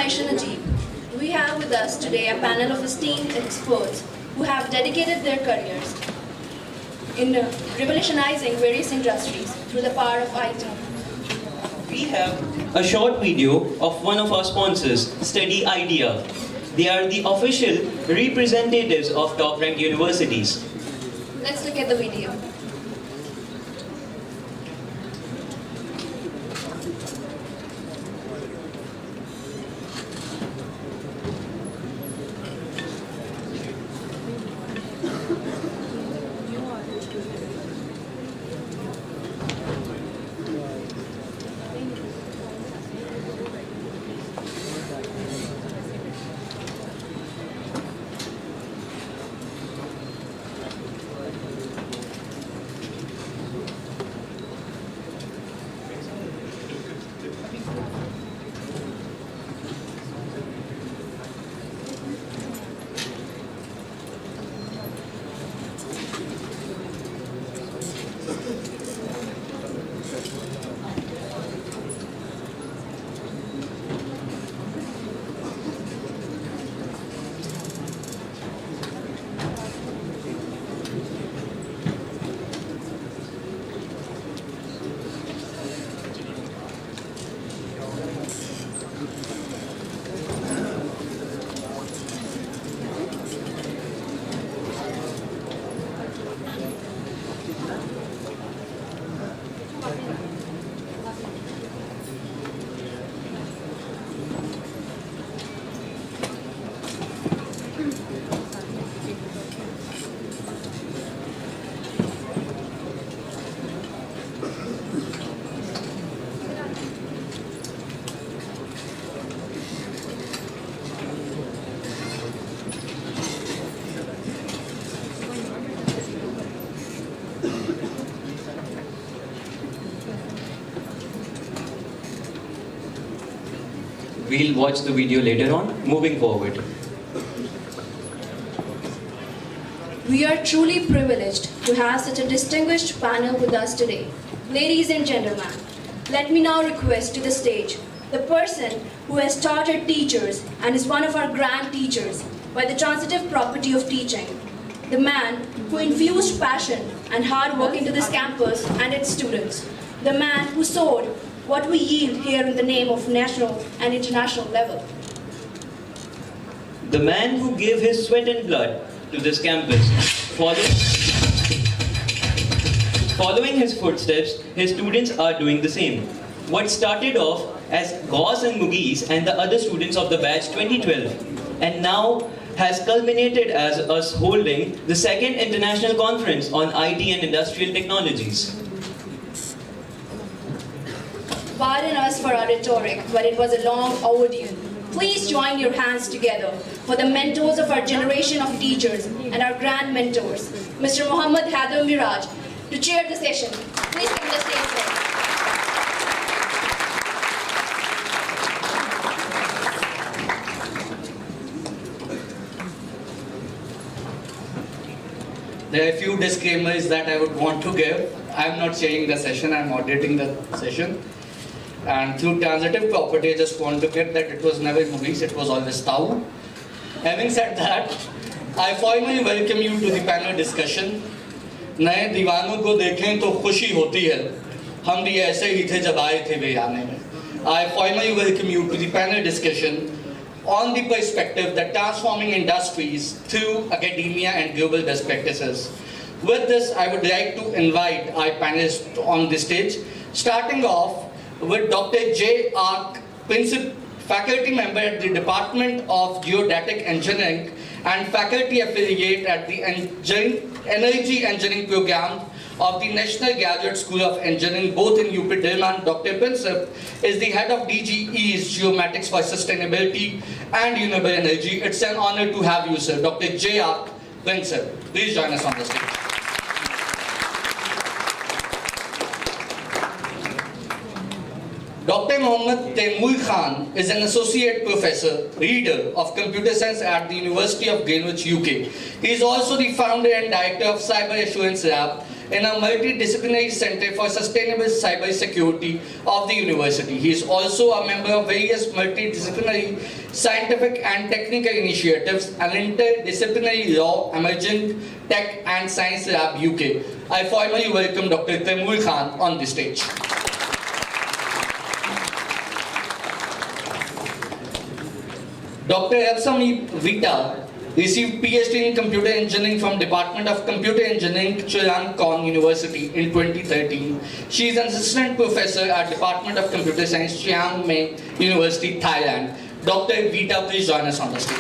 Najib. We have with us today a panel of esteemed experts who have dedicated their careers in revolutionizing various industries through the power of IT. We have a short video of one of our sponsors, Study Idea. They are the official representatives of top-ranked universities. Let's look at the video. We'll watch the video later on. Moving forward. We are truly privileged to have such a distinguished panel with us today. Ladies and gentlemen, let me now request to the stage the person who has started teachers and is one of our grand teachers by the transitive property of teaching, the man who infused passion and hard work into this campus and its students, the man who soared what we yield here in the name of national and international level. The man who gave his sweat and blood to this campus. Following his footsteps, his students are doing the same. What started off as Gauss and Mughis and the other students of the batch 2012 and now has culminated as us holding the second international conference on IT and industrial technologies. Pardon us for our rhetoric, but it was a long overdue. Please join your hands together for the mentors of our generation of teachers and our grand mentors, Mr. Muhammad Haider Miraj, to chair the session. Please come to the stage, sir. There are a few disclaimers that I would want to give. I'm not chairing the session, I'm moderating the session. And through transitive property, I just want to get that it was never Mughis, it was always Tau. Having said that, I formally welcome you to the panel discussion. नए दीवानों को देखें तो खुशी होती है. हम भी ऐसे ही थे जब आए थे वे आने में. I formally welcome you to the panel discussion on the perspective that transforming industries through academia and global best practices. With this, I would like to invite our panelists on the stage, starting off with Dr. J. Ark, faculty member at the Department of Geodetic Engineering and faculty affiliate at the Energy Engineering Program of the National Graduate School of Engineering, both in UP Dilman. Dr. Prinsip is the head of DGE's Geomatics for Sustainability and Renewable Energy. It's an honor to have you, sir. Dr. J. Ark Prinsip, please join us on the stage. Dr. Mohammad Taimur Khan is an associate professor, reader of computer science at the University of Greenwich, UK. He is also the founder and director of Cyber Assurance Lab in a multidisciplinary center for sustainable cyber security of the university. He is also a member of various multidisciplinary scientific and technical initiatives and interdisciplinary law, emerging tech and science lab UK. I formally welcome Dr. Taimur Khan on the stage. Dr. Epsami Vita received PhD in Computer Engineering from Department of Computer Engineering, Chulalongkorn University in 2013. She is an assistant professor at Department of Computer Science, Chiang Mai University, Thailand. Dr. Vita, please join us on the stage.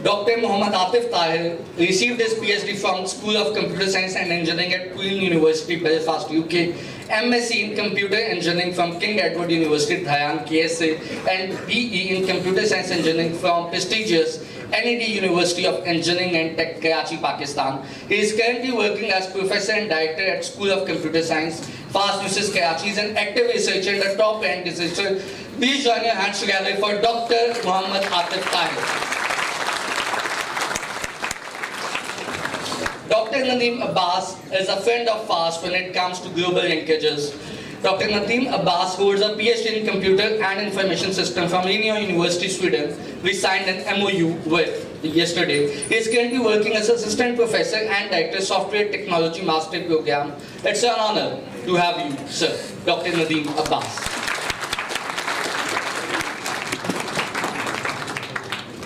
Dr. Muhammad Atif Tahir received his PhD from School of Computer Science and Engineering at Queen University, Belfast, UK. MSc in Computer Engineering from King Edward University, Dhyan, KSA, and BE in Computer Science Engineering from prestigious NED University of Engineering and Tech, Karachi, Pakistan. He is currently working as Professor and Director at School of Computer Science, FAST NUCES, Karachi. He is an active researcher and a top-end researcher. Please join your hands together for Dr. Muhammad Atif Tahir. Dr. Nadeem Abbas is a friend of FAST when it comes to global linkages. Dr. Nadeem Abbas holds a PhD in Computer and Information System from Linnéa University, Sweden. We signed an MOU with yesterday. He is currently working as Assistant Professor and Director Software Technology Master Program. It's an honor to have you, sir, Dr. Nadeem Abbas.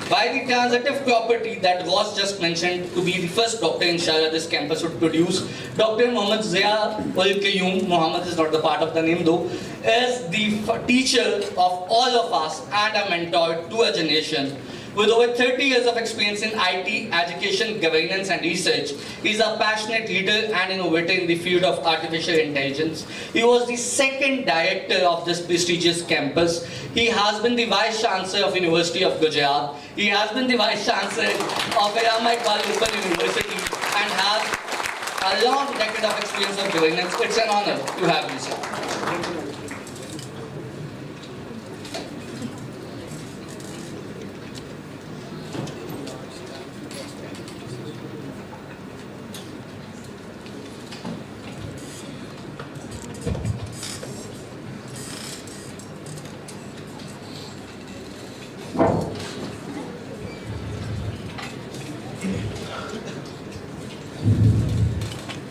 By the transitive property that was just mentioned to be the first doctor inshallah this campus would produce, Dr. Muhammad Zia ul Qayyum, Muhammad is not the part of the name though, is the teacher of all of us and a mentor to a generation. With over 30 years of experience in IT, education, governance and research, he is a passionate leader and innovator in the field of artificial intelligence. He was the second director of this prestigious campus. He has been the Vice Chancellor of University of Gujarat. He has been the Vice Chancellor of Allama Iqbal Open University and has a long decade of experience of governance. It's an honor to have you, sir.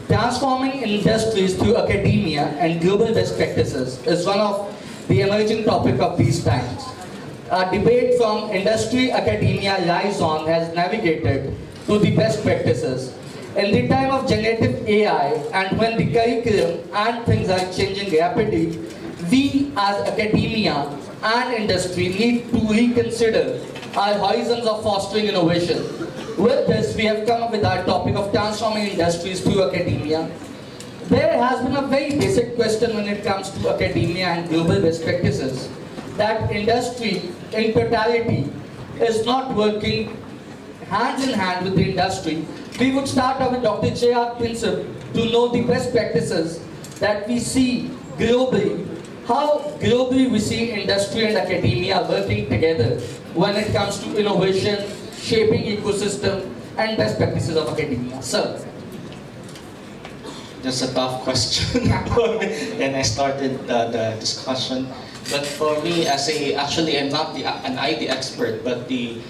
Transforming industries through academia and global best practices is one of the emerging topic of these times. A debate from industry academia lies on has navigated to the best practices. In the time of generative AI and when the curriculum and things are changing rapidly, we as academia and industry need to reconsider our horizons of fostering innovation. With this, we have come up with our topic of transforming industries through academia. There has been a very basic question when it comes to academia and global best practices, that industry in totality is not working hands in hand with the industry. We would start off with Dr. J.R. Prinsip to know the best practices that we see globally, how globally we see industry and academia working together when it comes to innovation, shaping ecosystem, and best practices of academia. Sir. That's a tough question when I started the discussion. But for me, actually I'm not an IT expert, but the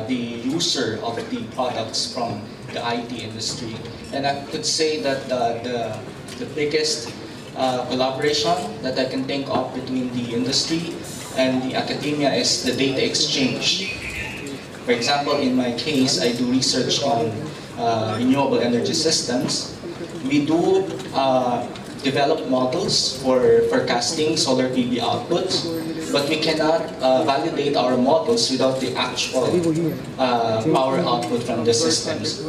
user of the products from the IT industry. And I could say that the biggest collaboration that I can think of between the industry and the academia is the data exchange. For example, in my case, I do research on renewable energy systems. We do develop models for forecasting solar PV outputs, but we cannot validate our models without the actual power output from the systems.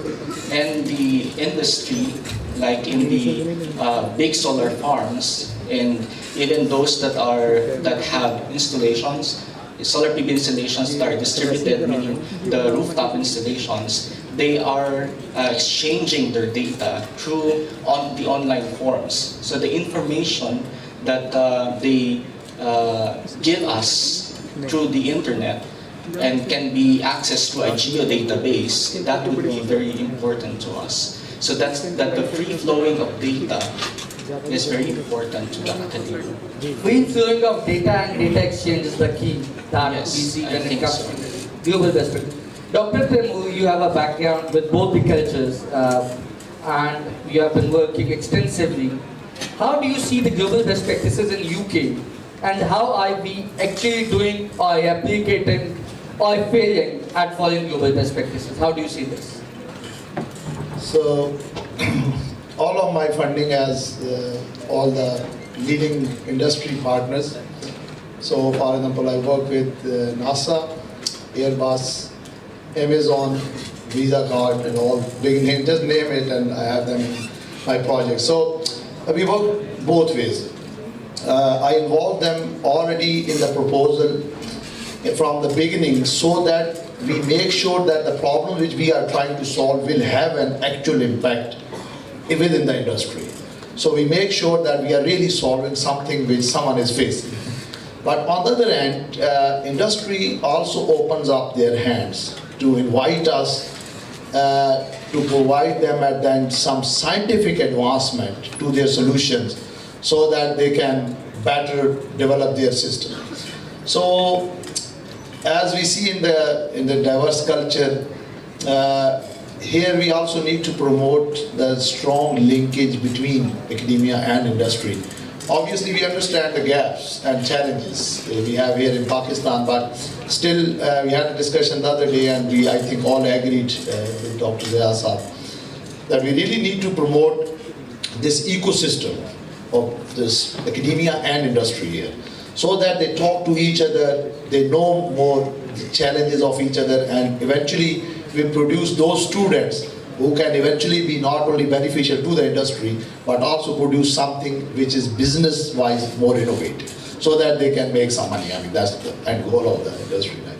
And the industry, like in the big solar farms, and even those that have installations, solar PV installations that are distributed, meaning the rooftop installations, they are exchanging their data through the online forms. So the information that they give us through the internet, and can be accessed through a geodatabase, that would be very important to us. So that the free flowing of data is very important to the academia. Free flowing of data and data exchange is the key that Yes, we see I when it think comes so. to global best practice. Dr. Temu, you have a background with both the cultures and you have been working extensively. How do you see the global best practices in UK and how are we actually doing or applicating or failing at following global best practices? How do you see this? So, all of my funding has all the leading industry partners. So, for example, I work with NASA, Airbus, Amazon, Visa card, and all big names. Just name it, and I have them in my project. So, we work both ways. I involve them already in the proposal from the beginning, so that we make sure that the problem which we are trying to solve will have an actual impact within the industry. So we make sure that we are really solving something which someone is facing. But on the other hand, industry also opens up their hands to invite us to provide them at then some scientific advancement to their solutions so that they can better develop their system. So as we see in the diverse culture, here we also need to promote the strong linkage between academia and industry. Obviously, we understand the gaps and challenges we have here in Pakistan, but still, we had a discussion the other day, and we, I think, all agreed with Dr. Zia Saab that we really need to promote this ecosystem of this academia and industry here, so that they talk to each other, they know more the challenges of each other, and eventually we produce those students who can eventually be not only beneficial to the industry, but also produce something which is business-wise more innovative, so that they can make some money. I mean, that's the end goal of the industry. Right?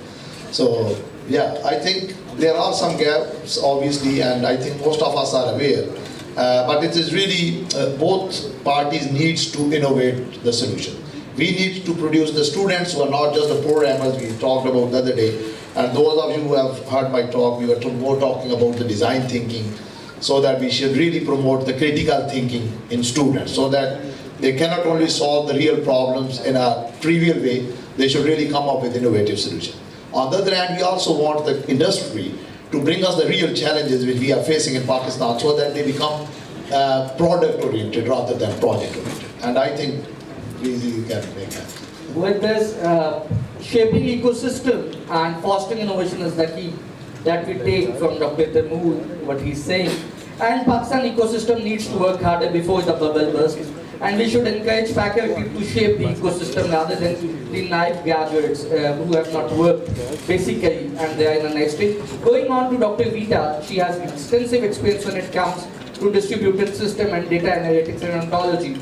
So, yeah, I think there are some gaps, obviously, and I think most of us are aware. But it is really both parties needs to innovate the solution. We need to produce the students who are not just the programmers we talked about the other day. And those of you who have heard my talk, we were more talking about the design thinking, so that we should really promote the critical thinking in students, so that they cannot only solve the real problems in a trivial way, they should really come up with innovative solutions. On the other hand, we also want the industry to bring us the real challenges which we are facing in Pakistan, so that they become product-oriented rather than project-oriented. And I think we can make that. With this shaping ecosystem and fostering innovation is the key that we take from Dr. Temu, what he's saying. And Pakistan ecosystem needs to work harder before the bubble bursts. And we should encourage faculty to shape the ecosystem rather than the naive graduates who have not worked basically and they are in the next stage. Going on to Dr. Vita, she has extensive experience when it comes to distributed system and data analytics and ontology.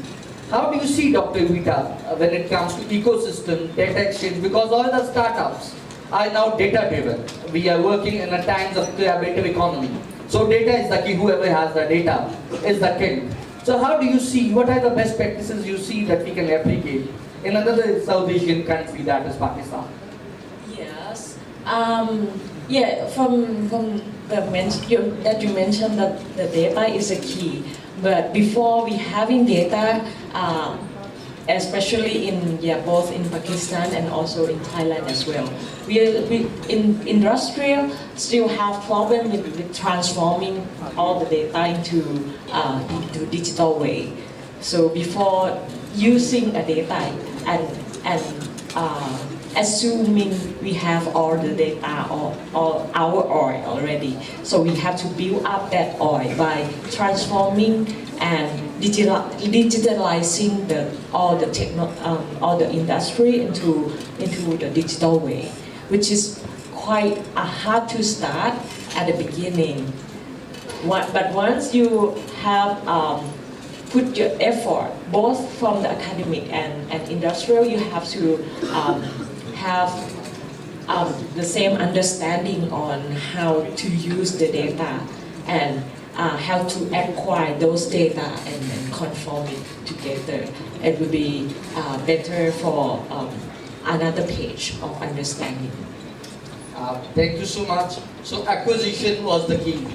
How do you see, Dr. Vita, when it comes to ecosystem, data exchange? Because all the startups are now data-driven. We are working in a times of collaborative economy. So data is the key. Whoever has the data is the king. So how do you see, what are the best practices you see that we can replicate in another South Asian country, that is Pakistan? Yes. Yeah, from the that you mentioned that the data is a key. But before we having data, especially in both in Pakistan and also in Thailand as well, we in industrial still have problem with transforming all the data into digital way. So before using a data and assuming we have all the data or our oil already. So we have to build up that oil by transforming and digitalizing all the industry into the digital way, which is quite hard to start at the beginning. But once you have put your effort, both from the academic and industrial, you have to have the same understanding on how to use the data and how to acquire those data and conform it together. It will be better for another page of understanding. Thank you so much. So acquisition was the key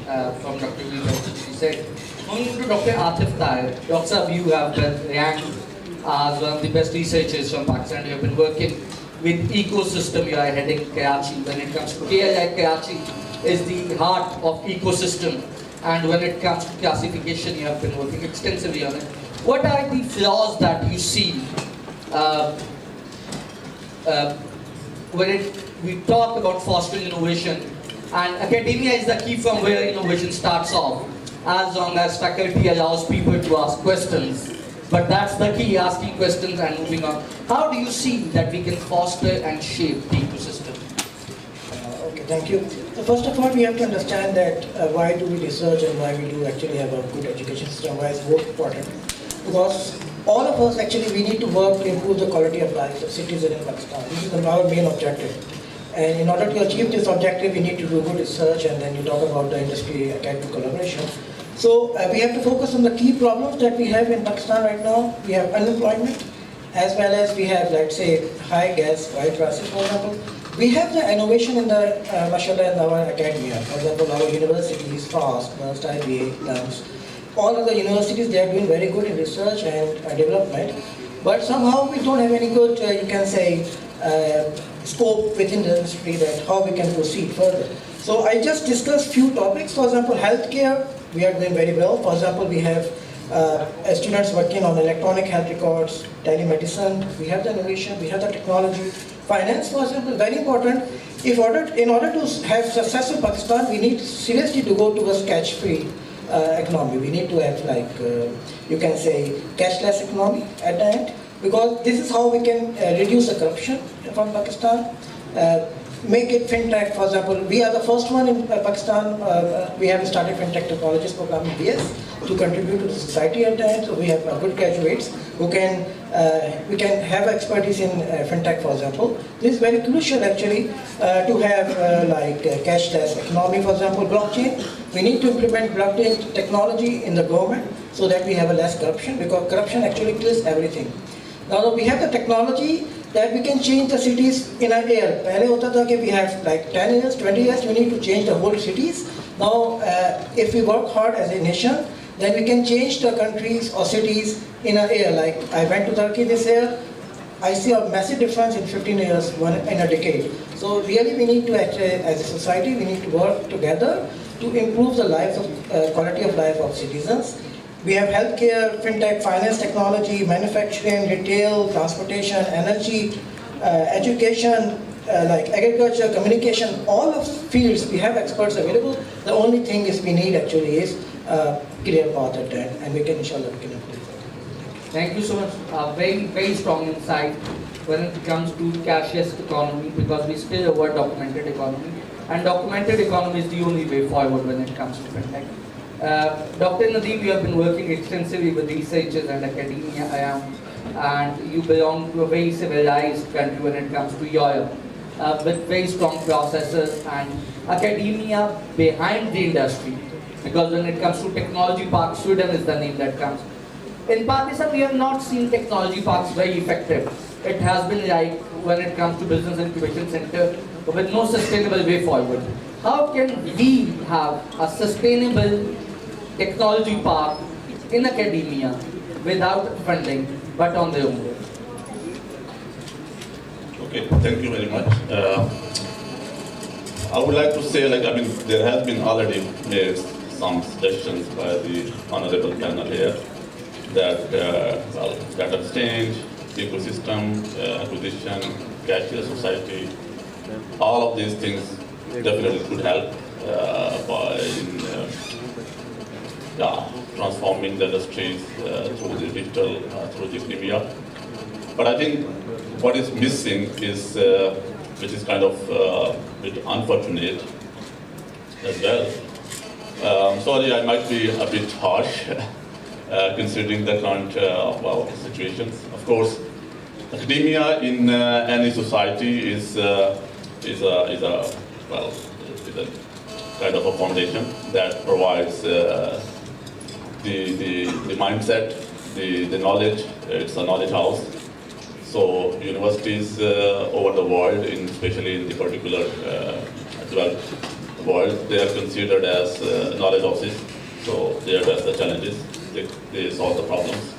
from Dr. Lee, she said. Moving to Dr. Atif Tahir. Dr. Saab, you have been ranked as one of the best researchers from Pakistan. You have been working with ecosystem. You are heading Karachi. When it comes to KII, Karachi is the heart of ecosystem. And when it comes to classification, you have been working extensively on it. What are the flaws that you see when we talk about fostering innovation? And academia is the key from where innovation starts off, as long as faculty allows people to ask questions. But that's the key, asking questions and moving on. How do you see that we can foster and shape the ecosystem? Okay, thank you. So first of all, we have to understand that why do we research and why we do actually have a good education system, why it's more important. Because all of us actually, we need to work to improve the quality of life of citizens in Pakistan. This is our main objective. And in order to achieve this objective, we need to do good research, and then you talk about the industry academic collaboration. So we have to focus on the key problems that we have in Pakistan right now. We have unemployment, as well as we have, let's say, high gas, oil prices, for example. We have the innovation in the, mashallah, in our academia. For example, our universities, FAST, NUCES, IBA, NUCES, all of the universities, they are doing very good in research and development. But somehow we don't have any good, you can say, scope within the industry that how we can proceed further. So I just discussed few topics. For example, healthcare, we are doing very well. For example, we have students working on electronic health records, telemedicine. We have the innovation, we have the technology. Finance, for example, very important. In order to have success in Pakistan, we need seriously to go to a cash-free economy. We need to have, like, you can say, cashless economy at the end, because this is how we can reduce the corruption from Pakistan. Make it fintech, for example. We are the first one in Pakistan. We have started fintech technologies program in BS to contribute to the society at the end. So we have good graduates who can, we can have expertise in fintech, for example. This is very crucial actually to have like cashless economy, for example, blockchain. We need to implement blockchain technology in the government so that we have a less corruption, because corruption actually kills everything. Now we have the technology that we can change the cities in an year. Pehle hota tha ki we have like 10 years, 20 years, we need to change the whole cities. Now, if we work hard as a nation, then we can change the countries or cities in a year. Like I went to Turkey this year, I see a massive difference in 15 years, in a decade. So really we need to actually, as a society, we need to work together to improve the lives of, quality of life of citizens. We have healthcare, fintech, finance, technology, manufacturing, retail, transportation, energy, education, like agriculture, communication, all of fields we have experts available. The only thing is we need actually is clear path at that, and we can, inshallah, we can improve it. Thank you so much. Very, very strong insight when it comes to cashless economy, because we still have a documented economy, and documented economy is the only way forward when it comes to fintech. Dr. Nadeem, you have been working extensively with researchers and academia around, and you belong to a very civilized country when it comes to Europe, with very strong processes and academia behind the industry. Because when it comes to technology park, Sweden is the name that comes. In Pakistan, we have not seen technology parks very effective. It has been like when it comes to business incubation center, with no sustainable way forward. How can we have a sustainable technology park in academia without funding, but on their own? Okay, thank you very much. I would like to say, there has been already made some suggestions by the honorable panel here that, data exchange, ecosystem, acquisition, cashless society, all of these things definitely could help transforming the industries through the digital, through the media. But I think what is missing is, which is kind of a bit unfortunate as well. Sorry, I might be a bit harsh considering the current situations. Of course, academia in any society is a kind of a foundation that provides the mindset, the knowledge. It's a knowledge house. So universities over the world, especially in the particular developed world, they are considered as knowledge offices. So they address the challenges, they solve the problems.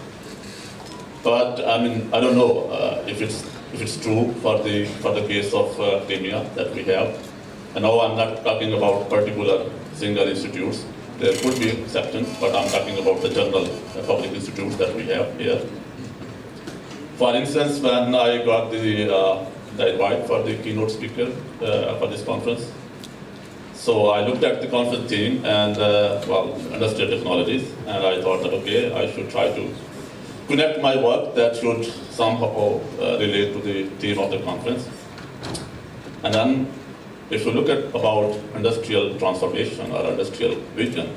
But I mean, I don't know if it's true for the case of academia that we have. And now I'm not talking about particular single institutes. There could be exceptions, but I'm talking about the general public institutes that we have here. For instance, when I got the invite for the keynote speaker for this conference, so I looked at the conference theme and, industrial technologies, and I thought that, okay, I should try to connect my work that should somehow relate to the theme of the conference. And then, if you look at about industrial transformation or industrial vision,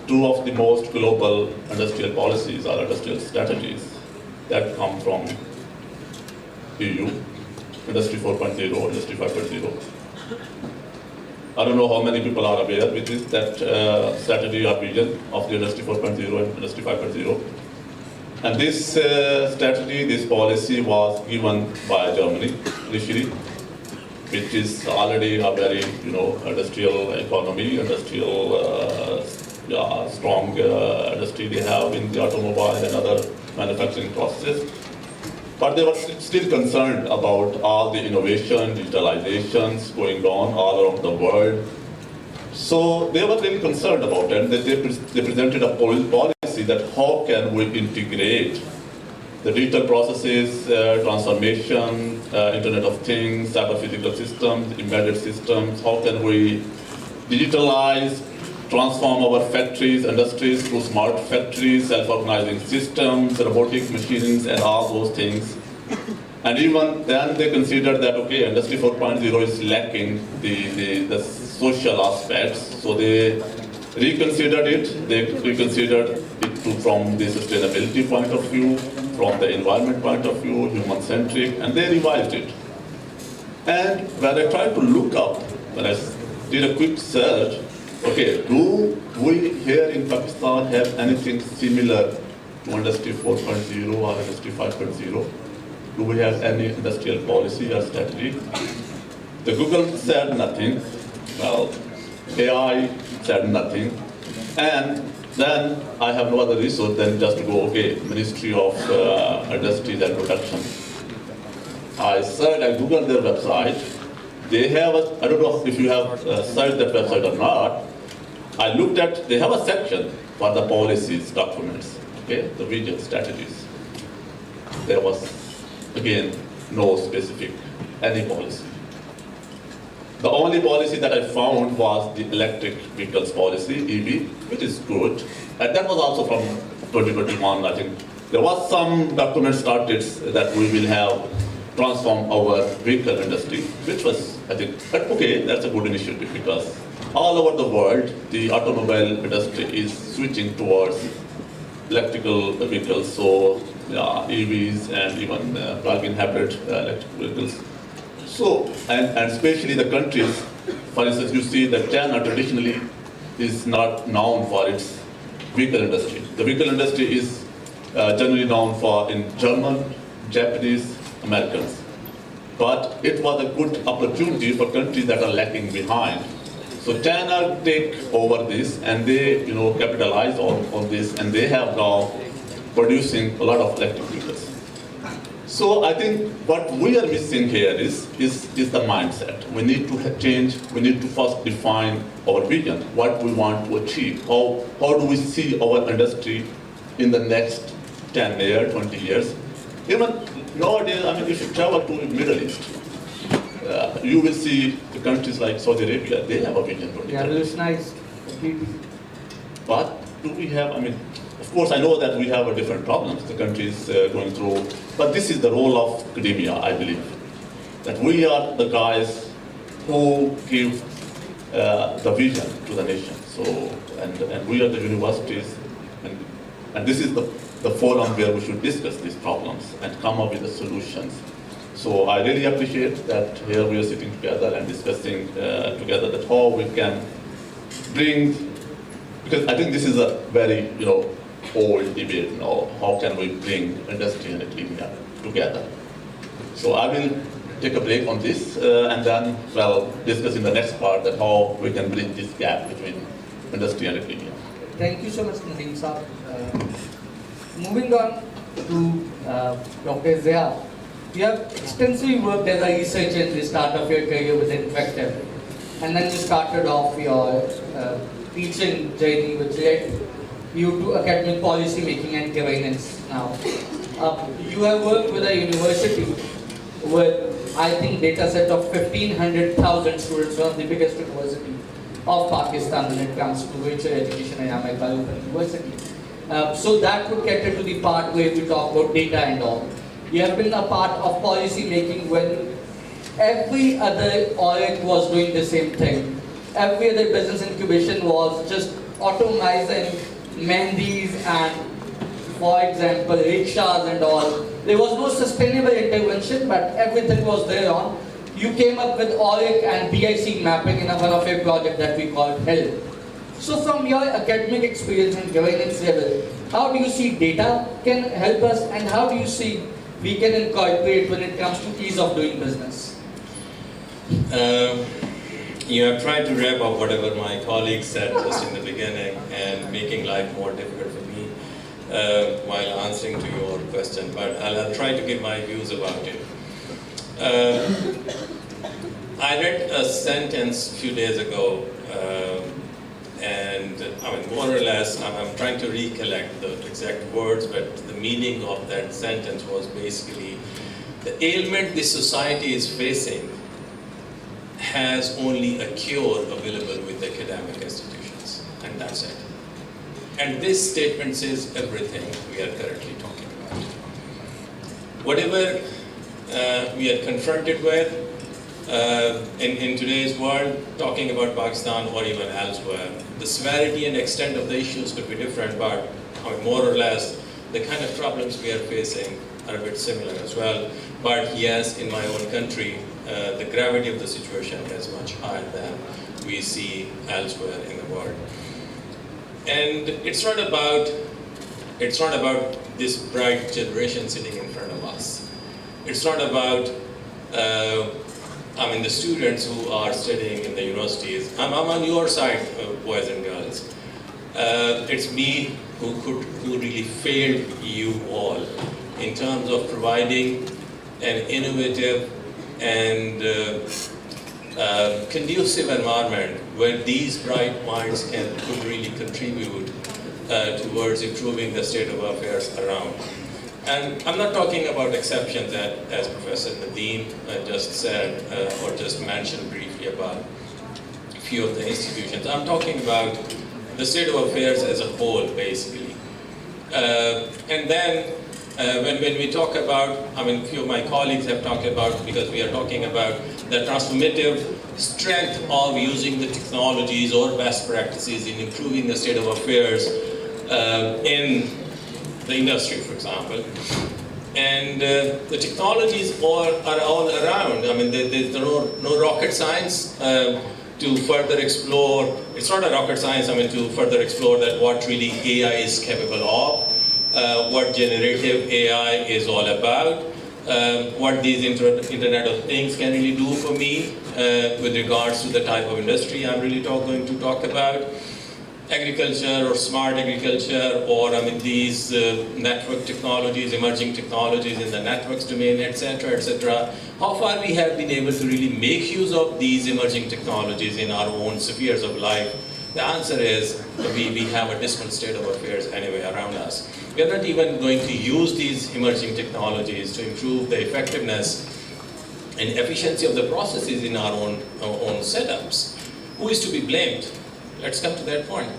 two of the most global industrial policies or industrial strategies that come from EU, Industry 4.0, Industry 5.0. I don't know how many people are aware with this, that strategy or vision of the Industry 4.0 and Industry 5.0. And this strategy, this policy was given by Germany initially, which is already a very, industrial economy, industrial, strong industry they have in the automobile and other manufacturing processes. But they were still concerned about all the innovation, digitalizations going on all around the world. So they were really concerned about it, and they presented a policy that how can we integrate the digital processes, transformation, Internet of Things, cyber physical systems, embedded systems, how can we digitalize, transform our factories, industries through smart factories, self-organizing systems, robotic machines, and all those things. And even then they considered that, okay, Industry 4.0 is lacking the social aspects, so they reconsidered it. They reconsidered it from the sustainability point of view, from the environment point of view, human-centric, and they revised it. And when I tried to look up, when I did a quick search, okay, do we here in Pakistan have anything similar to Industry 4.0 or Industry 5.0? Do we have any industrial policy or strategy? The Google said nothing. Well, AI said nothing. And then I have no other resource than just to go, okay, Ministry of Industries and Production. I Googled their website. They have I don't know if you have searched that website or not. I looked at, they have a section for the policies, documents, okay, the vision strategies. There was, again, no specific, any policy. The only policy that I found was the electric vehicles policy, EV, which is good. And that was also from 2021, I think. There was some document started that we will have transform our vehicle industry, which was, I think, but okay, that's a good initiative because all over the world, the automobile industry is switching towards electrical vehicles, so EVs and even plug-in hybrid electric vehicles. So, and especially the countries, for instance, you see that China traditionally is not known for its vehicle industry. The vehicle industry is generally known for in German, Japanese, Americans. But it was a good opportunity for countries that are lagging behind. So China take over this and they capitalize on this, and they have now producing a lot of electric vehicles. So I think what we are missing here is the mindset. We need to change, we need to first define our vision, what we want to achieve. How do we see our industry in the next 10 years, 20 years? Even nowadays, I mean, if you travel to the Middle East, you will see the countries like Saudi Arabia, they have a vision. Yeah, it's nice. But do we have, I mean, of course I know that we have a different problems the country is going through, but this is the role of academia, I believe. That we are the guys who give the vision to the nation. So, and we are the universities, and this is the forum where we should discuss these problems and come up with the solutions. So I really appreciate that here we are sitting together and discussing together that how we can bring, because I think this is a very old debate now, how can we bring industry and academia together. So I will take a break on this and then, well, discuss in the next part that how we can bridge this gap between industry and academia. Thank you so much, Nadeem sir. Moving on to Dr. Zia. You have extensively worked as a researcher at the start of your career with Infective, and then you started off your teaching journey, which led you to academic policy making and governance now. You have worked with a university with, I think, data set of 1,500,000 students, one of the biggest university of Pakistan when it comes to virtual education in America University. So that would cater to the part where we talk about data and all. You have been a part of policy making when every other ORIC was doing the same thing. Every other business incubation was just automizing Mehndis and, for example, rickshaws and all. There was no sustainable intervention, but everything was there on. You came up with ORIC and BIC mapping in one of your project that we called HELP. So from your academic experience and governance level, how do you see data can help us, and how do you see we can incorporate when it comes to ease of doing business? You have tried to wrap up whatever my colleagues said just in the beginning and making life more difficult for me while answering to your question, but I'll try to give my views about it. I read a sentence a few days ago, and I mean, more or less, I'm trying to recollect the exact words, but the meaning of that sentence was basically, the ailment this society is facing has only a cure available with academic institutions, and that's it. And this statement says everything we are currently talking about. Whatever we are confronted with in today's world, talking about Pakistan or even elsewhere, the severity and extent of the issues could be different, but more or less, the kind of problems we are facing are a bit similar as well. But yes, in my own country, the gravity of the situation is much higher than we see elsewhere in the world. And it's not about this bright generation sitting in front of us. It's not about the students who are studying in the universities. I'm on your side, boys and girls. It's me who really failed you all in terms of providing an innovative and conducive environment where these bright minds could really contribute towards improving the state of affairs around. And I'm not talking about exceptions that, as Professor Nadeem just said, or just mentioned briefly about a few of the institutions. I'm talking about the state of affairs as a whole, basically. And then when we talk about, a few of my colleagues have talked about, because we are talking about the transformative strength of using the technologies or best practices in improving the state of affairs in the industry, for example. And the technologies are all around. There's no rocket science to further explore. It's not a rocket science, to further explore that what really AI is capable of, what generative AI is all about, what these Internet of Things can really do for me with regards to the type of industry I'm really going to talk about. Agriculture or smart agriculture, or these network technologies, emerging technologies in the networks domain, etc., etc. How far we have been able to really make use of these emerging technologies in our own spheres of life? The answer is we have a dismal state of affairs anyway around us. We are not even going to use these emerging technologies to improve the effectiveness and efficiency of the processes in our own setups. Who is to be blamed? Let's come to that point.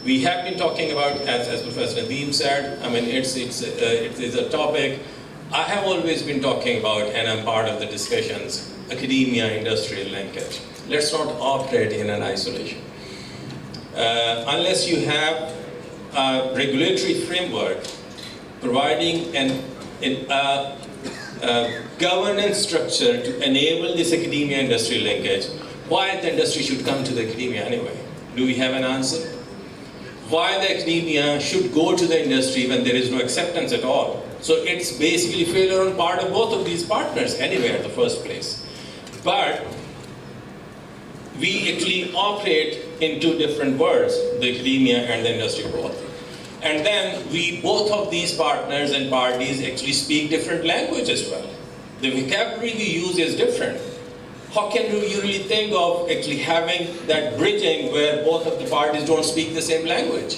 We have been talking about, as Professor Nadeem said, it is a topic I have always been talking about, and I'm part of the discussions, academia-industrial linkage. Let's not operate in an isolation. Unless you have a regulatory framework providing a governance structure to enable this academia-industry linkage, why the industry should come to the academia anyway? Do we have an answer? why the academia should go to the industry when there is no acceptance at all. So it's basically failure on part of both of these partners anyway at the first place. But we actually operate in two different worlds, the academia and the industry both. And then both of these partners and parties actually speak different language as well. The vocabulary we use is different. How can you really think of actually having that bridging where both of the parties don't speak the same language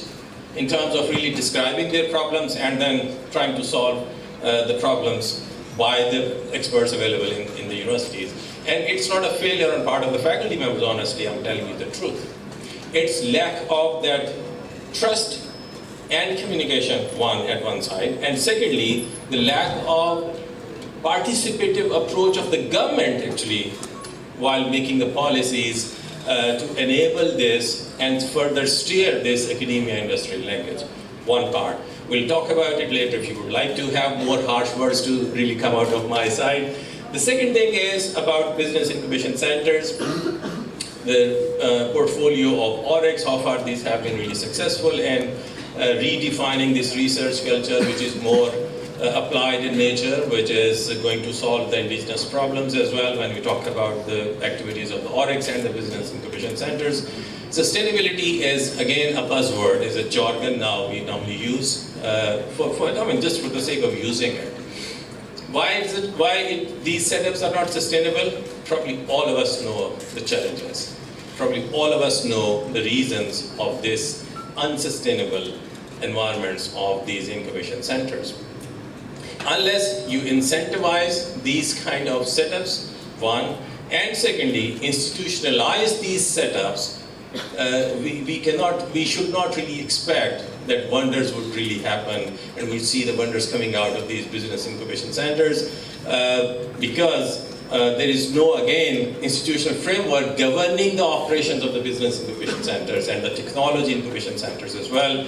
in terms of really describing their problems and then trying to solve the problems by the experts available in the universities? And it's not a failure on part of the faculty members, honestly, I'm telling you the truth. It's lack of that trust and communication, at one side, and secondly, the lack of participative approach of the government actually while making the policies to enable this and further steer this academia-industry linkage. One part. We'll talk about it later if you would like to have more harsh words to really come out of my side. The second thing is about business incubation centers. The portfolio of ORIX, how far these have been really successful in redefining this research culture, which is more applied in nature, which is going to solve the indigenous problems as well when we talk about the activities of the ORIX and the business incubation centers. Sustainability is again a buzzword, is a jargon now we normally use just for the sake of using it. Why these setups are not sustainable? Probably all of us know the challenges. Probably all of us know the reasons of this unsustainable environments of these incubation centers. Unless you incentivize these kind of setups, one, and secondly, institutionalize these setups, we should not really expect that wonders would really happen and we see the wonders coming out of these business incubation centers because there is no, again, institutional framework governing the operations of the business incubation centers and the technology incubation centers as well.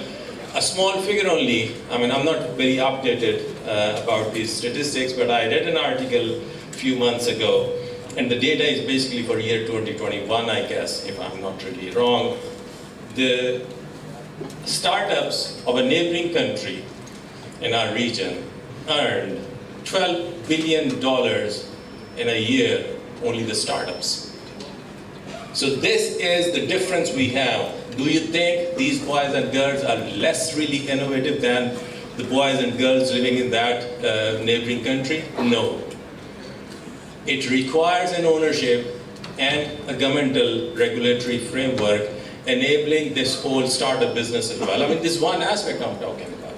A small figure only, I'm not very updated about these statistics, but I read an article a few months ago, and the data is basically for year 2021, I guess, if I'm not really wrong. The startups of a neighboring country in our region earned $12 billion in a year, only the startups. So this is the difference we have. Do you think these boys and girls are less really innovative than the boys and girls living in that neighboring country? No. It requires an ownership and a governmental regulatory framework enabling this whole startup business as well. This is one aspect I'm talking about.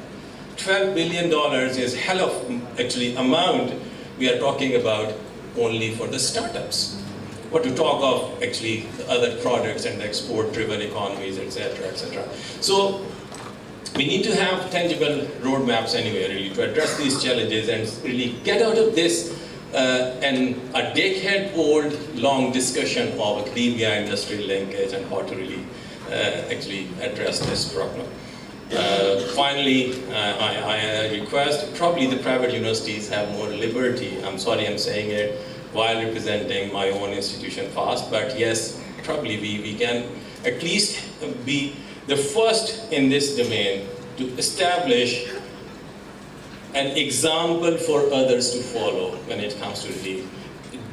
$12 billion is hell of actually amount we are talking about only for the startups. What to talk of actually the other products and export-driven economies, etc., etc. So we need to have tangible roadmaps anyway, really, to address these challenges and really get out of this a decade-old long discussion of academia-industry linkage and how to really actually address this problem. Finally, I request, probably the private universities have more liberty, I'm sorry I'm saying it, while representing my own institution fast, but yes, probably we can at least be the first in this domain to establish an example for others to follow when it comes to really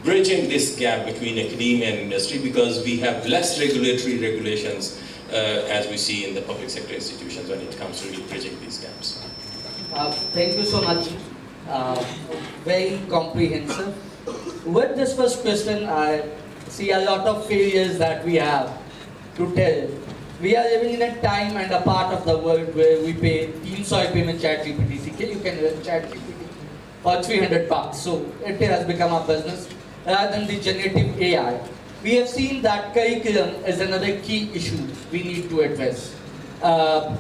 bridging this gap between academia and industry, because we have less regulatory regulations as we see in the public sector institutions when it comes to really bridging these gaps. Thank you so much. Very comprehensive. With this first question, I see a lot of failures that we have to tell. We are living in a time and a part of the world where we pay $300 payment ChatGPT. You can learn ChatGPT for $300. So it has become a business rather than the generative AI. We have seen that curriculum is another key issue we need to address.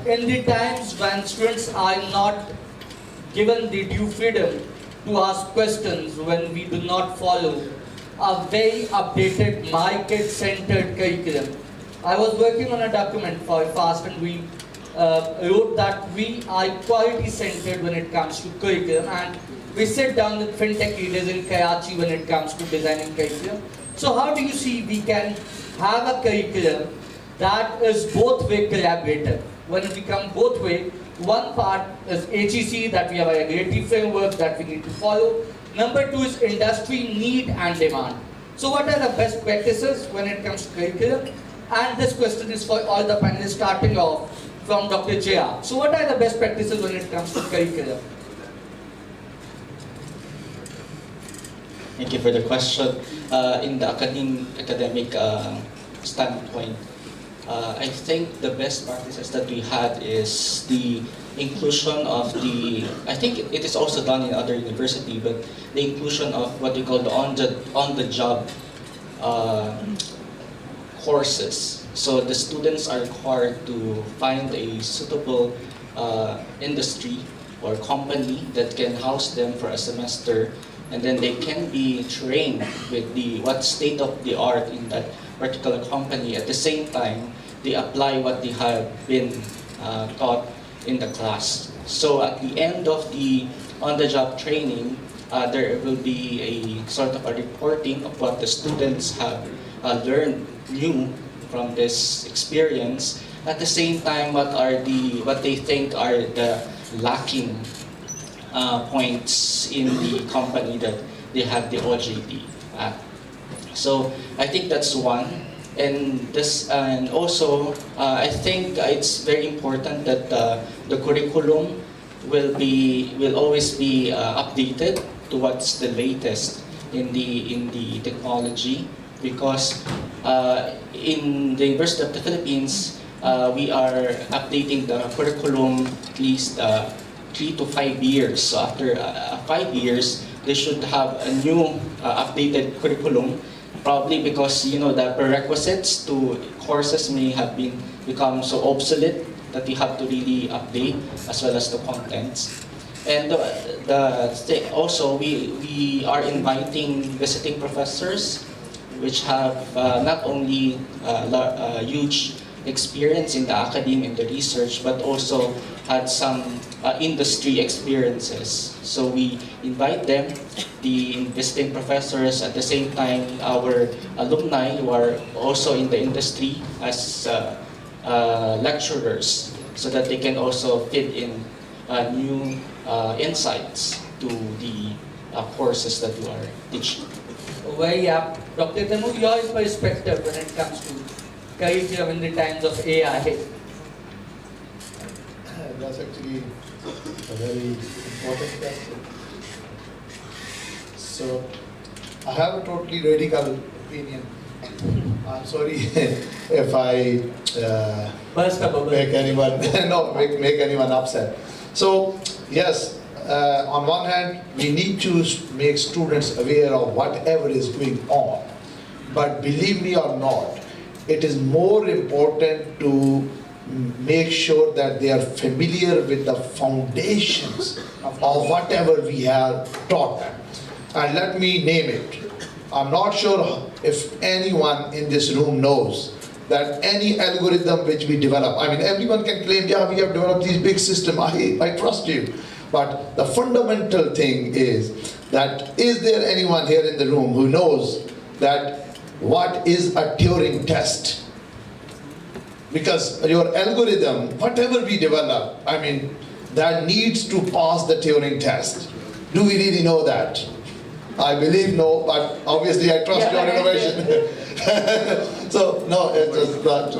In the times when students are not given the due freedom to ask questions, when we do not follow a very updated, market-centered curriculum. I was working on a document for FAST and we wrote that we are quality-centered when it comes to curriculum, and we sit down with fintech leaders in Karachi when it comes to designing curriculum. So how do you see we can have a curriculum that is both way collaborative? when we come both way, one part is HEC, that we have a regulatory framework that we need to follow. Number two is industry need and demand. So what are the best practices when it comes to curriculum? And this question is for all the panelists, starting off from Dr. Jaya. So what are the best practices when it comes to curriculum? Thank you for the question. In the academic standpoint, I think the best practices that we had is the inclusion of the, I think it is also done in other universities, but the inclusion of what we call the on-the-job courses. So the students are required to find a suitable industry or company that can house them for a semester, and then they can be trained with the what state of the art in that particular company. At the same time, they apply what they have been taught in the class. So at the end of the on-the-job training, there will be a sort of a reporting of what the students have learned new from this experience. At the same time, what they think are the lacking points in the company that they have the OJT at. So I think that's one. And also I think it's very important that the curriculum will always be updated to what's the latest in the technology, because in the University of the Philippines we are updating the curriculum at least 3 to 5 years. So after 5 years, they should have a new updated curriculum. Probably because the prerequisites to courses may have become so obsolete that you have to really update, as well as the contents. And also we are inviting visiting professors, which have not only huge experience in the academia and the research, but also had some industry experiences. So we invite them, the visiting professors, at the same time our alumni who are also in the industry as lecturers, so that they can also fit in new insights to the courses that you are teaching. Very apt. Dr. Tanu, your perspective when it comes to curriculum in the times of AI? That's actually a very important question. So, I have a totally radical opinion. I'm sorry if I make anyone make anyone upset. So, yes, on one hand, we need to make students aware of whatever is going on. But believe me or not, it is more important to make sure that they are familiar with the foundations of whatever we have taught them. And let me name it. I'm not sure if anyone in this room knows that any algorithm which we develop, I mean, everyone can claim, yeah, we have developed these big systems, I trust you. But the fundamental thing is that, is there anyone here in the room who knows that what is a Turing test? Because your algorithm, whatever we develop, I mean, that needs to pass the Turing test. Do we really know that? I believe no, but obviously I trust your innovation. So, no, it's just not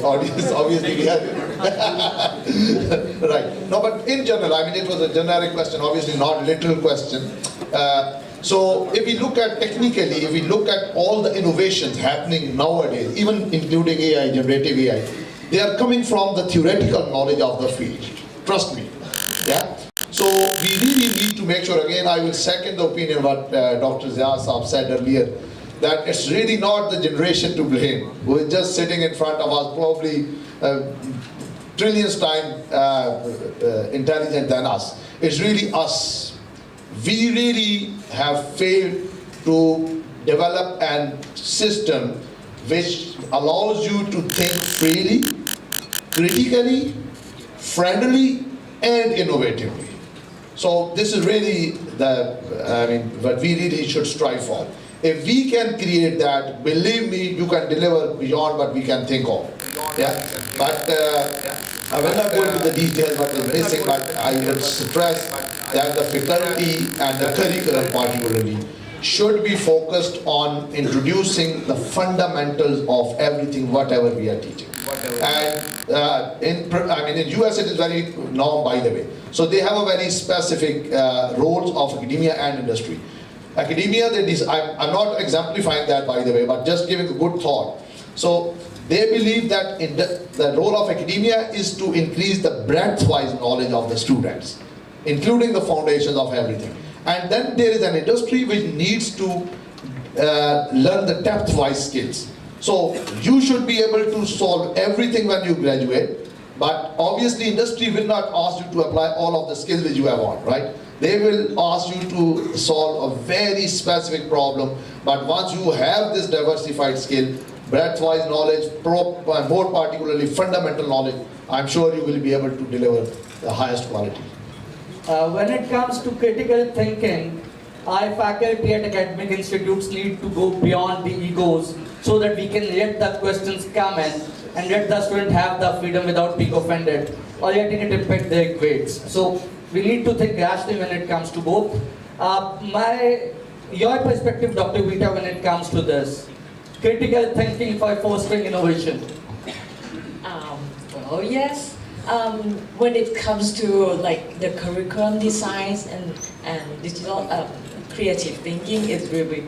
audience, obviously we have right. No, but in general, I mean, it was a generic question, obviously not literal question. So if we look at technically, if we look at all the innovations happening nowadays, even including AI, generative AI, they are coming from the theoretical knowledge of the field. Trust me. Yeah. So we really need to make sure, again, I will second the opinion what Dr. Zia Saab said earlier, that it's really not the generation to blame who is just sitting in front of us, probably trillions times intelligent than us. It's really us. We really have failed to develop a system which allows you to think freely, critically, friendly, and innovatively. So this is really what we really should strive for. If we can create that, believe me, you can deliver beyond what we can think of. Yeah. But I will not go into the details what is missing, but I would stress that the faculty and the curriculum particularly should be focused on introducing the fundamentals of everything, whatever we are teaching. And in US it is very norm, by the way. So they have a very specific roles of academia and industry. Academia, I'm not exemplifying that, by the way, but just giving a good thought. So they believe that the role of academia is to increase the breadth-wise knowledge of the students, including the foundations of everything. And then there is an industry which needs to learn the depth-wise skills. So you should be able to solve everything when you graduate, but obviously industry will not ask you to apply all of the skills which you have on, right? They will ask you to solve a very specific problem, but once you have this diversified skill, breadth-wise knowledge, more particularly fundamental knowledge, I'm sure you will be able to deliver the highest quality. When it comes to critical thinking, our faculty at academic institutes need to go beyond the egos so that we can let the questions come in and let the student have the freedom without being offended or letting it impact their grades. So we need to think rationally when it comes to both. Your perspective, Dr. Vita, when it comes to this, critical thinking for fostering innovation. Well, yes. When it comes to like the curriculum designs and digital creative thinking, it's really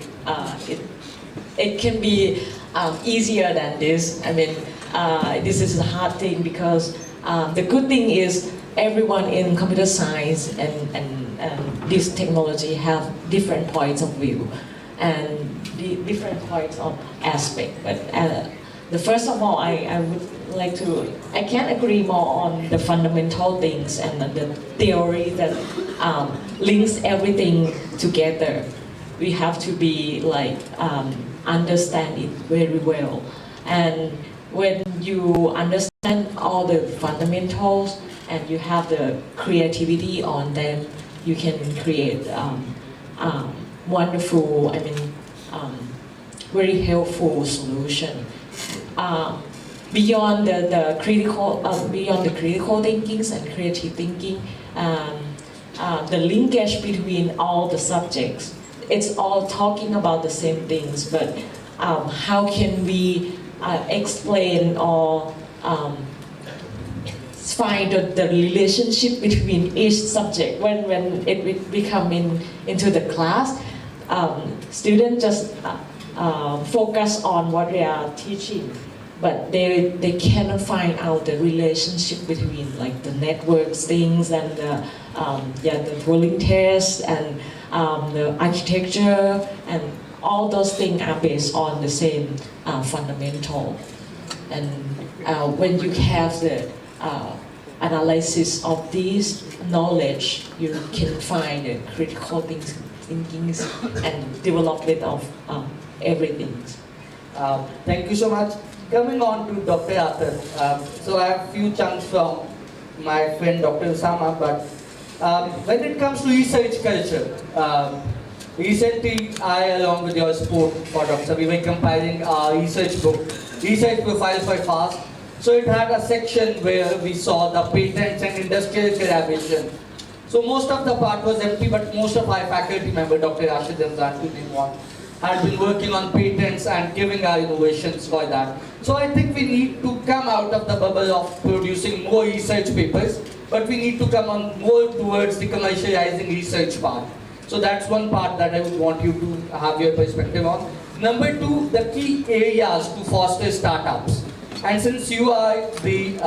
it can be easier than this. I mean, this is a hard thing because the good thing is everyone in computer science and this technology have different points of view and the different points of aspect. But the first of all, I would like to, I can't agree more on the fundamental things and the theory that links everything together. We have to be like, understand it very well. And when you understand all the fundamentals and you have the creativity on them, you can create wonderful, very helpful solution. Beyond the critical thinkings and creative thinking, the linkage between all the subjects, it's all talking about the same things, but how can we explain or find the relationship between each subject when it become into the class? Students just focus on what they are teaching, but they cannot find out the relationship between like the networks things and the dwelling tests and the architecture, and all those things are based on the same fundamental. And when you have the analysis of these knowledge, you can find the critical thinking and development of everything. Thank you so much. Coming on to Dr. Atar. So I have a few chunks from my friend Dr. Usama, but when it comes to research culture, recently I, along with your support for Dr. we were compiling our research book, Research Profiles for FAST. So it had a section where we saw the patents and industrial collaboration. So most of the part was empty, but most of our faculty member, Dr. Rashid Ramzan, to name one, had been working on patents and giving our innovations for that. So I think we need to come out of the bubble of producing more research papers, but we need to come on more towards the commercializing research part. So that's one part that I would want you to have your perspective on. Number two, the key areas to foster startups. And since you are the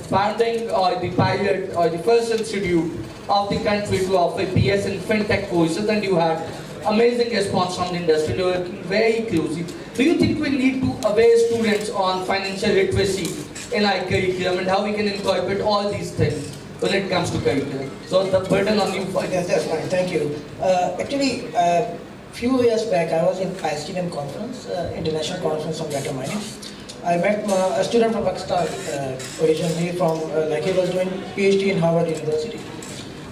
founding or the pilot or the first institute of the country to offer PS and FinTech courses, and you had amazing response from the industry, you're working very closely. Do you think we need to aware students on financial literacy in our curriculum and how we can incorporate all these things when it comes to curriculum? So the burden on you for Yes, that's fine. Thank you. Actually, a few years back, I was in ICIT conference, international conference on data mining. I met a student from Pakistan, originally from, he was doing PhD in Harvard University.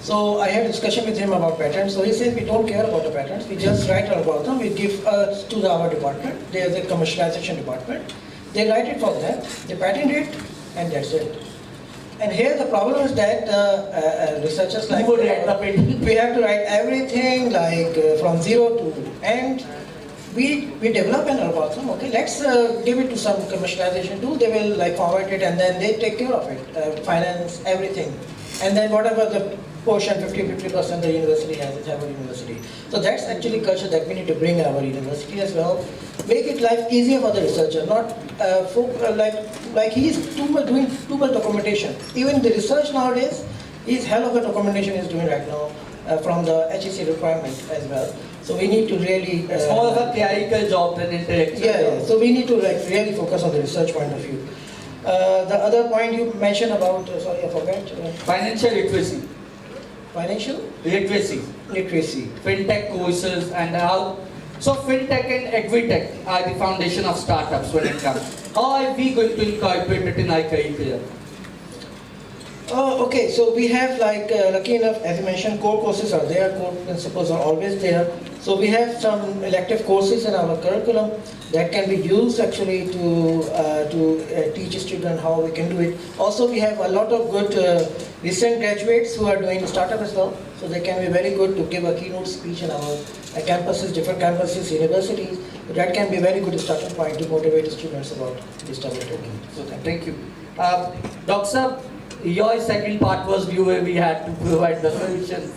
So I had a discussion with him about patents. So he said, we don't care about the patents. We just write an algorithm. We give to our department. There's a commercialization department. They write it for them. They patent it, and that's it. And here the problem is that researchers like Who would write the patent? we have to write everything like from zero to end. We develop an algorithm. Okay, let's give it to some commercialization tool. They will like format it and then they take care of it, finance everything, and then whatever the portion 50% the university has, it's our university. So that's actually culture that we need to bring our university as well. Make it life easier for the researcher, not like he's doing too much documentation. Even the research nowadays, is hell of a documentation he's doing right now from the HEC requirement as well. So we need to really... It's more of a clerical job than intellectual. Yeah. So we need to like really focus on the research point of view. The other point you mentioned about, sorry I forgot. Financial literacy. Financial? Literacy. Fintech courses and how... So fintech and agri-tech are the foundation of startups when it comes. How are we going to incorporate it in our curriculum? Okay, so we have like, lucky enough, as you mentioned, core courses are there, core principles are always there. So we have some elective courses in our curriculum that can be used actually to teach a student how we can do it. Also, we have a lot of good recent graduates who are doing startup as well. So they can be very good to give a keynote speech in our campuses, different campuses, universities. That can be very good starting point to motivate students about this topic. So thank you. Dr. Your second part was where we had to provide the solutions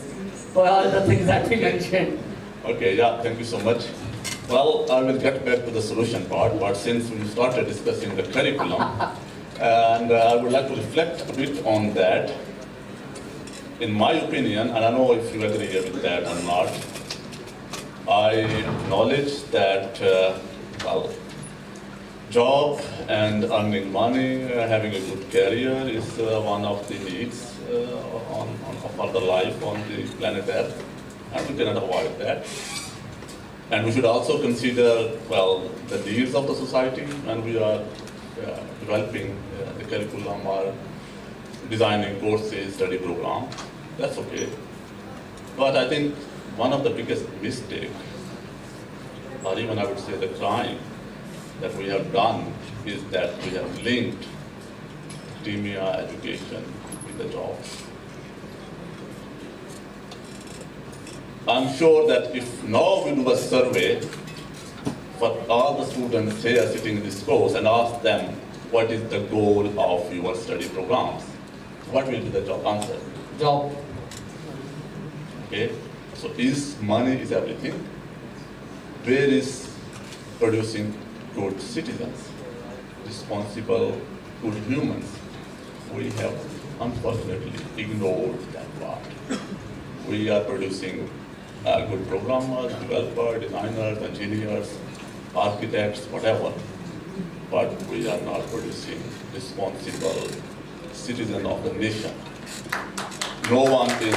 for all the things that we mentioned. Okay, yeah, thank you so much. Well, I will get back to the solution part, but since we started discussing the curriculum, and I would like to reflect a bit on that. In my opinion, and I don't know if you agree with that or not, I acknowledge that, job and earning money, having a good career is one of the needs for the life on the planet Earth, and we cannot avoid that. And we should also consider, the needs of the society when we are developing the curriculum or designing courses, study program. That's okay. But I think one of the biggest mistakes, or even I would say the crime, that we have done is that we have linked academia education with the jobs. I'm sure that if now we do a survey for all the students here sitting in this course and ask them what is the goal of your study programs, what will be the job answer? Job. Okay, so is money is everything? Where is producing good citizens, responsible, good humans? We have unfortunately ignored that part. We are producing good programmers, developers, designers, engineers, architects, whatever, but we are not producing responsible citizens of the nation. No one is.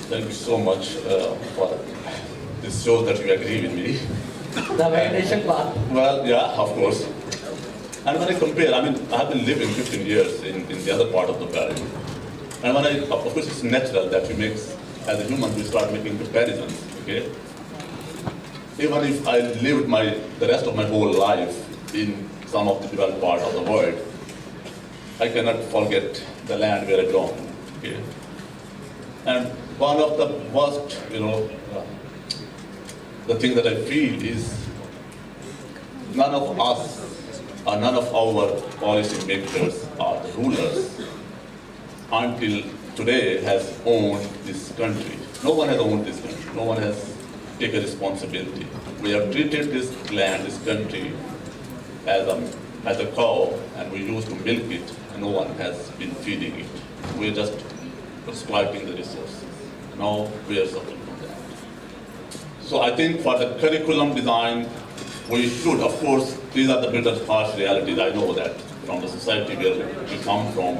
Thank you so much for this shows that you agree with me. The validation part. Well, yeah, of course. And when I compare, I have been living 15 years in the other part of the world. And when of course it's natural that you make, as a human, we start making comparisons, okay? Even if I lived the rest of my whole life in some of the developed part of the world, I cannot forget the land where I belong, okay? And one of the worst, the thing that I feel is none of us or none of our policy makers or the rulers until today has owned this country. No one has owned this country. No one has taken responsibility. We have treated this land, this country, as a cow, and we used to milk it, and no one has been feeding it. We're just exploiting the resources. Now we are suffering from that. So I think for the curriculum design, we should, of course, these are the bitter, harsh realities. I know that from the society where we come from,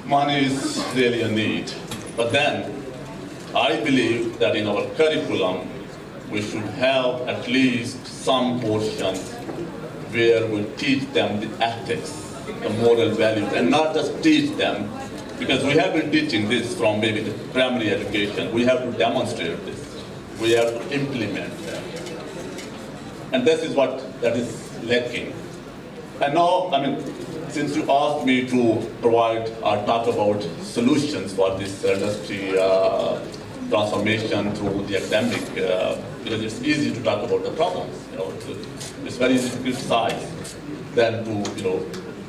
money is really a need. But then, I believe that in our curriculum, we should have at least some portions where we teach them the ethics, the moral values, and not just teach them, because we have been teaching this from maybe the primary education. We have to demonstrate this. We have to implement that. And this is what that is lacking. And now, I mean, since you asked me to provide or talk about solutions for this industry transformation through the academic, because it's easy to talk about the problems. It's very easy to criticize than to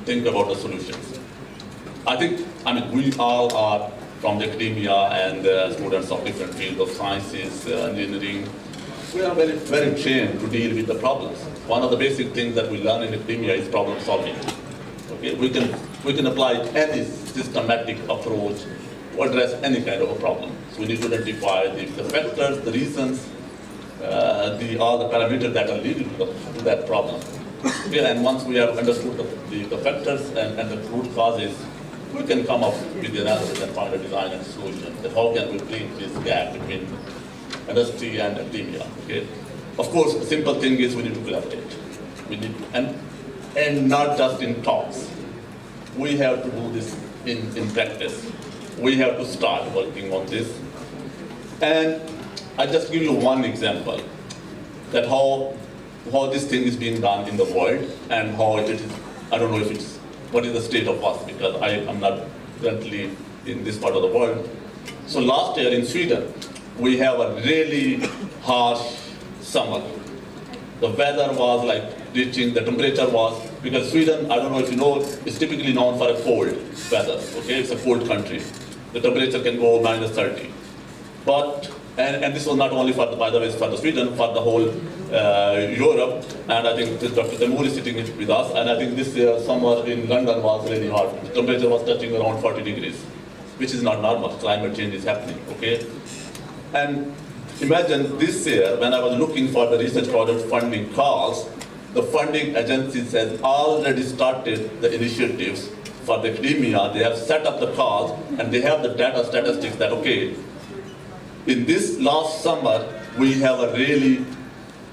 think about the solutions. I think, we all are from the academia and students of different fields of sciences, engineering. We are very, very trained to deal with the problems. One of the basic things that we learn in academia is problem solving. Okay, we can apply any systematic approach to address any kind of a problem. So we need to identify the factors, the reasons, all the parameters that are leading to that problem. Okay, and once we have understood the factors and the root causes, we can come up with the analysis and find a design and solution. That how can we bridge this gap between industry and academia? Okay. Of course, the simple thing is we need to collaborate. We need and not just in talks. We have to do this in practice. We have to start working on this. And I just give you one example that how this thing is being done in the world and how it is. I don't know if it's what is the state of us, because I am not currently in this part of the world. So last year in Sweden, we have a really harsh summer. The weather was like reaching, the temperature was, because Sweden, I don't know if you know, is typically known for a cold weather, okay? It's a cold country. The temperature can go -30. But, and this was not only for, by the way, for the Sweden, for the whole Europe, and I think Dr. Temur is sitting with us, and I think this summer in London was really hot. The temperature was touching around 40 degrees, which is not normal. Climate change is happening, okay? And imagine this year, when I was looking for the research project funding calls, the funding agencies has already started the initiatives for the academia. They have set up the calls, and they have the data statistics that, okay, in this last summer, we have a really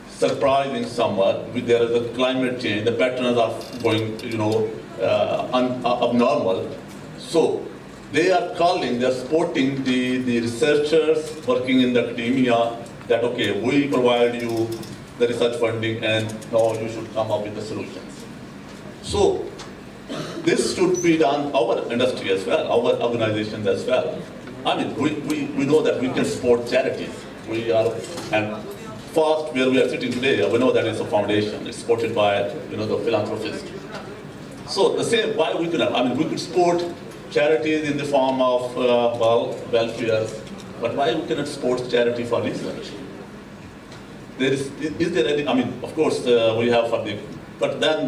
surprising summer. There is a climate change. The patterns are going, abnormal. So they are calling, they are supporting the researchers working in the academia that, okay, we provide you the research funding and now you should come up with the solutions. So this should be done, our industry as well, our organizations as well. We know that we can support charities. We are, and FAST, where we are sitting today, we know that it's a foundation. It's supported by, the philanthropists. So the same, why we could, we could support charities in the form of, welfare, but why we cannot support charity for research? Is there any, of course, we have for the, but then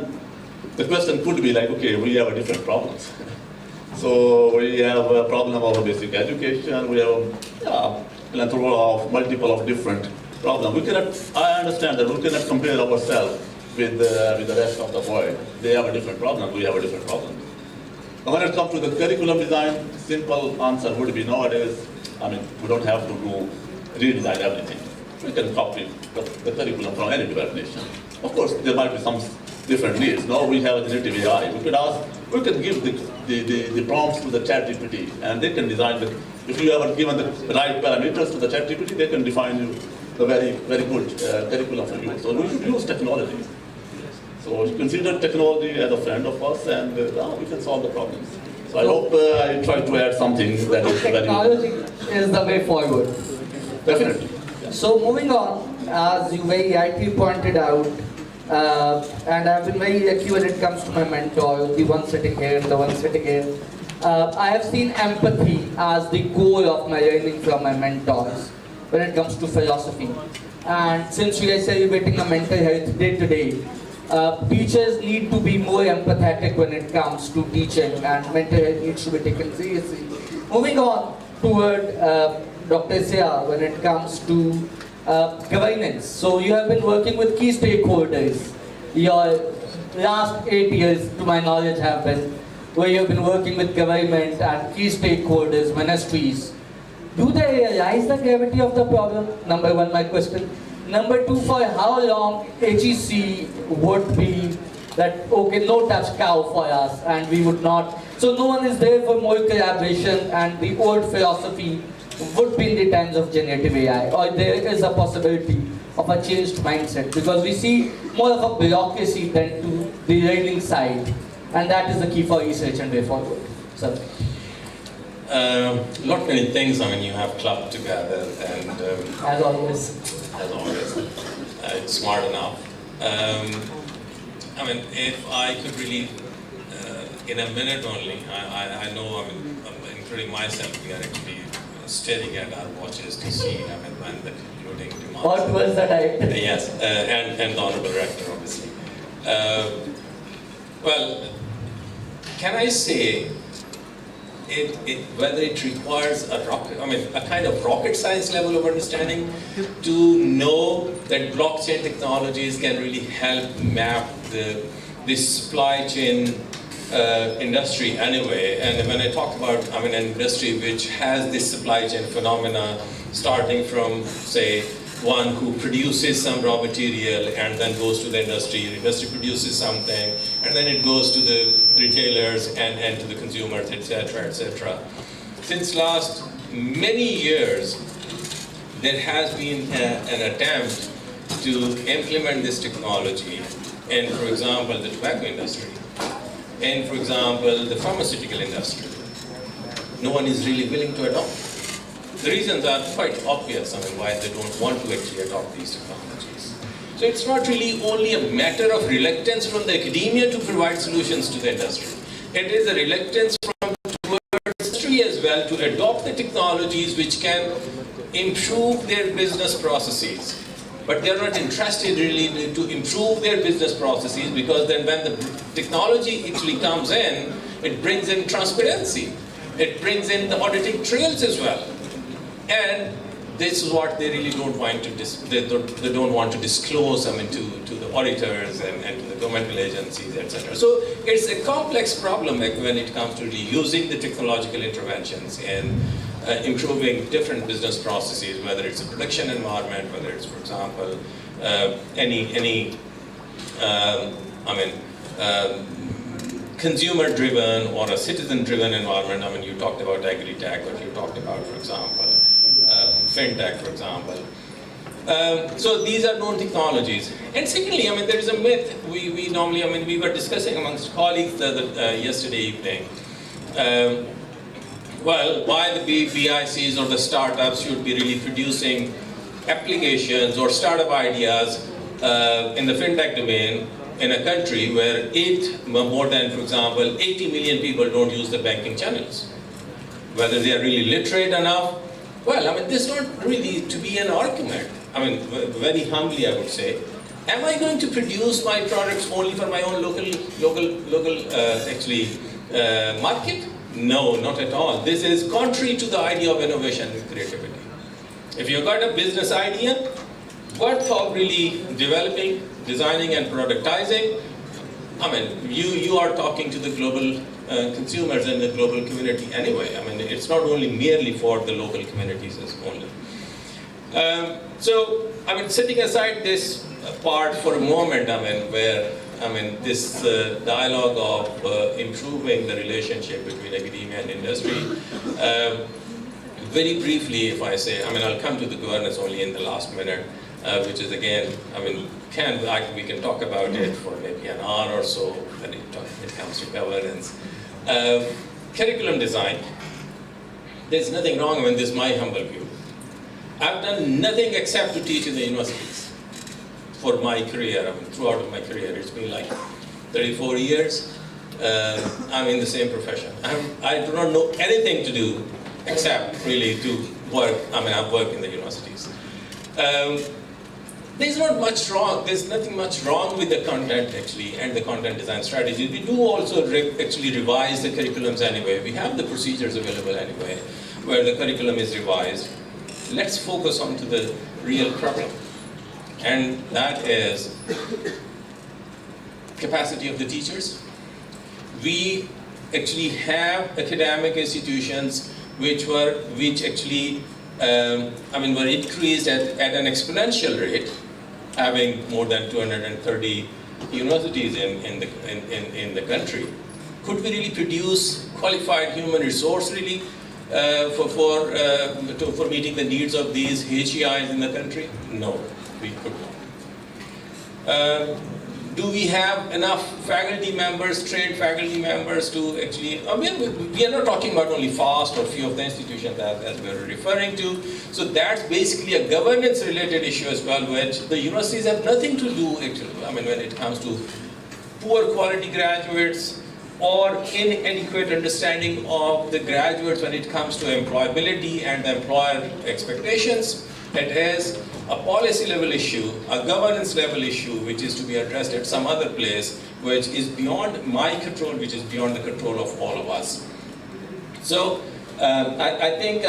the question could be like, okay, we have a different problems. So we have a problem of basic education, we have a plethora of multiple of different problems. We cannot, I understand that we cannot compare ourselves with the rest of the world. They have a different problem, we have a different problem. Now when it comes to the curriculum design, simple answer would be nowadays, we don't have to redesign everything. We can copy the curriculum from any developed nation. Of course, there might be some different needs. Now we have a generative AI. We can give the prompts to the ChatGPT, and they can design the. If you have given the right parameters to the ChatGPT, they can define you the very, very good curriculum for you. So we should use technology. So consider technology as a friend of us, and we can solve the problems. So I hope I try to add something that is very. Technology is the way forward. Definitely. So moving on, as you very rightly pointed out, and I've been very lucky when it comes to my mentor, the one sitting here, the one sitting here. I have seen empathy as the goal of my learning from my mentors when it comes to philosophy. And since we are celebrating a mental health day today, teachers need to be more empathetic when it comes to teaching, and mental health needs to be taken seriously. Moving on toward Dr. Sia, when it comes to governance. So you have been working with key stakeholders. Your last 8 years, to my knowledge, have been where you have been working with government and key stakeholders, ministries. Do they realize the gravity of the problem? Number one, my question. Number two, for how long HEC would be that, okay, no touch cow for us, and we would not. So no one is there for more collaboration, and the old philosophy would be in the times of generative AI, or there is a possibility of a changed mindset, because we see more of a bureaucracy than to the derailing side, and that is the key for research and way forward. So. Not many things, I mean, you have clubbed together, and As always, it's smart enough. I mean, if I could really, in a minute only, I know, I mean, including myself, we are actually staring at our watches to see, I mean, when the concluding demands. what was that I? Yes, and the Honorable Rector, obviously. Well, can I say, whether it requires a kind of rocket science level of understanding to know that blockchain technologies can really help map this supply chain industry anyway. And when I talk about, I mean, an industry which has this supply chain phenomena starting from, say, one who produces some raw material and then goes to the industry produces something, and then it goes to the retailers and to the consumers, etc., etc. Since last many years, there has been an attempt to implement this technology in, for example, the tobacco industry, and, for example, the pharmaceutical industry. No one is really willing to adopt. The reasons are quite obvious, I mean, why they don't want to actually adopt these technologies. So it's not really only a matter of reluctance from the academia to provide solutions to the industry. It is a reluctance from towards industry as well to adopt the technologies which can improve their business processes. But they're not interested really to improve their business processes, because then when the technology actually comes in, it brings in transparency. It brings in the auditing trails as well. And this is what they really don't want to they don't want to disclose, I mean, to the auditors and to the governmental agencies, etc. So it's a complex problem when it comes to really using the technological interventions and improving different business processes, whether it's a production environment, whether it's, for example, consumer-driven or a citizen-driven environment. I mean, you talked about agri-tech, or you talked about, for example, fintech, for example. So these are known technologies. And secondly, I mean, there is a myth. We normally, I mean, we were discussing amongst colleagues yesterday evening. Well, why the BICs or the startups should be really producing applications or startup ideas in the fintech domain in a country where more than, for example, 80 million people don't use the banking channels. Whether they are really literate enough. Well, I mean, this is not really to be an argument. I mean, very humbly, I would say, am I going to produce my products only for my own local market? No, not at all. This is contrary to the idea of innovation and creativity. If you've got a business idea worth of really developing, designing, and productizing, I mean, you are talking to the global consumers and the global community anyway. I mean, it's not only merely for the local communities only. So, I mean, setting aside this part for a moment, I mean, where, I mean, this dialogue of improving the relationship between academia and industry, very briefly, if I say, I mean, I'll come to the governance only in the last minute, which is again, I mean, we can talk about it for maybe an hour or so when it comes to governance. Curriculum design, there's nothing wrong. I mean, this is my humble view. I've done nothing except to teach in the universities for my career. I mean, throughout my career, it's been like 34 years. I'm in the same profession. I do not know anything to do except really to work. I mean, I've worked in the universities. There's not much wrong. There's nothing much wrong with the content actually and the content design strategy. We do also actually revise the curriculums anyway. We have the procedures available anyway, where the curriculum is revised. Let's focus on to the real problem, and that is capacity of the teachers. We actually have academic institutions which actually were increased at an exponential rate, having more than 230 universities in the country. Could we really produce qualified human resource really for meeting the needs of these HEIs in the country? No. we could not. Do we have enough faculty members, trained faculty members to actually, we are not talking about only FAST or few of the institutions as we are referring to. So that's basically a governance related issue as well, which the universities have nothing to do actually, when it comes to poor quality graduates or inadequate understanding of the graduates when it comes to employability and the employer expectations. It is a policy level issue, a governance level issue, which is to be addressed at some other place, which is beyond my control, which is beyond the control of all of us. So I think,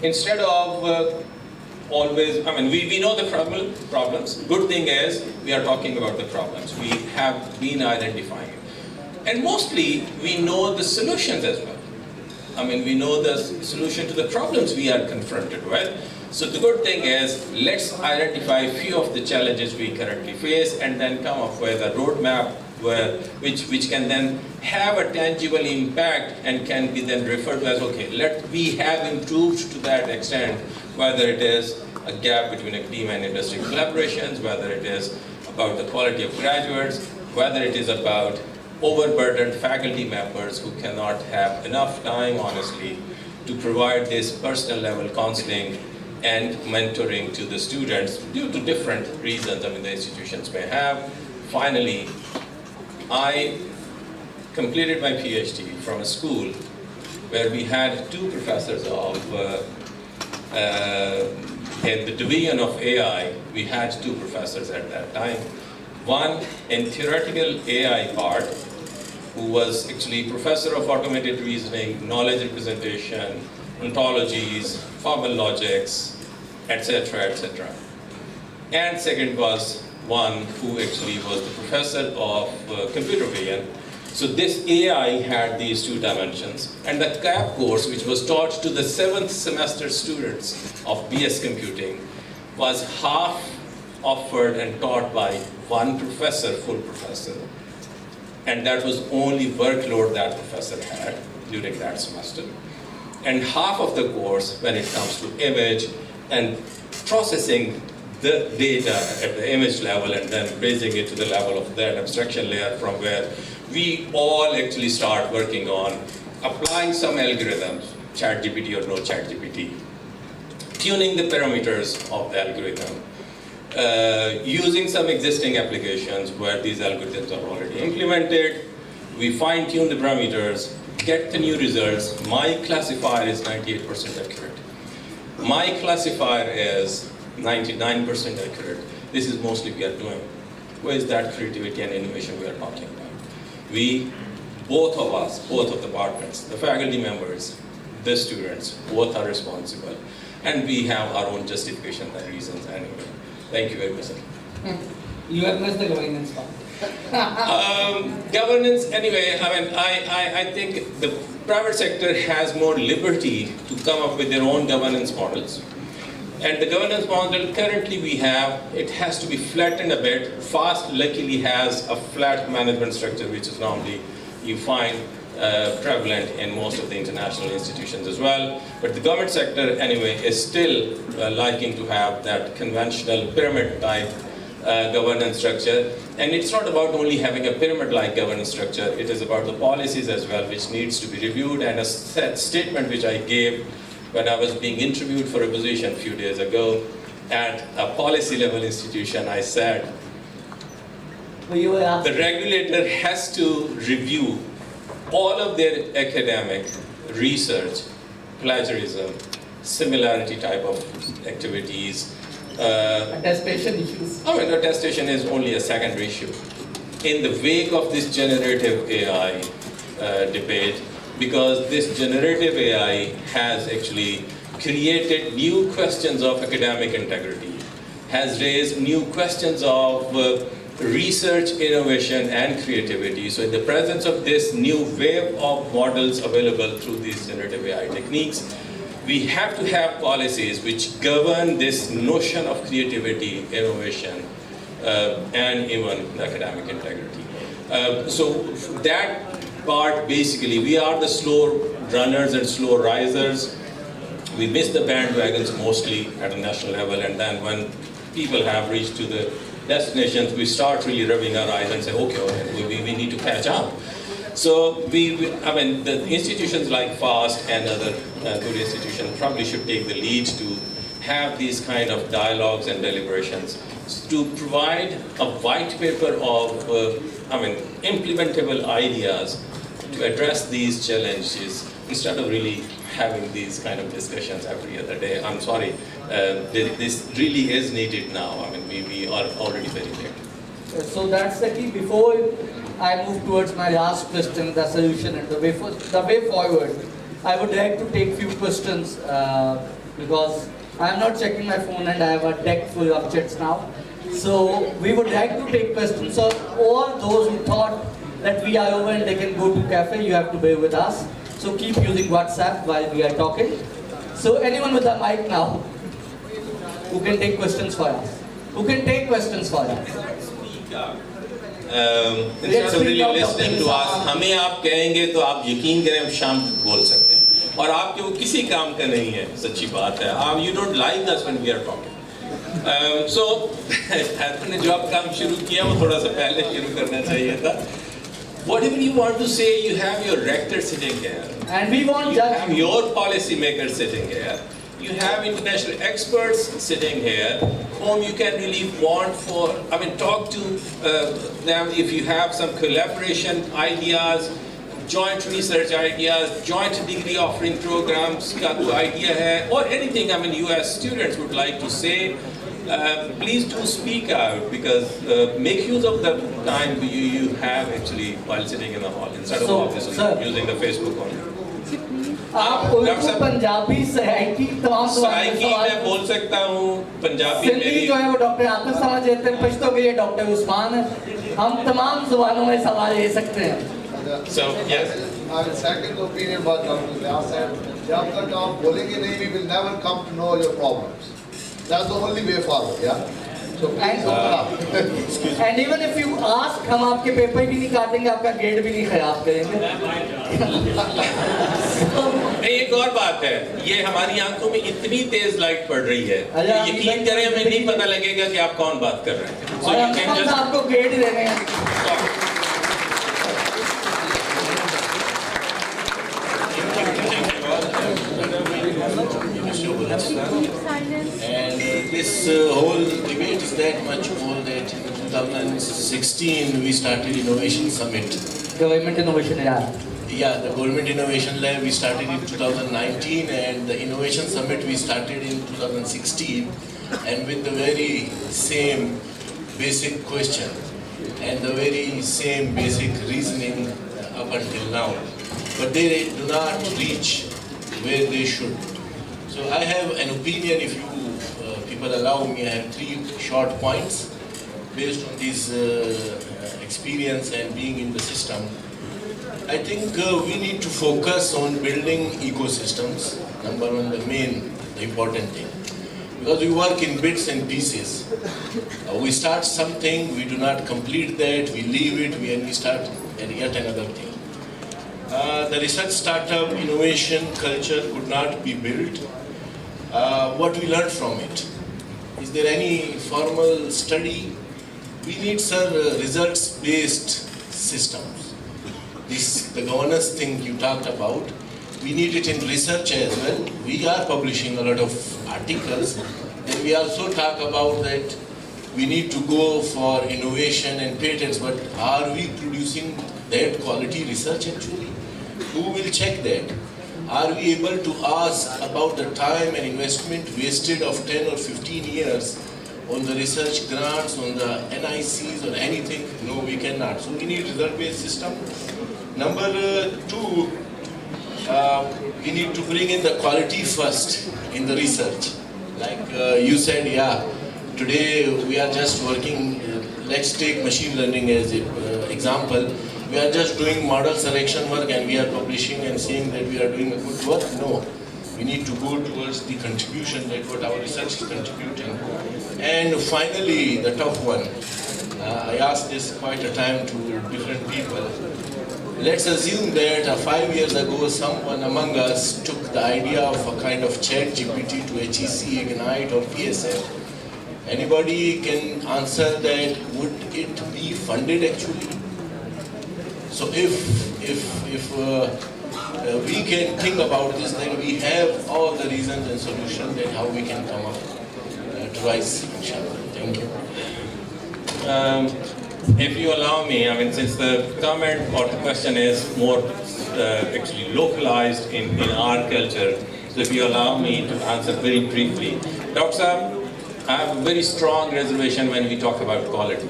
instead of always, we know the problems. Good thing is we are talking about the problems. We have been identifying it. And mostly we know the solutions as well. We know the solution to the problems we are confronted with. So the good thing is, let's identify a few of the challenges we currently face and then come up with a roadmap which can then have a tangible impact and can be then referred to as, okay, we have improved to that extent, whether it is a gap between academia and industry collaborations, whether it is about the quality of graduates, whether it is about overburdened faculty members who cannot have enough time, honestly, to provide this personal level counseling and mentoring to the students due to different reasons the institutions may have. Finally, I completed my PhD from a school where we had two professors of, in the division of AI, we had two professors at that time. One in theoretical AI part, who was actually professor of automated reasoning, knowledge representation, ontologies, formal logics, etc., etc. And second was one who actually was the professor of computer vision. So this AI had these two dimensions. And the CAP course, which was taught to the 7th semester students of BS Computing, was half offered and taught by one professor, full professor. And that was only workload that professor had during that semester. And half of the course, when it comes to image and processing the data at the image level and then raising it to the level of that abstraction layer from where we all actually start working on applying some algorithms, ChatGPT or no ChatGPT, tuning the parameters of the algorithm, using some existing applications where these algorithms are already implemented. We fine-tune the parameters, get the new results. My classifier is 98% accurate. My classifier is 99% accurate. This is mostly we are doing. Where is that creativity and innovation we are talking about? We, both of us, both of the partners, the faculty members, the students, both are responsible. And we have our own justification and reasons anyway. Thank you very much, sir. You have missed the governance part. Governance, anyway, I think the private sector has more liberty to come up with their own governance models. And the governance model currently we have, it has to be flattened a bit. FAST luckily has a flat management structure, which is normally you find prevalent in most of the international institutions as well. But the government sector, anyway, is still liking to have that conventional pyramid-type governance structure. And it's not about only having a pyramid-like governance structure, it is about the policies as well, which needs to be reviewed. And a statement which I gave when I was being interviewed for a position a few days ago at a policy level institution, I said, the regulator has to review all of their academic research, plagiarism, similarity type of activities. Attestation issues. Attestation is only a secondary issue. In the wake of this generative AI debate, because this generative AI has actually created new questions of academic integrity, has raised new questions of research, innovation, and creativity. So in the presence of this new wave of models available through these generative AI techniques, we have to have policies which govern this notion of creativity, innovation, and even academic integrity. So that part, basically, we are the slow runners and slow risers. We miss the bandwagons mostly at a national level, and then when people have reached to the destinations, we start really rubbing our eyes and say, okay, we need to catch up. So I mean, the institutions like FAST and other good institutions probably should take the lead to have these kind of dialogues and deliberations to provide a white paper of, implementable ideas to address these challenges instead of really having these kind of discussions every other day. I'm sorry, this really is needed now. I mean, we are already very late. So that's the key. Before I move towards my last question, the solution and the way forward, I would like to take few questions because I'm not checking my phone and I have a deck full of chats now. So we would like to take questions. So all those who thought that we are over and they can go to cafe, you have to bear with us. So keep using WhatsApp while we are talking. So anyone with a mic now who can take questions for us? Who can take questions for us? Instead of really listening to us, हमें आप कहेंगे तो आप यकीन करें हम शाम तक बोल सकते हैं और आपके वो किसी काम का नहीं है, सच्ची बात है. You don't like us when we are talking. So आपने जो आप काम शुरू किया वो थोड़ा सा पहले शुरू करना चाहिए था. Whatever you want to say, you have your rector sitting here, and we want you have your policy makers sitting here. You have international experts sitting here whom you can really talk to them if you have some collaboration ideas, joint research ideas, joint degree offering programs ka koi idea hai, or anything you as students would like to say, please do speak out because make use of the time you have actually while sitting in the hall instead of using the Facebook only. आप उर्दू पंजाबी सराइकी तमाम सराइकी मैं बोल सकता हूँ पंजाबी सिंधी जो है वो doctor Atif समझ लेते हैं पश्तो के लिए डॉक्टर उस्मान है हम तमाम जुबानों में सवाल ले सकते हैं So yes my second opinion about Dr. Vyas said जब तक आप बोलेंगे नहीं we will never come to know your problems. That's the only way forward, yeah. So please open up. And even if you ask, हम आपके paper भी नहीं काटेंगे, आपका ग्रेड भी नहीं खराब करेंगे. एक और बात है, ये हमारी आंखों में इतनी तेज लाइट पड़ रही है, यकीन करें हमें नहीं पता लगेगा कि आप कौन बात कर रहे हैं. So you can just आपको ग्रेड देने हैं. And this whole debate is that much more that in 2016 we started Innovation Summit. Government Innovation Lab. Yeah, the Government Innovation Lab we started in 2019 and the Innovation Summit we started in 2016 and with the very same basic question and the very same basic reasoning up until now. But they do not reach where they should. So I have an opinion, if you people allow me, I have 3 short points based on this experience and being in the system. I think we need to focus on building ecosystems, number one, the important thing. Because we work in bits and pieces. We start something, we do not complete that, we leave it, and we start yet another thing. The research startup innovation culture could not be built. What we learned from it? Is there any formal study? We need, sir, results-based systems. The governance thing you talked about, we need it in research as well. We are publishing a lot of articles, and we also talk about that we need to go for innovation and patents, but are we producing that quality research actually? Who will check that? Are we able to ask about the time and investment wasted of 10 or 15 years on the research grants, on the NICs or anything? No, we cannot. So we need result-based system. Number 2, we need to bring in the quality first in the research. Like you said, yeah, today we are just working, let's take machine learning as an example. We are just doing model selection work and we are publishing and saying that we are doing a good work. No, we need to go towards the contribution, that what our research is contributing. And finally, the tough one. I asked this quite a time to different people. let's assume that 5 years ago someone among us took the idea of a kind of chat GPT to HEC, Ignite or PSL. Anybody can answer that, would it be funded actually? So if we can think about this, then we have all the reasons and solutions that how we can come up to rise, inshallah. Thank you. If you allow me, I mean, since the comment or the question is more actually localized in our culture, so if you allow me to answer very briefly. Dr. Saab, I have a very strong reservation when we talk about quality.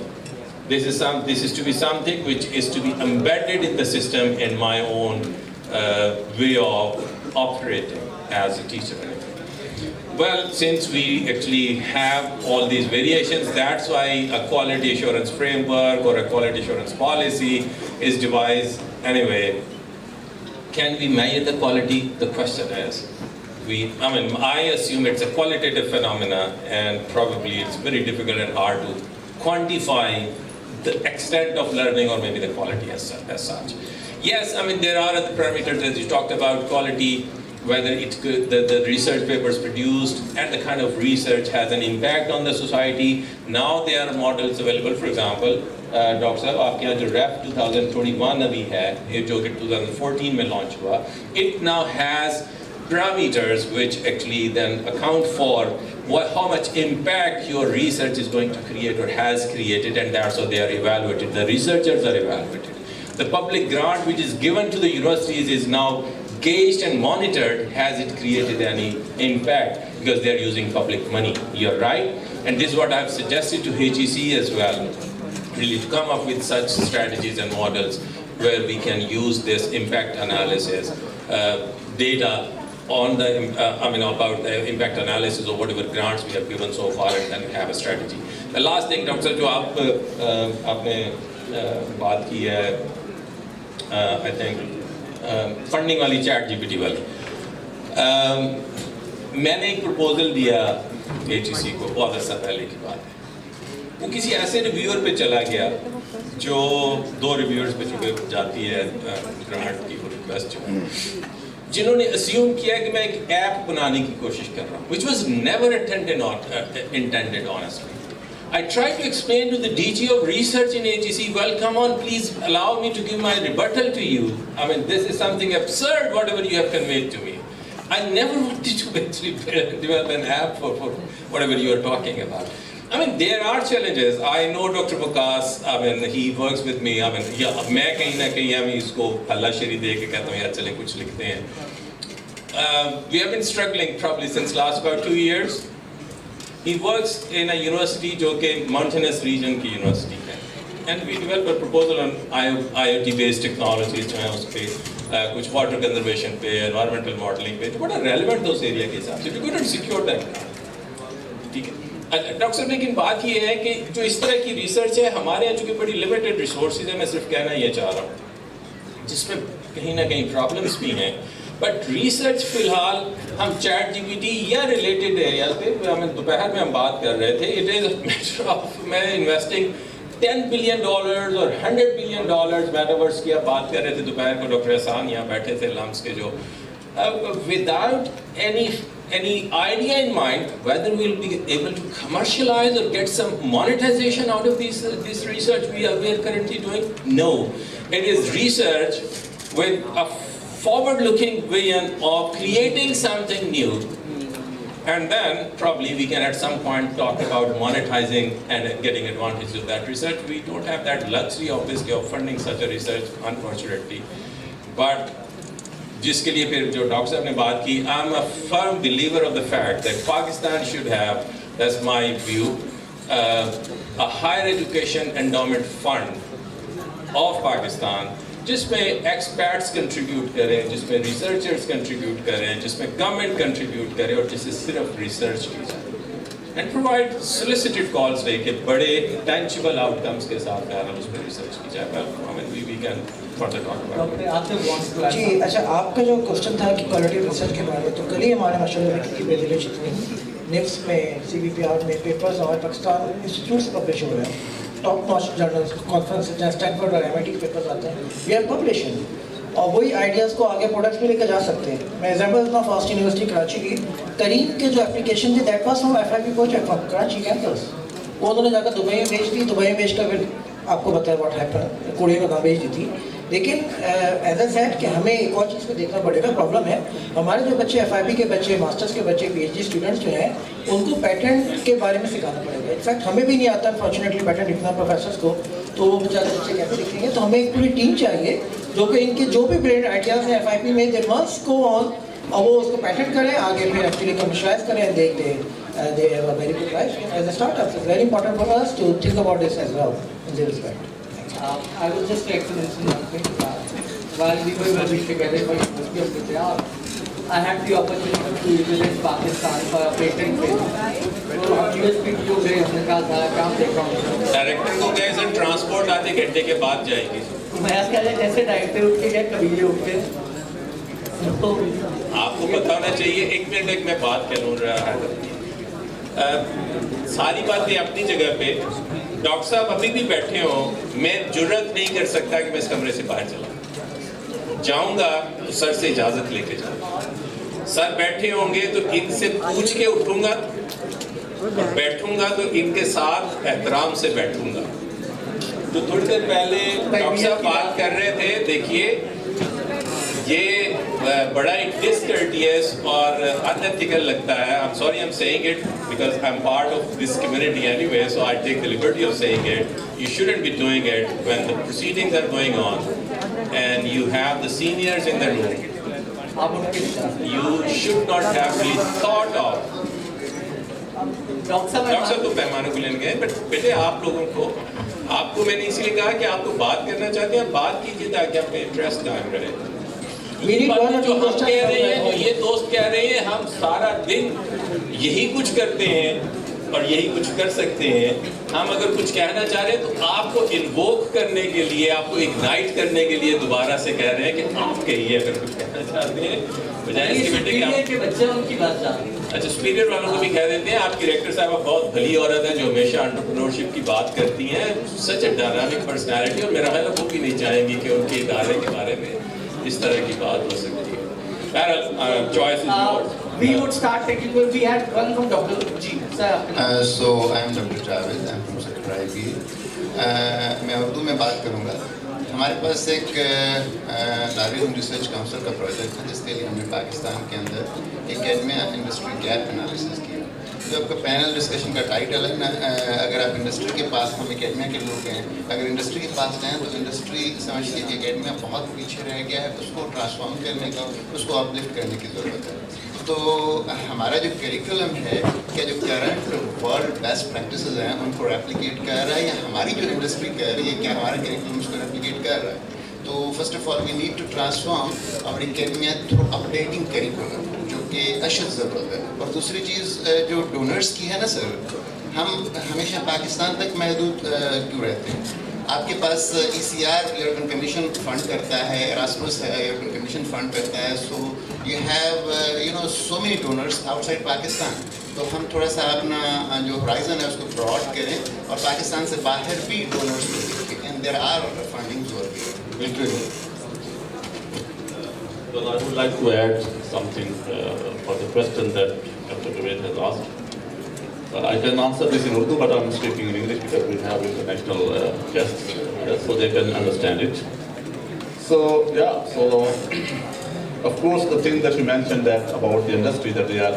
This is to be something which is to be embedded in the system in my own way of operating as a teacher. Well, since we actually have all these variations, that's why a quality assurance framework or a quality assurance policy is devised. Anyway, can we measure the quality? The question is, I assume it's a qualitative phenomena, and probably it's very difficult and hard to quantify the extent of learning or maybe the quality as such. Yes, I mean, there are other parameters as you talked about quality, whether the research papers produced and the kind of research has an impact on the society. Now there are models available. For example, Dr. Saab, आपके यहाँ जो REF 2021 अभी है, ये जो कि 2014 में launch हुआ, it now has parameters which actually then account for how much impact your research is going to create or has created, and that's how they are evaluated. The researchers are evaluated. The public grant which is given to the universities is now gauged and monitored, has it created any impact, because they are using public money. You're right, and this is what I have suggested to HEC as well, really to come up with such strategies and models where we can use this impact analysis data on the, about the impact analysis of whatever grants we have given so far, and then have a strategy. The last thing, Dr. जो आपने बात की है, I think funding वाली chat GPT वाली, मैंने एक proposal दिया HEC को, बहुत अर्सा पहले की बात है। वो किसी ऐसे रिव्यूअर पे चला गया जो 2 रिव्यूअर्स पे चुके जाती है ग्रांट की रिक्वेस्ट जो, जिन्होंने अस्यूम किया कि मैं एक ऐप बनाने की कोशिश कर रहा हूँ, which was never intended honestly. I tried to explain to the DG of research in HEC, well, come on, please allow me to give my rebuttal to you. I mean, this is something absurd, whatever you have conveyed to me. I never wanted to actually develop an app for whatever you are talking about. I mean, there are challenges. I know Dr. Vikas, I mean, he works with me. I mean, मैं कहीं ना कहीं हम इसको हल्लाशेरी दे के कहता हूँ यार चले कुछ लिखते हैं. We have been struggling probably since last about 2 years. He works in a university जो कि mountainous region की university है, and we developed a proposal on IoT based technologies जो हैं उस पे कुछ water conservation पे, environmental modeling पे, जो बड़ा relevant है उस area के हिसाब से. We couldn't secure that. ठीक है. डॉक्टर साहब, लेकिन बात ये है कि जो इस तरह की रिसर्च है हमारे यहाँ चूँकि बड़ी लिमिटेड रिसोर्सेज है, मैं सिर्फ कहना ये चाह रहा हूँ, जिसमें कहीं ना कहीं प्रॉब्लम्स भी हैं. बट रिसर्च फिलहाल हम चैट जीपीटी या रिलेटेड एरियाज पे, हमें दोपहर में हम बात कर रहे थे, इट इज़ मैटर ऑफ मैं इन्वेस्टिंग $10 billion और $100 billion मेटावर्स की आप बात कर रहे थे दोपहर को. डॉक्टर एहसान यहाँ बैठे थे लम्स के जो, without any idea in mind whether we'll be able to commercialize or get some monetization out of this research we are currently doing. No, it is research with a forward-looking vision of creating something new, and then probably we can at some point talk about monetizing and getting advantage of that research. We don't have that luxury obviously of funding such a research, unfortunately. But जिसके लिए फिर जो doctor साहब ने बात की, I'm a firm believer of the fact that Pakistan should have, that's my view, a higher education endowment fund of Pakistan, जिसमें experts contribute करें, जिसमें रिसर्चर्स कंट्रीब्यूट करें, जिसमें गवर्नमेंट कंट्रीब्यूट करे और जिससे सिर्फ रिसर्च की जाए, एंड प्रोवाइड सोलिसिटेड कॉल्स लेके बड़े टेंजिबल आउटकम्स के साथ उस पर रिसर्च की जाए. We can further talk about. जी अच्छा, आपका जो क्वेश्चन था कि क्वालिटी रिसर्च के बारे में, तो कल ही हमारे मशवरे में की रेजोल्यूशन में NUCES में CBPR में पेपर्स हमारे पाकिस्तान इंस्टीट्यूट से पब्लिश हो रहे हैं. टॉप नॉच जर्नल्स कॉन्फ्रेंस जहाँ स्टैनफोर्ड और MIT के पेपर्स आते हैं, वी आर पब्लिशिंग, और वही आइडियाज़ को आगे प्रोडक्ट्स में लेकर जा सकते हैं। मैं एग्जाम्पल देता हूँ फास्ट यूनिवर्सिटी कराची की, करीम के जो एप्लीकेशन थे that was from FIP project from Karachi campus, वो उन्होंने जाकर दुबई में भेज दी, दुबई में भेजकर फिर आपको बताया व्हाट हैपन, कोरिया में कहाँ भेज दी थी। लेकिन एज ए सेट कि हमें एक और चीज़ को देखना पड़ेगा, प्रॉब्लम है हमारे जो बच्चे FIP के बच्चे, मास्टर्स के बच्चे, PhD स्टूडेंट्स जो हैं, उनको पैटर्न के बारे में सिखाना पड़ेगा। इनफैक्ट हमें भी नहीं आता अनफॉर्चुनेटली पैटर्न लिखना प्रोफेसर्स को, तो वो बेचारे बच्चे कैसे लिखेंगे। तो हमें एक पूरी टीम चाहिए जो कि इनके जो भी ब्रेन आइडियाज़ हैं FIP में, दे मस्ट गो ऑन, और वो उसको पैटर्न करें, आगे फिर एक्चुअली कमर्शलाइज करें, देख they have a very good life. As a startup, it's very important for us to think about this as well in this respect. I would just like to mention one thing. While we were working together for University of Gujarat, I had the opportunity to visit Pakistan for a patent training. तो USP जो गए हमने कहा सारा काम देखा हूँ। Director को गए सर, ट्रांसपोर्ट आधे घंटे के बाद जाएगी। मैं आज कह जैसे डायरेक्टर उठ के गए, कभी ये उठ के, तो आपको पता होना चाहिए। एक मिनट, एक मैं बात करूँ रहा है। सारी बातें अपनी जगह पे। डॉक्टर साहब अभी भी बैठे हो, मैं जुर्रत नहीं कर सकता कि मैं इस कमरे से बाहर चला जाऊंगा, तो सर से इजाजत लेके जाऊंगा। सर बैठे होंगे तो इनसे पूछ के उठूंगा, बैठूंगा तो इनके साथ एहतराम से बैठूंगा। तो थोड़ी देर पहले डॉक्टर साहब बात कर रहे थे, देखिए ये बड़ा डिसकर्टियस और अनएथिकल लगता है। I'm sorry I'm saying it because I'm part of this community anyway, so I take the liberty of saying it. You shouldn't be doing it when the proceedings are going on and you have the seniors in the room. You should not have been thought of. Doctor साहब तो पैमाने को लेने गए, but बेटे आप लोगों को, आपको मैंने इसलिए कहा कि आप तो बात करना चाहते हैं, बात कीजिए ताकि आपका इंटरेस्ट कायम रहे। जो हम कह रहे हैं, जो ये दोस्त कह रहे हैं, हम सारा दिन यही कुछ करते हैं और यही कुछ कर सकते हैं। हम अगर कुछ कहना चाह रहे हैं तो आपको इन्वोक करने के लिए, आपको इग्नाइट करने के लिए दोबारा से कह रहे हैं कि आप कहिए अगर कुछ कहना चाहते हैं, बजाय इसके बेटे के बच्चे उनकी बात चाहते हैं। अच्छा, सुपीरियर वालों को भी कह देते हैं, आपकी डायरेक्टर साहब बहुत भली औरत है जो हमेशा एंटरप्रेन्योरशिप की बात करती हैं, सच ए डायनामिक पर्सनैलिटी, और मेरा ख्याल वो भी नहीं चाहेंगी कि उनके इदारे के बारे में इस तरह की बात हो सकती है। Choice is yours. We would start taking. We had one from Dr. G. Sir. So I am Dr. Javed. I am from Sector IB. मैं उर्दू में बात करूँगा। हमारे पास एक दारुल रिसर्च काउंसिल का प्रोजेक्ट है जिसके लिए हमने पाकिस्तान के अंदर एकेडमिया इंडस्ट्री गैप एनालिसिस किया। जो आपका पैनल डिस्कशन का टाइटल है ना, अगर आप इंडस्ट्री के पास, हम एकेडमिया के लोग हैं, अगर इंडस्ट्री के पास जाएँ तो इंडस्ट्री समझती है कि एकेडमिया बहुत पीछे रह गया है, उसको ट्रांसफॉर्म करने का, उसको अपलिफ्ट करने की ज़रूरत है। तो हमारा जो करिकुलम है, क्या जो करंट वर्ल्ड बेस्ट प्रैक्टिसेस हैं उनको रेप्लिकेट कर रहा है, या हमारी जो इंडस्ट्री कर रही है, क्या हमारा करिकुलम उसको रेप्लिकेट कर रहा है? तो first of all we need to transform our academia through updating curriculum, जो कि अशद ज़रूरत है। और दूसरी चीज़ जो डोनर्स की है ना सर, हम हमेशा पाकिस्तान तक महदूद क्यों रहते हैं? आपके पास ECR यूरोपियन कमीशन फंड करता है, एरास्मस है यूरोपियन कमीशन फंड करता है, so you have so many donors outside Pakistan. तो हम थोड़ा सा अपना जो होराइजन है उसको ब्रॉड करें और पाकिस्तान से बाहर भी डोनर्स को देखें, and there are funding literally. Well, I would like to add something for the question that Dr. Javed has asked. I can answer this in Urdu, but I'm speaking in English because we have international guests, so they can understand it. So, yeah, so of course the thing that you mentioned that about the industry, that they are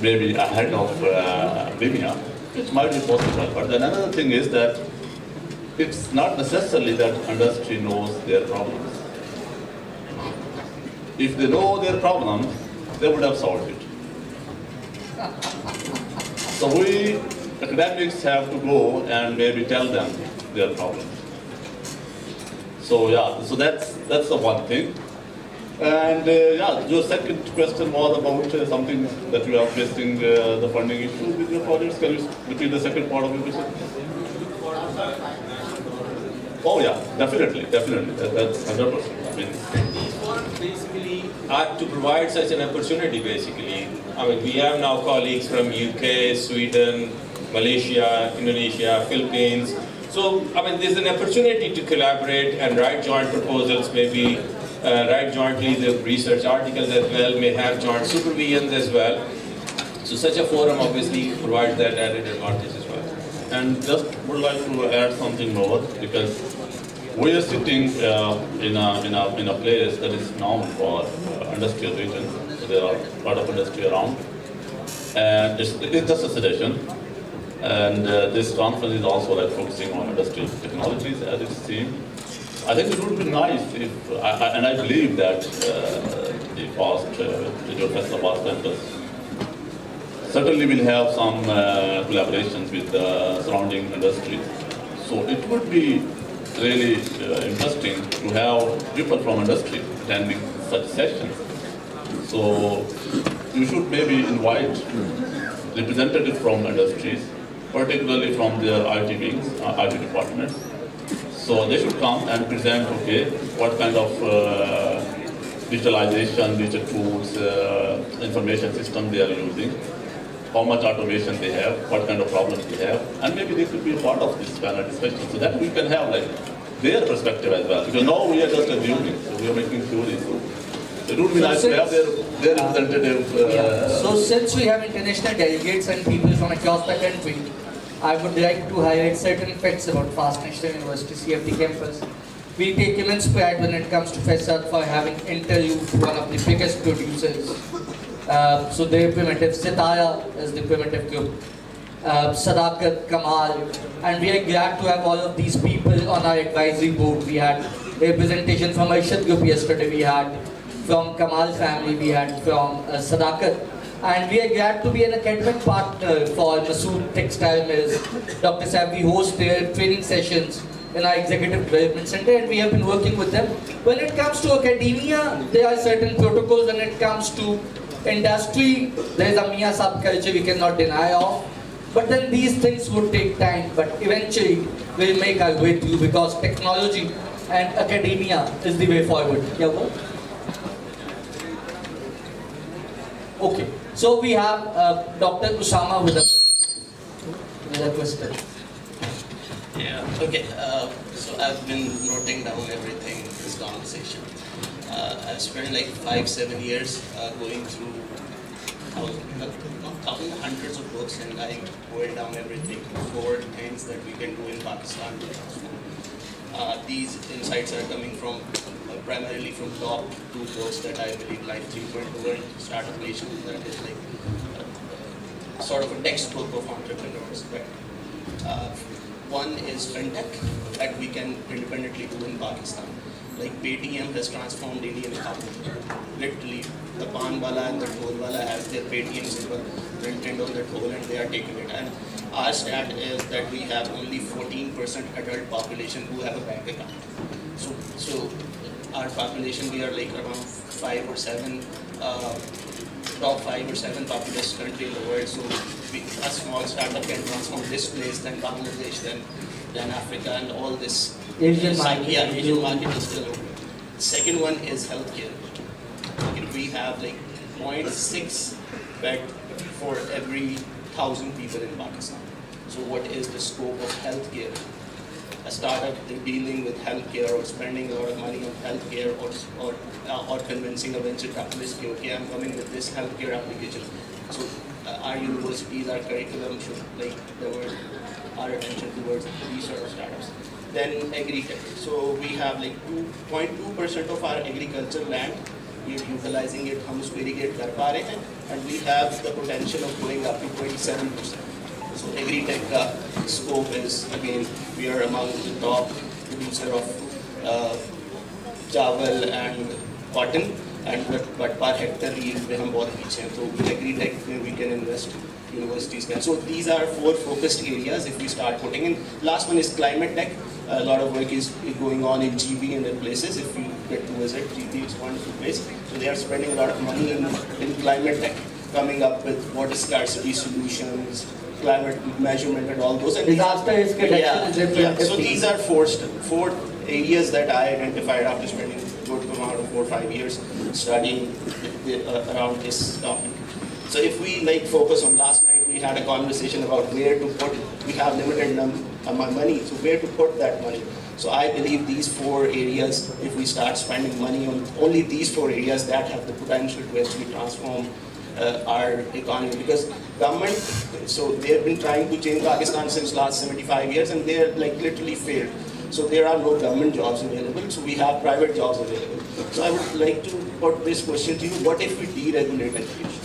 maybe ahead of academia, it might be possible. But then another thing is that it's not necessarily that industry knows their problems. If they know their problem, they would have solved it. So we academics have to go and maybe tell them their problems. So yeah, so that's the one thing. And yeah, your second question was about something that you are facing the funding issue with your projects. Can you repeat the second part of your question? Oh yeah, definitely. That's 100%. I mean, basically are to provide such an opportunity basically. I mean, we have now colleagues from UK, Sweden, Malaysia, Indonesia, Philippines, So, I mean, there's an opportunity to collaborate and write joint proposals, maybe write jointly the research articles as well, may have joint supervisions as well. So such a forum obviously provides that added advantage as well. And just would like to add something more, because we are sitting in a place that is known for industrial region. So there are a lot of industry around, and it's just a suggestion. And this conference is also like focusing on industrial technologies, as it seems. I think it would be nice if, and I believe that the past Chiniot-Faisalabad campus certainly will have some collaborations with surrounding industries. So it would be really interesting to have people from industry attending such sessions. So you should maybe invite representatives from industries, particularly from their IT wings, IT departments. So they should come and present, okay, what kind of digitalization, digital tools, information system they are using, how much automation they have, what kind of problems they have, and maybe they could be a part of this panel discussion so that we can have like their perspective as well. Because now we are just reviewing, so we are making theories. So it would be nice to have their representative. So since we have international delegates and people from across the country, I would like to highlight certain facts about Fast National University CFD campus. We take immense pride when it comes to FESAT for having interviewed one of the biggest producers. So the primitive Sitaya is the primitive group, Sadakat, Kamal, and we are glad to have all of these people on our advisory board. We had a presentation from Aishad group yesterday, we had from Kamal family, we had from Sadakat, and we are glad to be an academic partner for Masood Textile Mills. Dr. Saab, we host their training sessions in our Executive Development Center, and we have been working with them. When it comes to academia, there are certain protocols. When it comes to industry, there is a Mia subculture we cannot deny of. But then these things would take time, but eventually we'll make our way through, because technology and academia is the way forward. Yeah, what? Okay, so we have Dr. Usama with a question. Yeah, okay. So I've been noting down everything in this conversation. I've spent like 5-7 years going through hundreds of books, and I boiled down everything. 4 things that we can do in Pakistan to transform. These insights are coming from primarily from top 2 books that I believe, like 3.2 and Startup Nation, that is like sort of a textbook of entrepreneurs. But one is fintech that we can independently do in Pakistan. Like Paytm has transformed Indian economy. Literally, the pan wala and the dhol wala has their Paytm symbol printed on the dhol, and they are taking it. And our stat is that we have only 14% adult population who have a bank account. So our population, we are like around 5 or 7, top 5 or 7 populous country in the world. So a small startup can transform this place, then Bangladesh, then Africa, and all this. Asian market. Yeah, Asian market is still open. Second one is healthcare. Okay, we have like 0.6 bed for every 1,000 people in Pakistan. So what is the scope of healthcare? A startup dealing with healthcare or spending a lot of money on healthcare, or convincing a venture capitalist, okay, I'm coming with this healthcare application. So our universities, our curriculum should like divert our attention towards these sort of startups. Then agri-tech. So we have like 2.2% of our agriculture land. We are utilizing it, hum usko irrigate kar pa rahe hain, and we have the potential of going up to 27%. So agri-tech scope is, again, we are among the top producer of chawal and cotton, and but per hectare yield पे हम बहुत पीछे हैं. So agri-tech में we can invest, universities can. So these are 4 focused areas if we start putting in. Last one is climate tech. A lot of work is going on in GB and in places. If you get to visit, GB is a wonderful place. So they are spending a lot of money in climate tech, coming up with water scarcity solutions, climate measurement and all those. And Disaster risk reduction is yeah. So these are 4 areas that I identified after spending a good amount of 4 or 5 years studying around this topic. So if we like focus on last night, we had a conversation about where to put. We have limited my money. So where to put that money? So I believe these 4 areas, if we start spending money on only these 4 areas, that have the potential to actually transform our economy. Because government, so they've been trying to change Pakistan since last 75 years, and they're like literally failed. So there are no government jobs available, so we have private jobs available. So I would like to put this question to you: what if we deregulate education?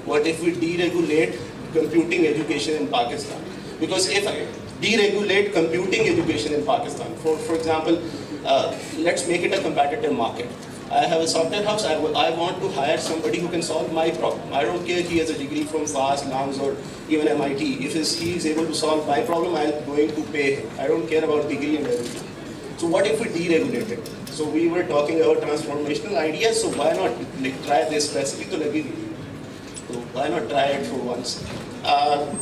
What if we deregulate computing education in Pakistan? Because if deregulate computing education in Pakistan, for example, let's make it a competitive market. I have a software house, I want to hire somebody who can solve my problem. I don't care if he has a degree from FAST, LAMS, or even MIT. If he is able to solve my problem, I'm going to pay him. I don't care about degree and everything. So what if we deregulate it? So we were talking about transformational ideas, so why not try this specifically to lagi? So why not try it for once?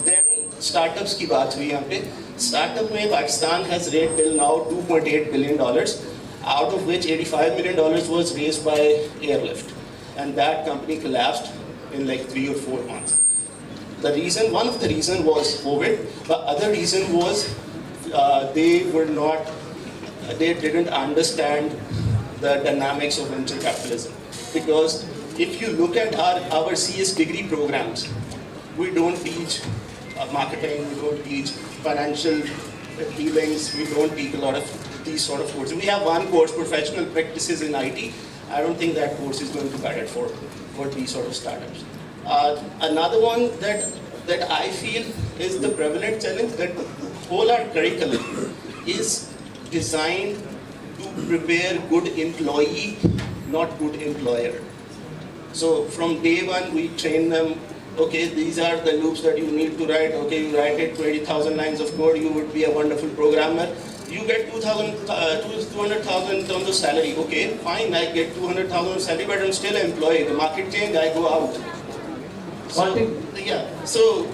Then startups की बात हुई यहाँ पे. Startup में Pakistan has raised till now $2.8 billion, out of which $85 million was raised by Airlift, and that company collapsed in like 3 or 4 months. The reason, one of the reasons was COVID. The other reason was they didn't understand the dynamics of venture capitalism. Because if you look at our CS degree programs, we don't teach marketing, we don't teach financial dealings, we don't teach a lot of these sort of courses. We have one course, professional practices in IT. I don't think that course is going to be better for these sort of startups. Another one that I feel is the prevalent challenge, that whole our curriculum is designed to prepare good employee, not good employer. So from day one we train them, okay, these are the loops that you need to write. Okay, you write it 20,000 lines of code, you would be a wonderful programmer. You get 200,000 terms of salary. Okay, fine, I get 200,000 of salary, but I'm still an employee. The market change, I go out. So, yeah, so,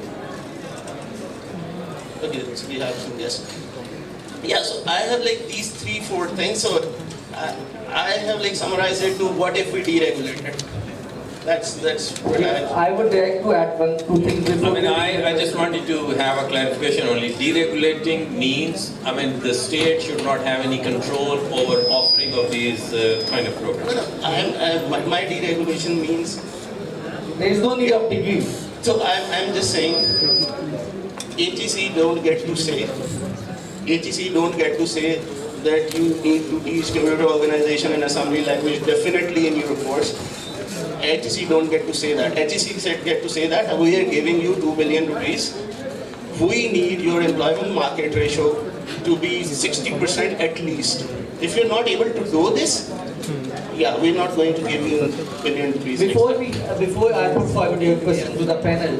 okay, so we have some guests. Yeah, so I have like these 3-4 things. So I have like summarized it to what if we deregulate it. That's what I would like to add 2 things before. I just wanted to have a clarification only. Deregulating means, the state should not have any control over offering of these kind of programs. No, my deregulation means there is no need of degree. So I'm just saying, ATC don't get to say that you need to teach computer organization and assembly language definitely in your course. HEC don't get to say that. HEC get to say that we are giving you 2 billion rupees. We need your employment market ratio to be 60% at least. If you're not able to do this, yeah, we're not going to give you 1 billion rupees. Before I put forward your question to the panel,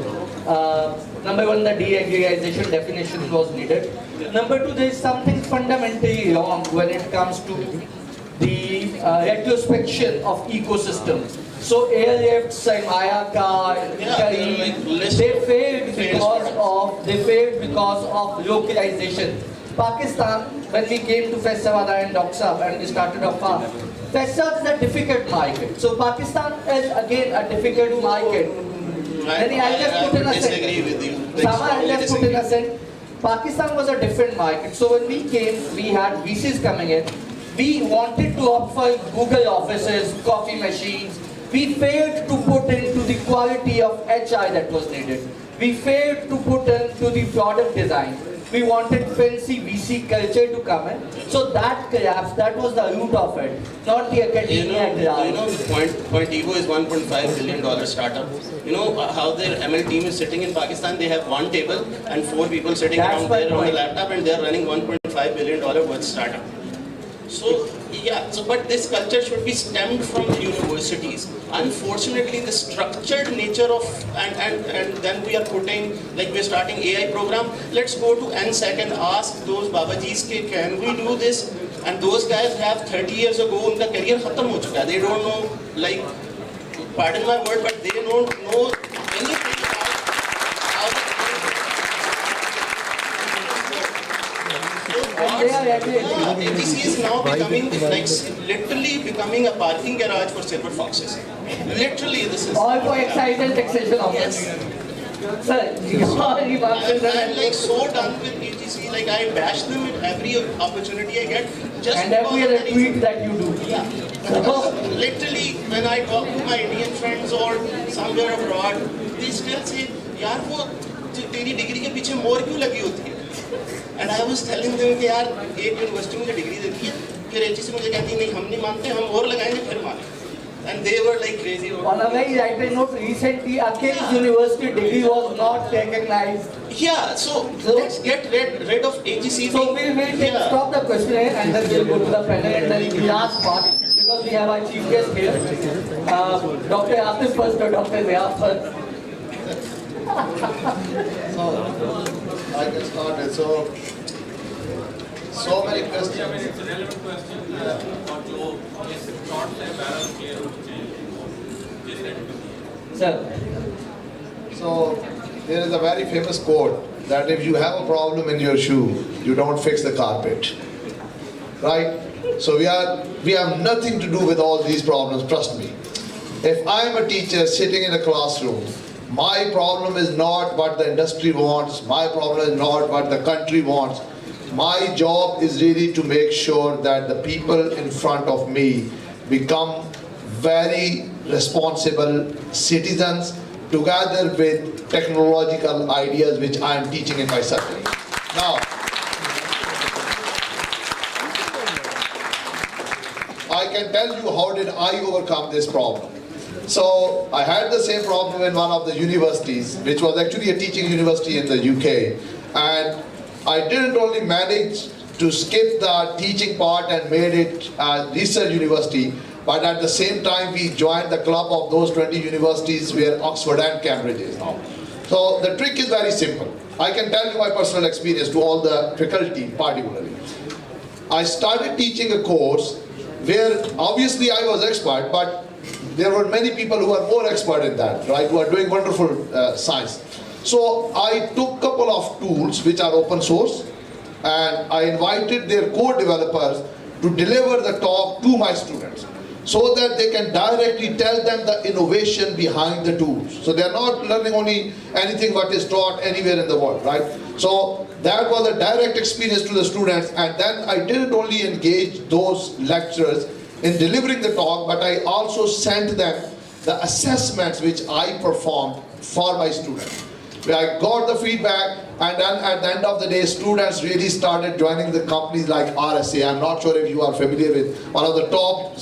number 1, the de-aggregation definition was needed. Number 2, there is something fundamentally wrong when it comes to the retrospection of ecosystems. So Airlift, Saymayaka, they failed because of localization. Pakistan, when we came to Faisalabad and Doxa and we started off, Faisalabad is a difficult market. So Pakistan is again a difficult market. I'll just put in a sentence. Pakistan was a different market. So when we came, we had VCs coming in. We wanted to offer Google offices, coffee machines. We failed to put into the quality of HR that was needed. We failed to put into the product design. We wanted fancy VC culture to come in. So that collapsed, that was the root of it, not the academia. Pointivo is $1.5 billion startup. You know how their ML team is sitting in Pakistan? They have one table and 4 people sitting around there on a laptop, and they're running $1.5 billion worth startup. So, yeah, but this culture should be stemmed from the universities. Unfortunately, the structured nature of, and then we are putting, like we're starting AI program, let's go to NSEC and ask those Babajis, can we do this? And those guys have 30 years ago, their career khatam ho chuka. They don't know, like, pardon my word, but they don't know anything. ATC is now becoming, literally becoming a parking garage for silver foxes. Literally, this is all for excise and taxation of yes. Sir, your remarks I'm like so done with AGC, like I bash them at every opportunity I get. Just and every because of other the reason. tweet that you do. Yeah. Because literally, when I talk to my Indian friends or somewhere abroad, they still say, यार वो तेरी degree के पीछे मोर क्यों लगी होती है? And I was telling them कि यार एक यूनिवर्सिटी मुझे डिग्री देती है, फिर एचईसी मुझे कहती है नहीं हम नहीं मानते, हम और लगाएंगे फिर मानेंगे. And they were like crazy. On a very lighter note, recently Akhil's university degree was not recognized. Yeah, so let's get rid of AGC. So we will stop the question and then we'll go to the panel and then the last part because we have our chief guest here. Dr. Atif first or Dr. Zia first. So, I can start it. So many questions. It's a relevant question. और जो इस short से barrel clear होनी चाहिए, जिस rate पे. Sir. So, there is a very famous quote that if you have a problem in your shoe, you don't fix the carpet. Right? So we have nothing to do with all these problems, trust me. If I am a teacher sitting in a classroom, my problem is not what the industry wants, my problem is not what the country wants. My job is really to make sure that the people in front of me become very responsible citizens together with technological ideas which I am teaching in my subject. Now, I can tell you how did I overcome this problem. So I had the same problem in one of the universities, which was actually a teaching university in the UK, and I didn't only manage to skip the teaching part and made it a research university, but at the same time we joined the club of those 20 universities where Oxford and Cambridge is now. So the trick is very simple. I can tell you my personal experience to all the faculty particularly. I started teaching a course where obviously I was expert, but there were many people who are more expert in that, right, who are doing wonderful science. So I took a couple of tools which are open source and I invited their code developers to deliver the talk to my students so that they can directly tell them the innovation behind the tools. So they are not learning only anything what is taught anywhere in the world, right? So that was a direct experience to the students, and then I didn't only engage those lecturers in delivering the talk, but I also sent them the assessments which I performed for my students. I got the feedback, and then at the end of the day, students really started joining the companies like RSA. I'm not sure if you are familiar with one of the top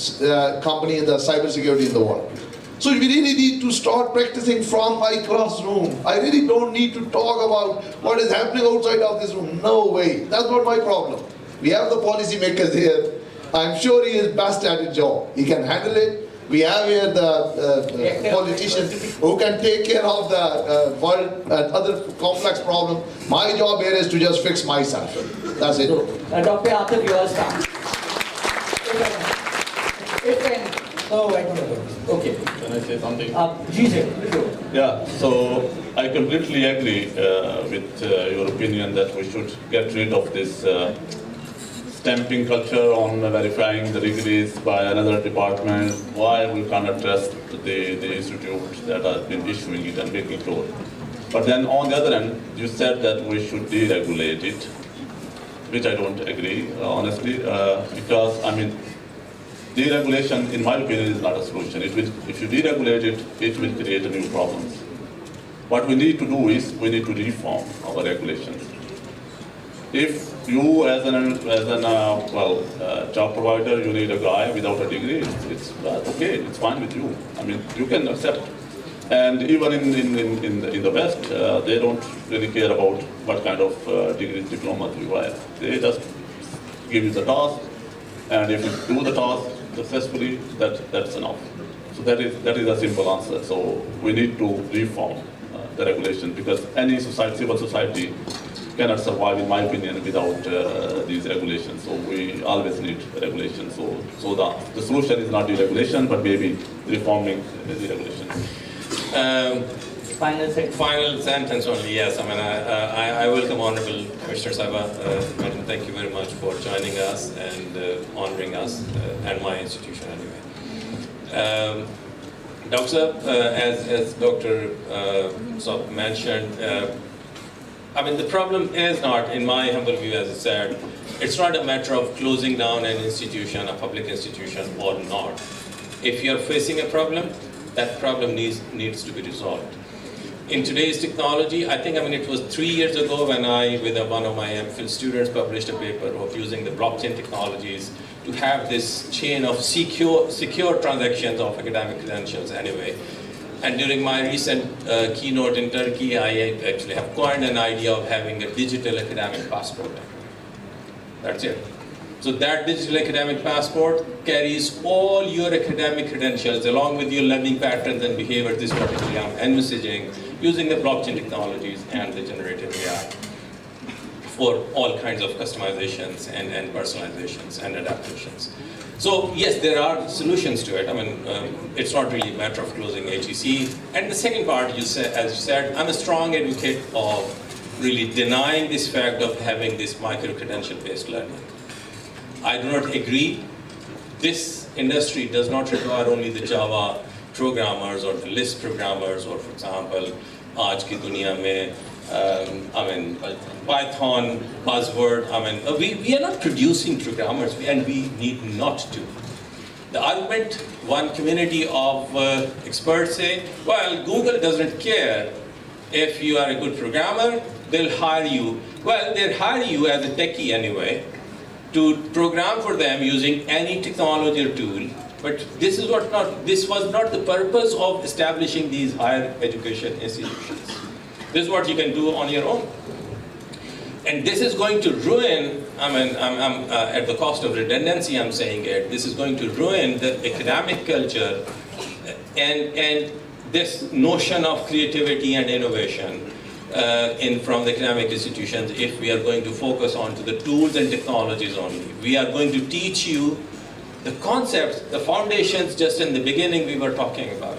company in the cybersecurity in the world. So we really need to start practicing from my classroom. I really don't need to talk about what is happening outside of this room. No way. That's not my problem. We have the policy makers here. I'm sure he is best at his job. He can handle it. We have here the politicians who can take care of the world and other complex problems. My job here is to just fix myself. That's it. So, Dr. Atif, you are start. No, I don't know. Okay. Can I say something? Yeah, so I completely agree with your opinion that we should get rid of this stamping culture on verifying the degrees by another department. Why we cannot trust the institutes that have been issuing it and making sure. But then on the other end, you said that we should deregulate it, which I don't agree, honestly, because I mean, deregulation, in my opinion, is not a solution. It will, if you deregulate it, it will create new problems. What we need to do is we need to reform our regulations. If you, as an job provider, you need a guy without a degree, it's okay, it's fine with you. I mean, you can accept. And even in the West, they don't really care about what kind of degrees, diplomas you have. They just give you the task, and if you do the task successfully, that's enough. So that is a simple answer. So we need to reform the regulation, because any society, civil society, cannot survive, in my opinion, without these regulations. So we always need regulations. So the solution is not deregulation, but maybe reforming the regulation. Final sentence only, yes. I mean, I welcome Honorable Commissioner Saiba. Madam, thank you very much for joining us and honoring us and my institution anyway. Dr. As Dr. Sop mentioned, I mean, the problem is not, in my humble view, as I said, it's not a matter of closing down an institution, a public institution, or not. If you're facing a problem, that problem needs to be resolved. In today's technology, I think, it was 3 years ago when I, with one of my MPhil students, published a paper of using the blockchain technologies to have this chain of secure transactions of academic credentials anyway. And during my recent keynote in Turkey, I actually have coined an idea of having a digital academic passport. That's it. So that digital academic passport carries all your academic credentials along with your learning patterns and behaviors, this particularly I'm envisaging, using the blockchain technologies and the generative AI for all kinds of customizations and personalizations and adaptations. So yes, there are solutions to it. It's not really a matter of closing HEC. And the second part, as you said, I'm a strong advocate of really denying this fact of having this micro-credential based learning. I do not agree. This industry does not require only the Java programmers or the Lisp programmers, or for example, aaj ki duniya mein, Python, buzzword, we are not producing programmers, and we need not to. The argument, one community of experts say, well, Google doesn't care if you are a good programmer, they'll hire you. Well, they'll hire you as a techie anyway, to program for them using any technology or tool, but this was not the purpose of establishing these higher education institutions. This is what you can do on your own. And this is going to ruin, at the cost of redundancy I'm saying it, this is going to ruin the academic culture and this notion of creativity and innovation from the academic institutions if we are going to focus on to the tools and technologies only. We are going to teach you the concepts, the foundations just in the beginning we were talking about.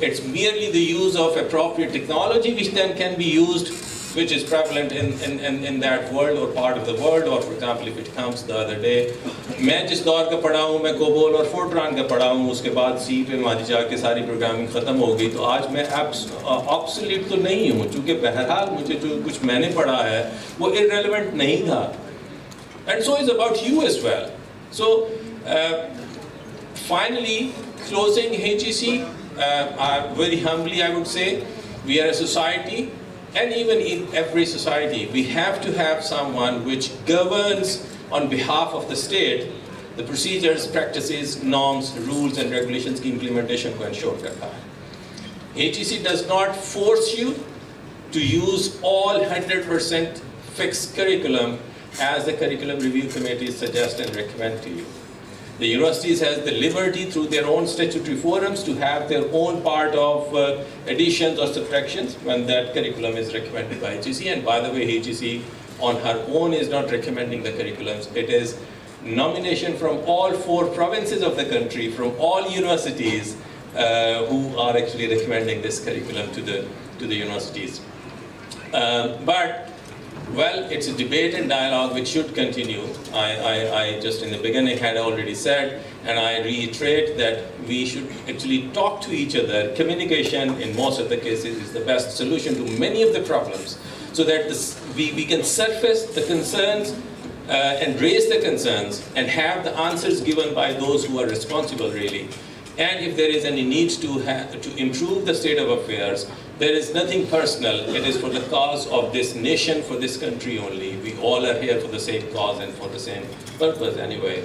It's merely the use of appropriate technology which then can be used, which is prevalent in that world or part of the world. Or for example, if it comes the other day, मैं जिस दौर का पढ़ा हूँ, मैं COBOL और Fortran का पढ़ा हूँ, उसके बाद सी पे माजी जाके सारी प्रोग्रामिंग खत्म हो गई, तो आज मैं ऑब्सोलीट तो नहीं हूँ, क्योंकि बहरहाल मुझे जो कुछ मैंने पढ़ा है वो irrelevant नहीं था. And so is about you as well. So finally, closing HEC, very humbly I would say, we are a society, and even in every society, we have to have someone which governs on behalf of the state the procedures, practices, norms, rules and regulations की implementation को ensure करता है. HEC does not force you to use all 100% fixed curriculum as the curriculum review committees suggest and recommend to you. The universities has the liberty through their own statutory forums to have their own part of additions or subtractions when that curriculum is recommended by HEC. And by the way, HEC on her own is not recommending the curriculums. It is nomination from all 4 provinces of the country, from all universities who are actually recommending this curriculum to the universities. Well, it's a debate and dialogue which should continue. I just in the beginning had already said, and I reiterate that we should actually talk to each other. Communication in most of the cases is the best solution to many of the problems, so that we can surface the concerns and raise the concerns and have the answers given by those who are responsible really. And if there is any need to improve the state of affairs, there is nothing personal. It is for the cause of this nation, for this country only. We all are here for the same cause and for the same purpose anyway.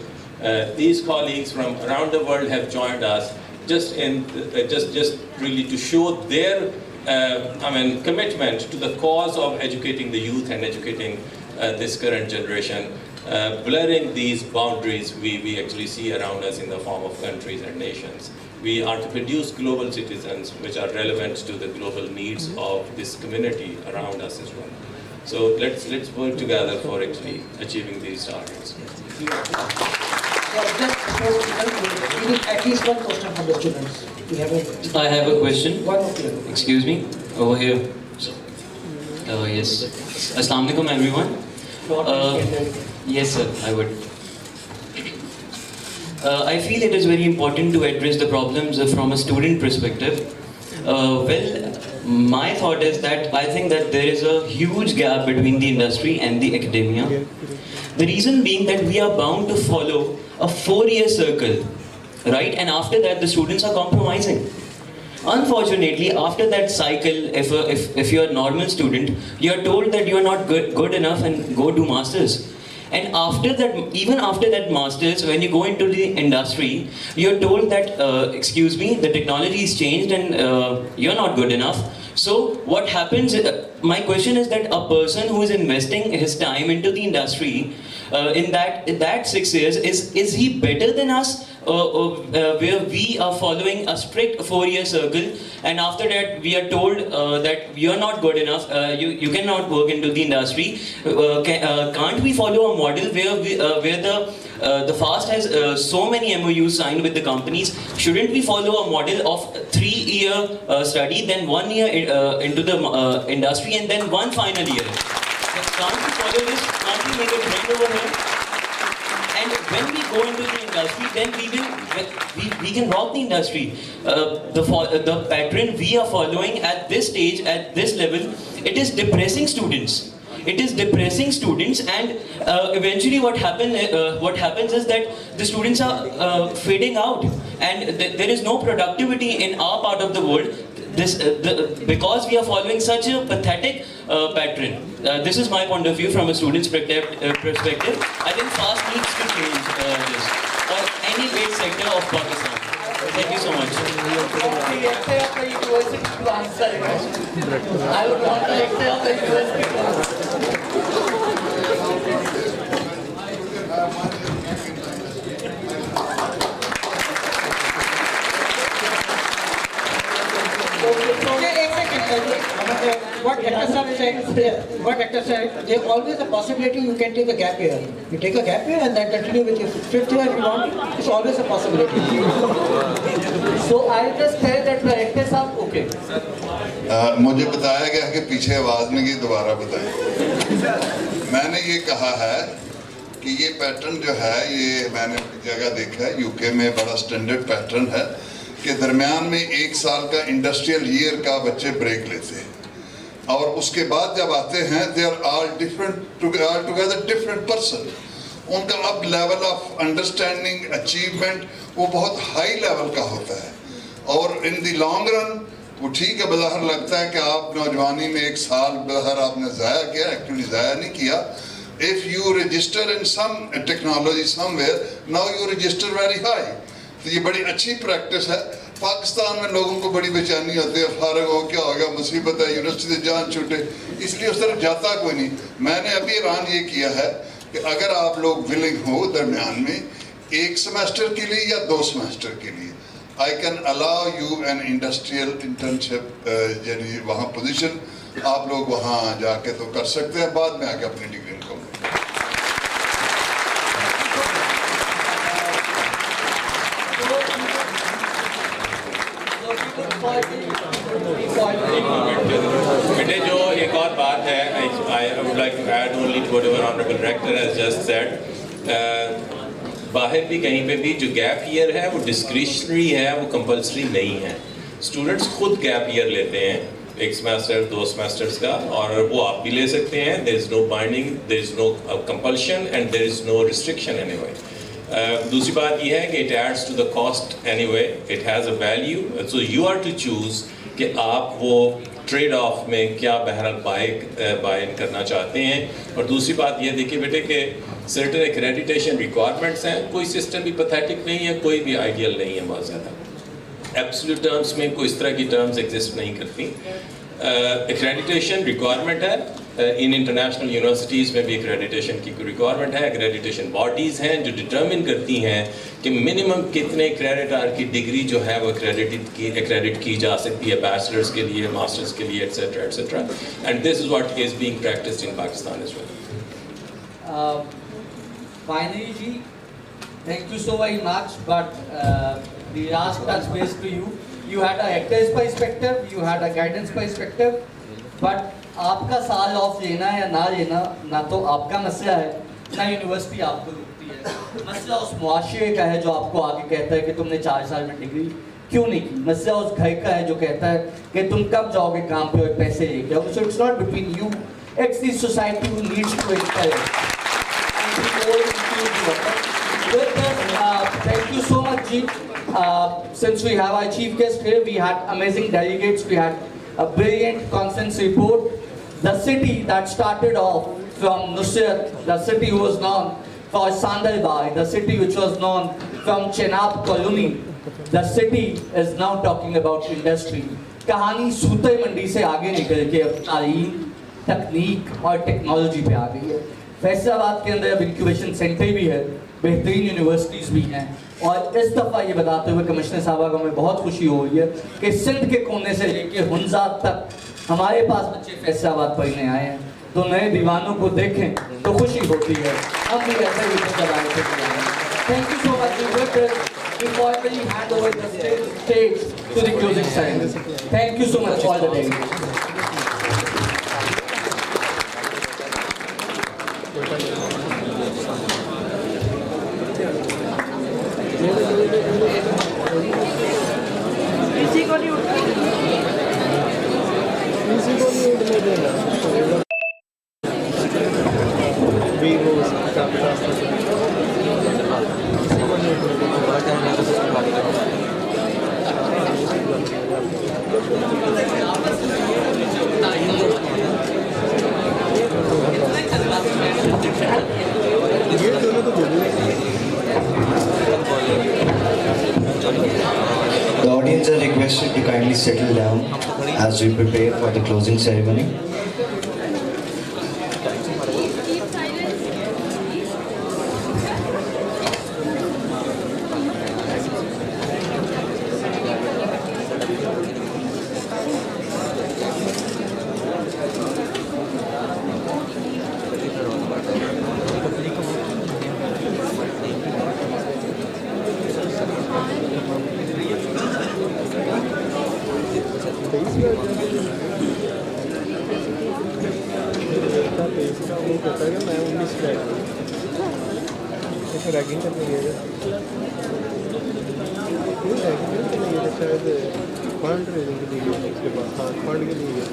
These colleagues from around the world have joined us just really to show their commitment to the cause of educating the youth and educating this current generation. Blurring these boundaries we actually see around us in the form of countries and nations. We are to produce global citizens which are relevant to the global needs of this community around us as well. So let's work together for actually achieving these targets. We need at least one question from the students. I have a question. One more. Excuse me, over here. Yes. Assalamu alaikum everyone. Yes, sir, I would. I feel it is very important to address the problems from a student perspective. My thought is that I think that there is a huge gap between the industry and the academia. The reason being that we are bound to follow a 4-year circle, right? And after that, the students are compromising. Unfortunately, after that cycle, if you're a normal student, you're told that you're not good enough and go do masters. And after that, even after that masters, when you go into the industry, you're told that, excuse me, the technology is changed and you're not good enough. So what happens, my question is that a person who is investing his time into the industry, in that 6 years, is he better than us? Where we are following a strict 4-year circle, and after that we are told that you are not good enough, you cannot work into the industry. Can't we follow a model where the FAST has so many MOUs signed with the companies? Shouldn't we follow a model of 3-year study, then 1 year into the industry, and then 1 final year? Can't we follow this? Can't we make a trend over here? And when we go into the industry, then we can rock the industry. The pattern we are following at this stage, at this level, it is depressing students. It is depressing students, and eventually what happens is that the students are fading out, and there is no productivity in our part of the world. Because we are following such a pathetic pattern. This is my point of view from a student's perspective. I think FAST needs to change this for any great sector of Pakistan. Thank you so much. I would want to excel the university to answer. What Dr. said, there's always a possibility you can take a gap year. You take a gap year and then continue with your 5th year if you want. It's always a possibility. So I'll just tell that Director Saab, okay. मुझे बताया गया कि पीछे आवाज़ नहीं गई, दोबारा बताएं। मैंने ये कहा है कि ये पैटर्न जो है, ये मैंने जगह देखा है, यूके में बड़ा स्टैंडर्ड पैटर्न है कि दरमियान में 1 साल का इंडस्ट्रियल ईयर का बच्चे ब्रेक लेते हैं, और उसके बाद जब आते हैं they are all together different person. उनका अब लेवल ऑफ अंडरस्टैंडिंग अचीवमेंट वो बहुत हाई लेवल का होता है, और इन द लॉन्ग रन वो ठीक है, बाहर लगता है कि आप नौजवानी में 1 साल बाहर आपने ज़ाया किया, एक्चुअली ज़ाया नहीं किया. If you register in some technology somewhere, now you register very high. तो ये बड़ी अच्छी प्रैक्टिस है. पाकिस्तान में लोगों को बड़ी बेचैनी होती है, फारग हो क्या हो गया, मुसीबत है, यूनिवर्सिटी से जान छूटे, इसलिए उस तरफ जाता कोई नहीं. मैंने अभी ऐलान ये किया है कि अगर आप लोग विलिंग हो दरमियान में 1 सेमेस्टर के लिए या 2 सेमेस्टर के लिए, I can allow you an industrial internship, यानी वहाँ पोजीशन आप लोग वहाँ जाके तो कर सकते हैं, बाद में आके अपनी डिग्री को. बेटे जो एक और बात है, I would like to add only to whatever Honorable Rector has just said. बाहर भी कहीं पे भी जो गैप ईयर है वो डिस्क्रिशनरी है, वो कंपल्सरी नहीं है. स्टूडेंट्स खुद गैप ईयर लेते हैं, 1 सेमेस्टर 2 सेमेस्टर्स का, और वो आप भी ले सकते हैं. There is no binding, there is no compulsion and there is no restriction anyway. दूसरी बात यह है कि it adds to the cost anyway, it has a value, so you are to choose कि आप वो ट्रेड ऑफ में क्या बहरहाल बाय इन करना चाहते हैं. और दूसरी बात ये देखिए बेटे कि सर्टेन एक्रेडिटेशन रिक्वायरमेंट्स हैं, कोई सिस्टम भी पैथेटिक नहीं है, कोई भी आइडियल नहीं है. बहुत ज़्यादा एब्सोल्यूट टर्म्स में कोई इस तरह की टर्म्स एग्जिस्ट नहीं करती. एक्रेडिटेशन रिक्वायरमेंट है, इन इंटरनेशनल यूनिवर्सिटीज़ में भी एक्रेडिटेशन की रिक्वायरमेंट है. एक्रेडिटेशन बॉडीज़ हैं जो डिटर्मिन करती हैं कि मिनिमम कितने क्रेडिट आवर की डिग्री जो है वो एक्रेडिट की जा सकती है, बैचलर्स के लिए, मास्टर्स के लिए, etcetera etcetera. And this is what is being practised in Pakistan as well. Finally, Ji, thank you so very much. But the last touch base to you, you had a actors perspective, you had a guidance perspective, but आपका साल of लेना या ना लेना ना तो आपका मसला है, ना यूनिवर्सिटी आपको रोकती है. मसला उस मुआशरे का है जो आपको आगे कहता है कि तुमने 4 साल में डिग्री क्यों नहीं की। मसला उस घर का है जो कहता है कि तुम कब जाओगे काम पे और पैसे लेके आओगे। So it's not between you, it's the society who needs to encourage and be more inclusive. With this, thank you so much, Ji. Since we have our chief guest here, we had amazing delegates, we had a brilliant consensus report. The city that started off from NUCES, the city who was known for Sandalbai, the city which was known from Chenab colony, the city is now talking about industry. कहानी सूते मंडी से आगे निकल के अब तालीम, तकनीक और टेक्नोलॉजी पे आ गई है। फैसलाबाद के अंदर अब इंक्यूबेशन सेंटर भी है, बेहतरीन यूनिवर्सिटीज़ भी हैं, और इस दफ़ा ये बताते हुए कमिश्नर साहबा को हमें बहुत खुशी हो रही है कि सिंध के कोने से लेके हुंजात तक हमारे पास बच्चे फैसलाबाद पढ़ने आए हैं। तो नए दीवानों को देखें तो खुशी होती है। हम भी ऐसे ही thank you so much. We formally hand over the stage to the closing ceremony. Thank you so much all the delegates. The audience are requested to kindly settle down as we prepare for the closing ceremony. Ragging करने गए थे शायद fund raising के लिए उसके बाद, हाँ fund के लिए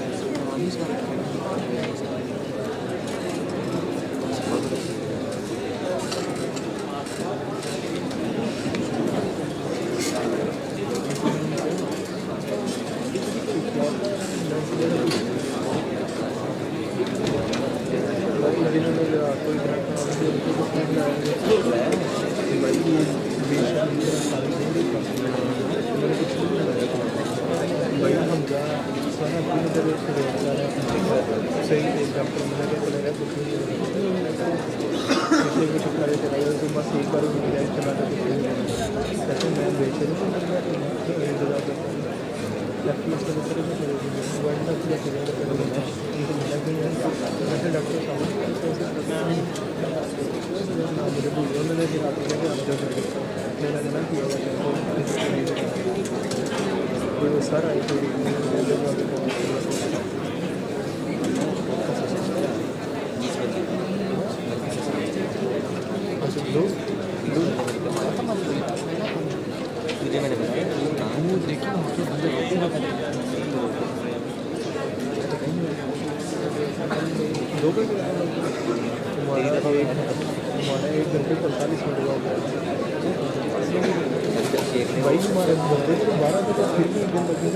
भाई हमारे बंदे तो 12 बजे फिर भी दिन लगे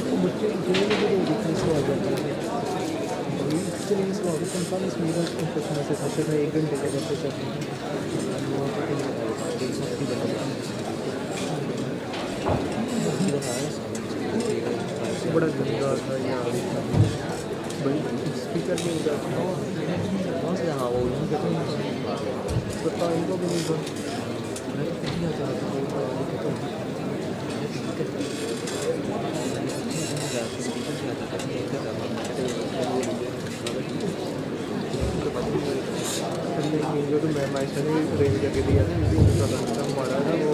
तो बच्चे जो डिफरेंस आ जाता है इससे नहीं इसको आगे 45 मिनट इंफेक्शन से खाते थे 1 घंटे के बच्चे सब बड़ा गंदा था यार भाई स्पीकर नहीं उधर कौन से हाँ वो पता इनको भी नहीं जो तो मैं माइस्टर ने रेंज करके दिया था हमारा था वो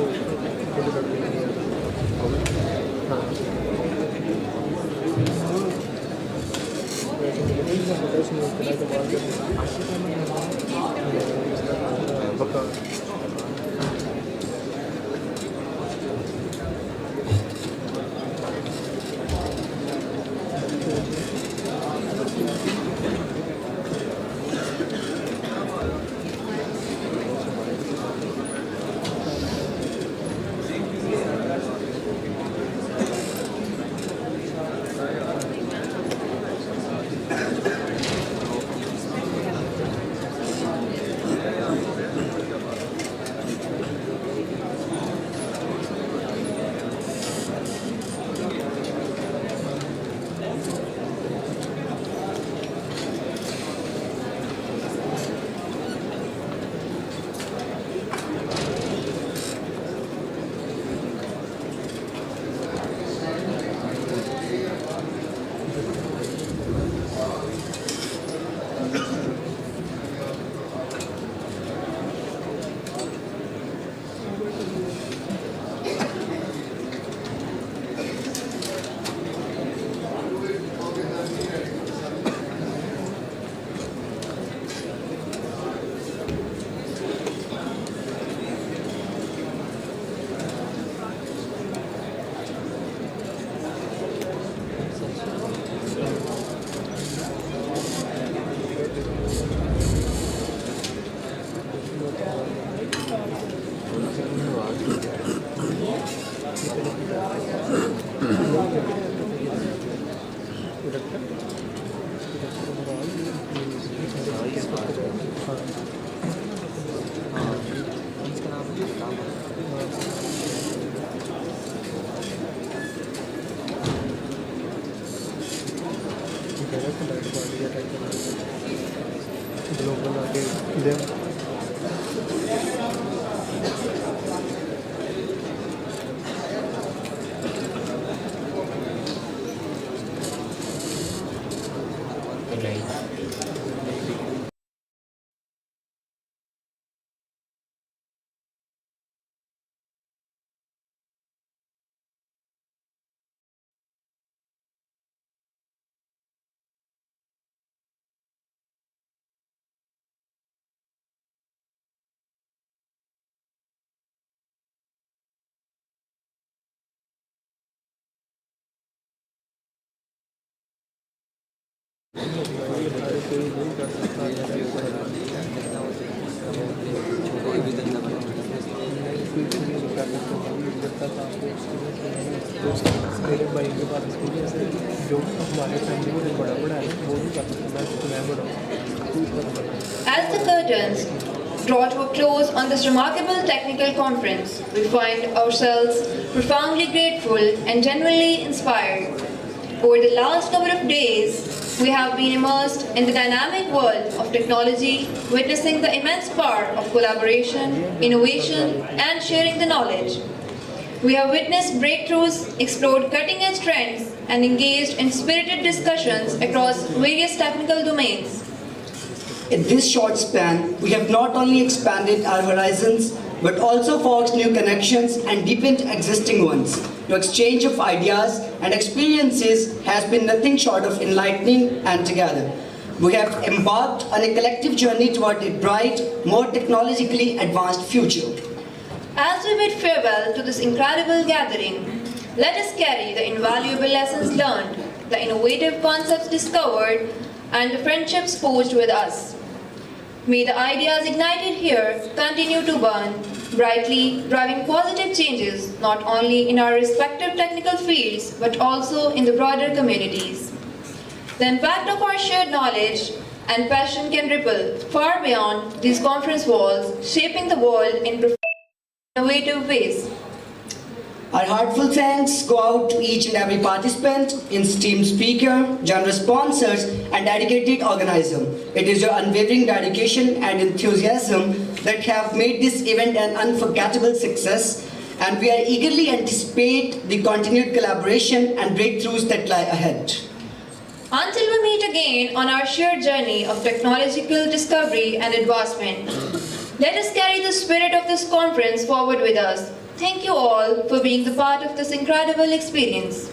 हाँ ग्लोबल आगे देम मेरे भाई के पास एक्सपीरियंस है जो हमारे फैमिली में बड़ा बड़ा है वो भी कर सकता मैं बड़ा As the curtains draw to a close on this remarkable technical conference, we find ourselves profoundly grateful and genuinely inspired. Over the last number of days, we have been immersed in the dynamic world of technology, witnessing the immense power of collaboration, innovation, and sharing the knowledge. We have witnessed breakthroughs, explored cutting-edge trends, and engaged in spirited discussions across various technical domains. In this short span, we have not only expanded our horizons, but also forged new connections and deepened existing ones. The exchange of ideas and experiences has been nothing short of enlightening and together. We have embarked on a collective journey toward a bright, more technologically advanced future. As we bid farewell to this incredible gathering, let us carry the invaluable lessons learned, the innovative concepts discovered, and the friendships forged with us. May the ideas ignited here continue to burn brightly, driving positive changes not only in our respective technical fields but also in the broader communities. The impact of our shared knowledge and passion can ripple far beyond these conference walls, shaping the world in innovative ways. Our heartfelt thanks go out to each and every participant, esteemed speaker, generous sponsors, and dedicated organizer. It is your unwavering dedication and enthusiasm that have made this event an unforgettable success, and we are eagerly anticipate the continued collaboration and breakthroughs that lie ahead. Until we meet again on our shared journey of technological discovery and advancement, let us carry the spirit of this conference forward with us. Thank you all for being the part of this incredible experience.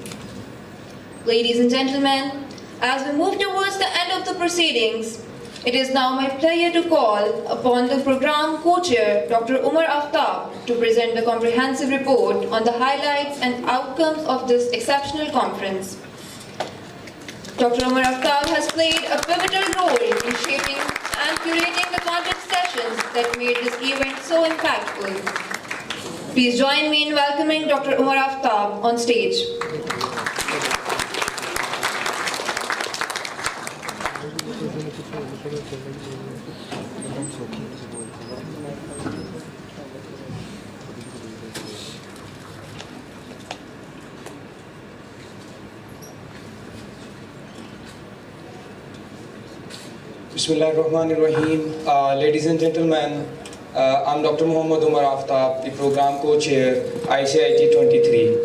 Ladies and gentlemen, as we move towards the end of the proceedings, it is now my pleasure to call upon the program co-chair, Dr. Umar Aftab, to present the comprehensive report on the highlights and outcomes of this exceptional conference. Dr. Umar Aftab has played a pivotal role in shaping and curating the content sessions that made this event so impactful. Please join me in welcoming Dr. Umar Aftab on stage. Bismillahirrahmanirrahim. Ladies and gentlemen, I'm Dr. Muhammad Umar Aftab, the program co-chair, ICIT 23.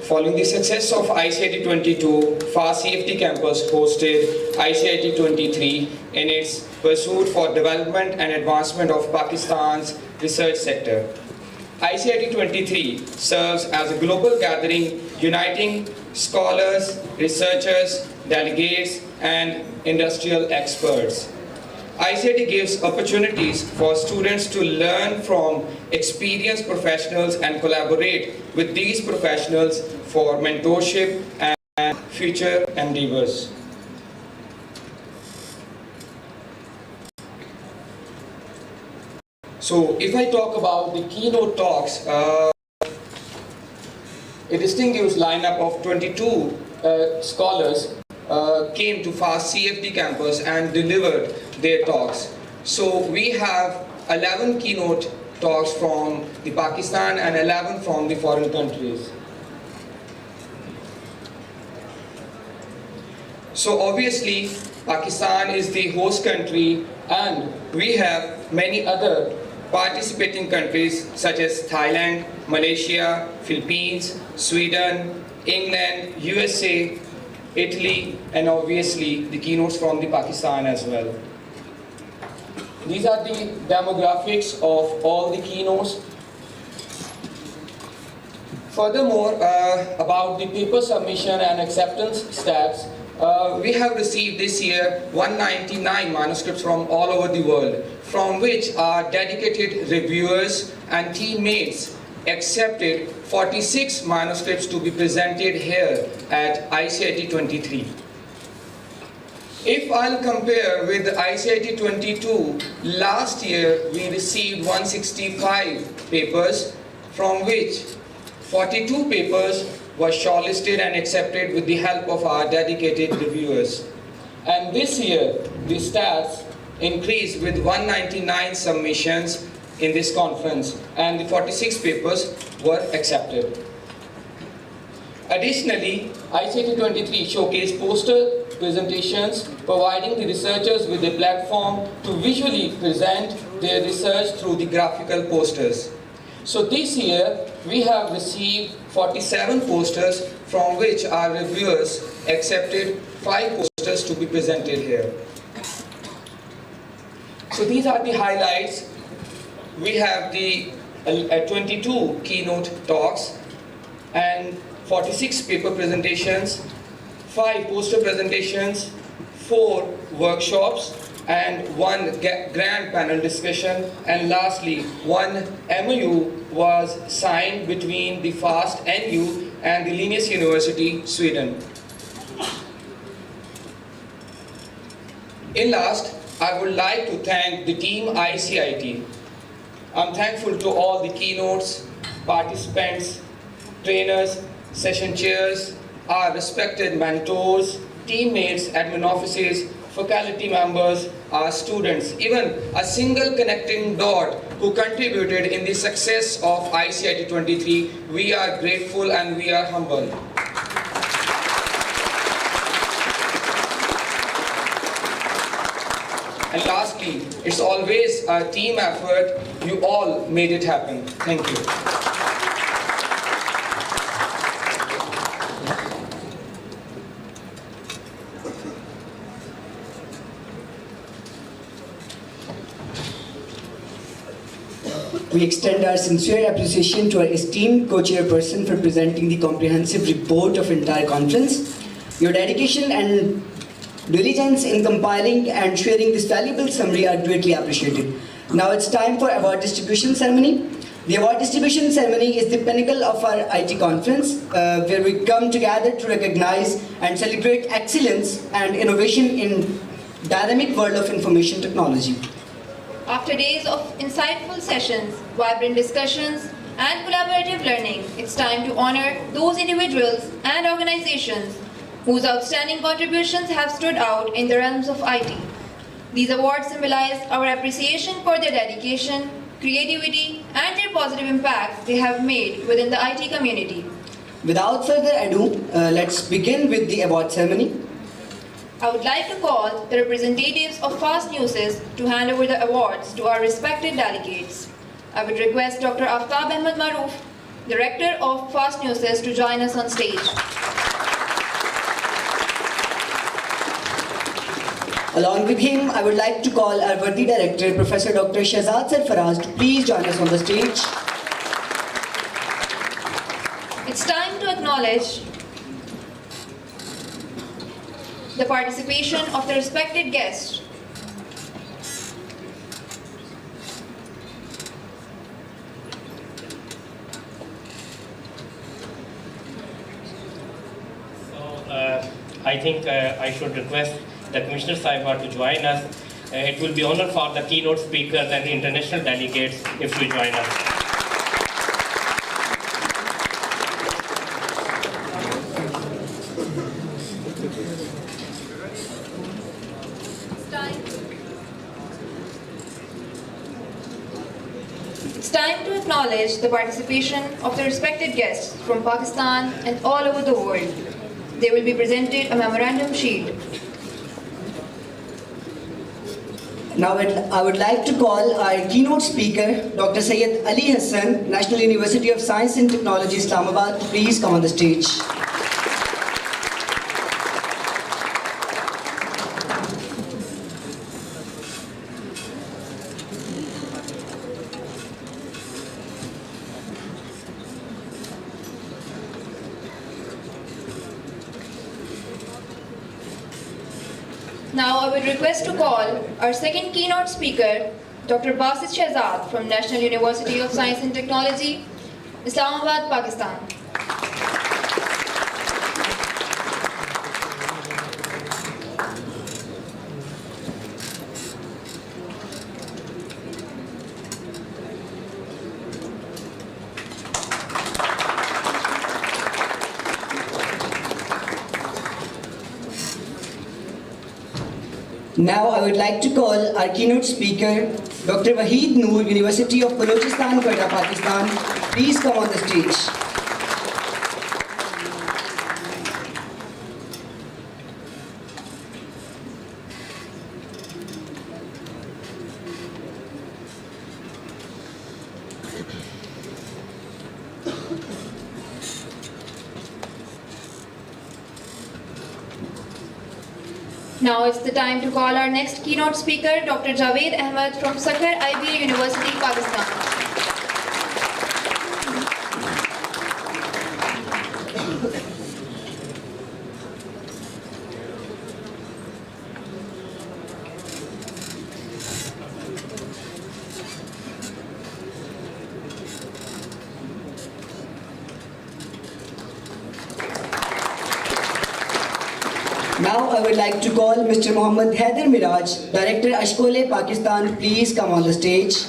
Following the success of ICIT 22, Fast CFT campus hosted ICIT 23 in its pursuit for development and advancement of Pakistan's research sector. ICIT 23 serves as a global gathering uniting scholars, researchers, delegates, and industrial experts. ICIT gives opportunities for students to learn from experienced professionals and collaborate with these professionals for mentorship and future endeavors. So if I talk about the keynote talks, a distinguished lineup of 22 scholars came to FAST CFD campus and delivered their talks. So we have 11 keynote talks from the Pakistan and 11 from the foreign countries. So obviously Pakistan is the host country, and we have many other participating countries such as Thailand, Malaysia, Philippines, Sweden, England, USA, Italy, and obviously the keynotes from the Pakistan as well. These are the demographics of all the keynotes. Furthermore, about the paper submission and acceptance stats, we have received this year 199 manuscripts from all over the world, from which our dedicated reviewers and teammates accepted 46 manuscripts to be presented here at ICIT 23. If I'll compare with ICIT 22, last year we received 165 papers, from which 42 papers were shortlisted and accepted with the help of our dedicated reviewers. And this year, the stats increased with 199 submissions in this conference, and the 46 papers were accepted. Additionally, ICIT 23 showcased poster presentations, providing the researchers with a platform to visually present their research through the graphical posters. So this year, we have received 47 posters, from which our reviewers accepted 5 posters to be presented here. So these are the highlights. We have the 22 keynote talks and 46 paper presentations, 5 poster presentations, 4 workshops, and 1 grand panel discussion, and lastly 1 MOU was signed between the FAST NU and the Linnaeus University, Sweden. In last, I would like to thank the team ICIT. I'm thankful to all the keynotes, participants, trainers, session chairs, our respected mentors, teammates, admin offices, faculty members, our students, even a single connecting dot who contributed in the success of ICIT 23. We are grateful and we are humble. And lastly, it's always a team effort. You all made it happen. Thank you. We extend our sincere appreciation to our esteemed co-chairperson for presenting the comprehensive report of entire conference. Your dedication and diligence in compiling and sharing this valuable summary are greatly appreciated. Now it's time for award distribution ceremony. The award distribution ceremony is the pinnacle of our IT conference, where we come together to recognize and celebrate excellence and innovation in dynamic world of information technology. After days of insightful sessions, vibrant discussions, and collaborative learning, it's time to honor those individuals and organizations whose outstanding contributions have stood out in the realms of IT. These awards symbolize our appreciation for their dedication, creativity, and their positive impact they have made within the IT community. Without further ado, let's begin with the award ceremony. I would like to call the representatives of FAST NUCES to hand over the awards to our respected delegates. I would request Dr. Aftab Ahmed Maroof, Director of FAST NUCES, to join us on stage. Along with him, I would like to call our worthy director, Professor Dr. Shahzad Sarfaraz, to please join us on the stage. It's time to acknowledge the participation of the respected guests. I think I should request the Commissioner Sahiba to join us it will be honor for the keynote speakers and international delegates if you join us. It's time to acknowledge the participation of the respected guests from Pakistan and all over the world. They will be presented a memorandum sheet. Now I would like to call our keynote speaker, Dr. Syed Ali Hassan, National University of Science and Technology, Islamabad, to please come on the stage. Now I would request to call our second keynote speaker, Dr. Basit Shehzad from National University of Science and Technology, Islamabad, Pakistan. Now I would like to call our keynote speaker, Dr. Waheed Noor, University of Balochistan, Quetta, Pakistan. Please come on the stage. Now it's the time to call our next keynote speaker, Dr. Javed Ahmed from Sakhar IBA University, Pakistan. Now I would like to call Mr. Mohammad Haider Miraj, Director Ashkole, Pakistan, to please come on the stage.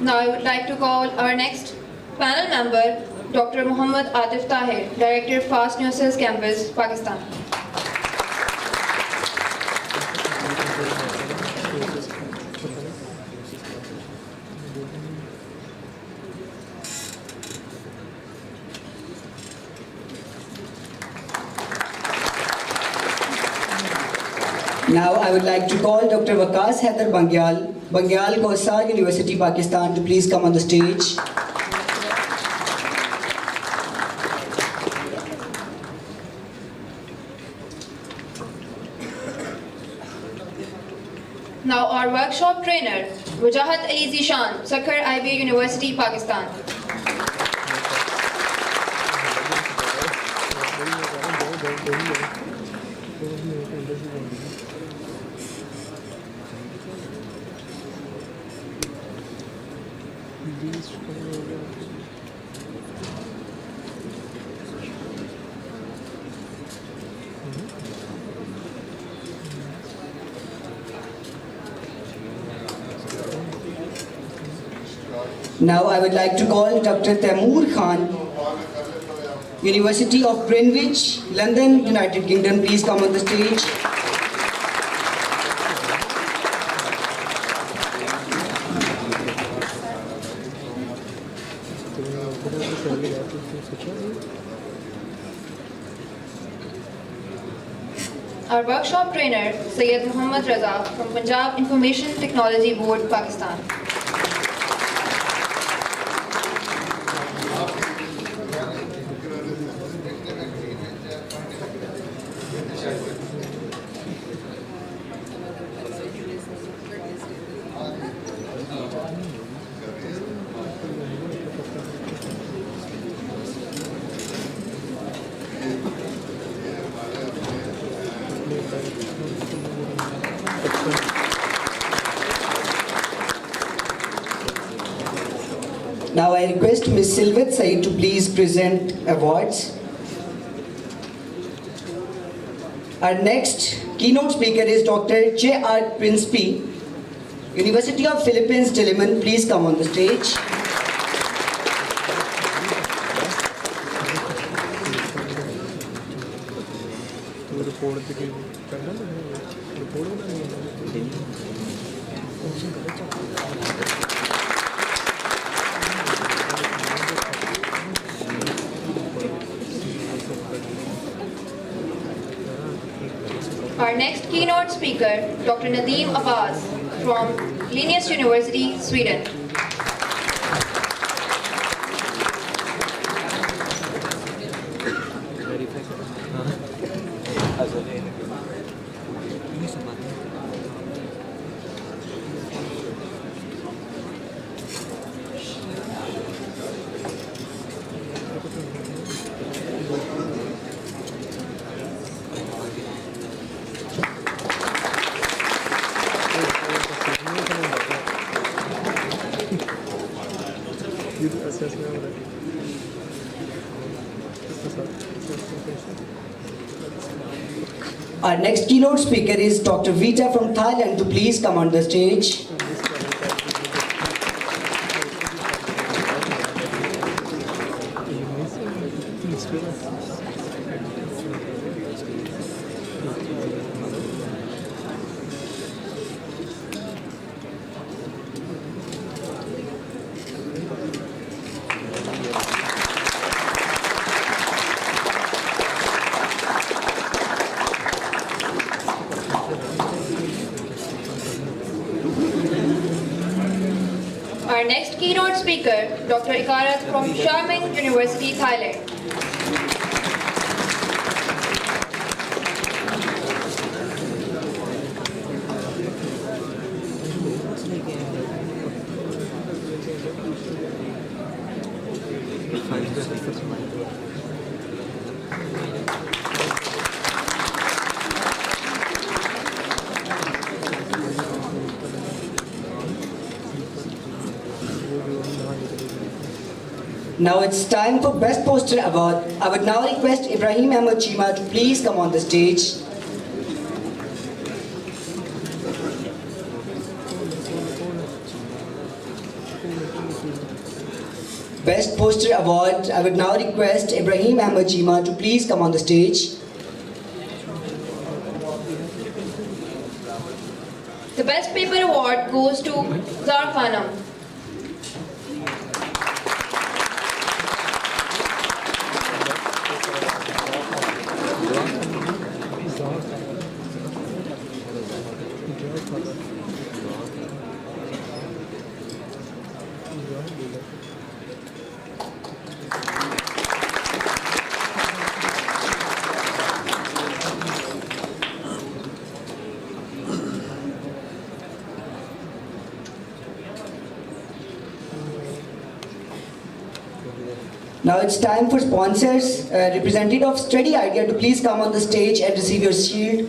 Now I would like to call our next panel member, Dr. Muhammad Atif Tahir, Director FAST NUCES Campus, Pakistan. Now I would like to call Dr. Waqas Haider Bangyal, Kausar University, Pakistan, to please come on the stage. Now our workshop trainer, Wajahat Ali Zishan, Sakhar IBA University, Pakistan. Now I would like to call Dr. Taimur Khan, University of Greenwich, London, United Kingdom. Please come on the stage. Our workshop trainer, Syed Muhammad Raza from Punjab Information Technology Board, Pakistan. Now I request Ms. Silvat Said to please present awards. Our next keynote speaker is Dr. J.R. Principe, University of Philippines, Diliman. Please come on the stage. Our next keynote speaker, Dr. Nadeem Abbas from Linnaeus University, Sweden. Our next keynote speaker is Dr. Vita from Thailand to please come on the stage. Our next keynote speaker, Dr. Ikarat from Charming University, Thailand. Now it's time for Best Poster Award. I would now request Ibrahim Ahmed Chima to please come on the stage. Best Poster Award. I would now request Ibrahim Ahmed Chima to please come on the stage. The Best Paper Award goes to Zarfanam. Now it's time for sponsors, representative of Study Idea to please come on the stage and receive your shield.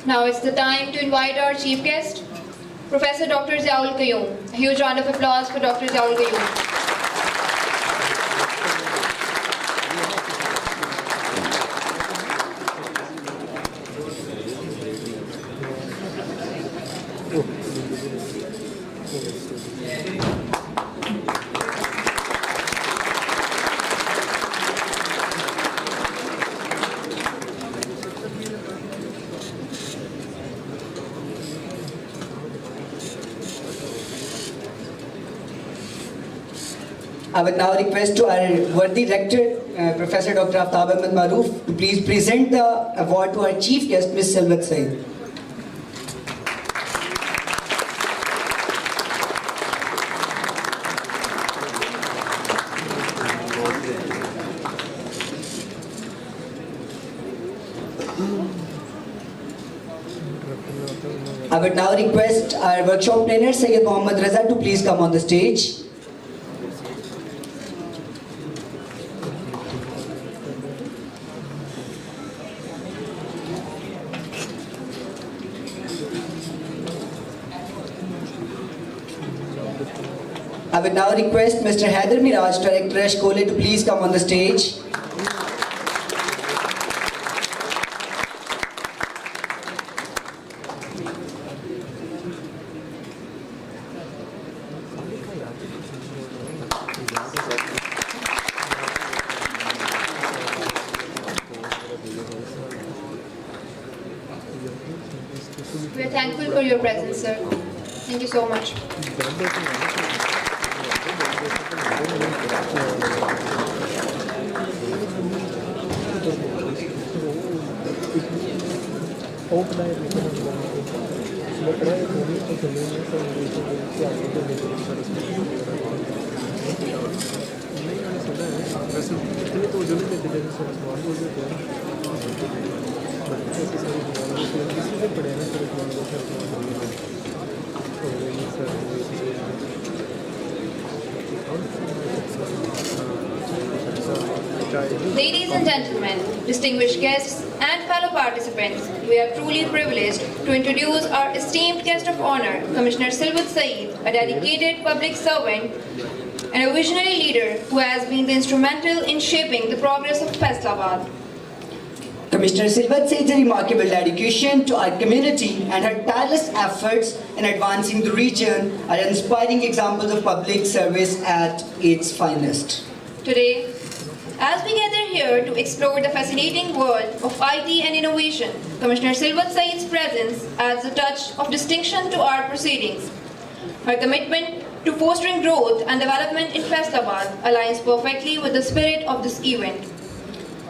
Now it's the time to invite our chief guest, Professor Dr. Ziaul Qayyum. A huge round of applause for Dr. Ziaul Qayyum. I would now request to our worthy rector, Professor Dr. Aftab Ahmed Maroof, to please present the award to our chief guest, Ms. Silvat Said. I would now request our workshop trainer, Syed Mohammad Raza, to please come on the stage. I would now request Mr. Haider Miraj, Director Ashkole, to please come on the stage. We are thankful for your presence, sir. Thank you so much. Ladies and gentlemen, distinguished guests and fellow participants, we are truly privileged to introduce our esteemed guest of honor, Commissioner Silvat Saeed, a dedicated public servant and a visionary leader who has been instrumental in shaping the progress of Faisalabad. Commissioner Silvat Saeed's remarkable dedication to our community and her tireless efforts in advancing the region are inspiring examples of public service at its finest. Today, as we gather here to explore the fascinating world of IT and innovation, Commissioner Silvat Saeed's presence adds a touch of distinction to our proceedings. Her commitment to fostering growth and development in Faisalabad aligns perfectly with the spirit of this event.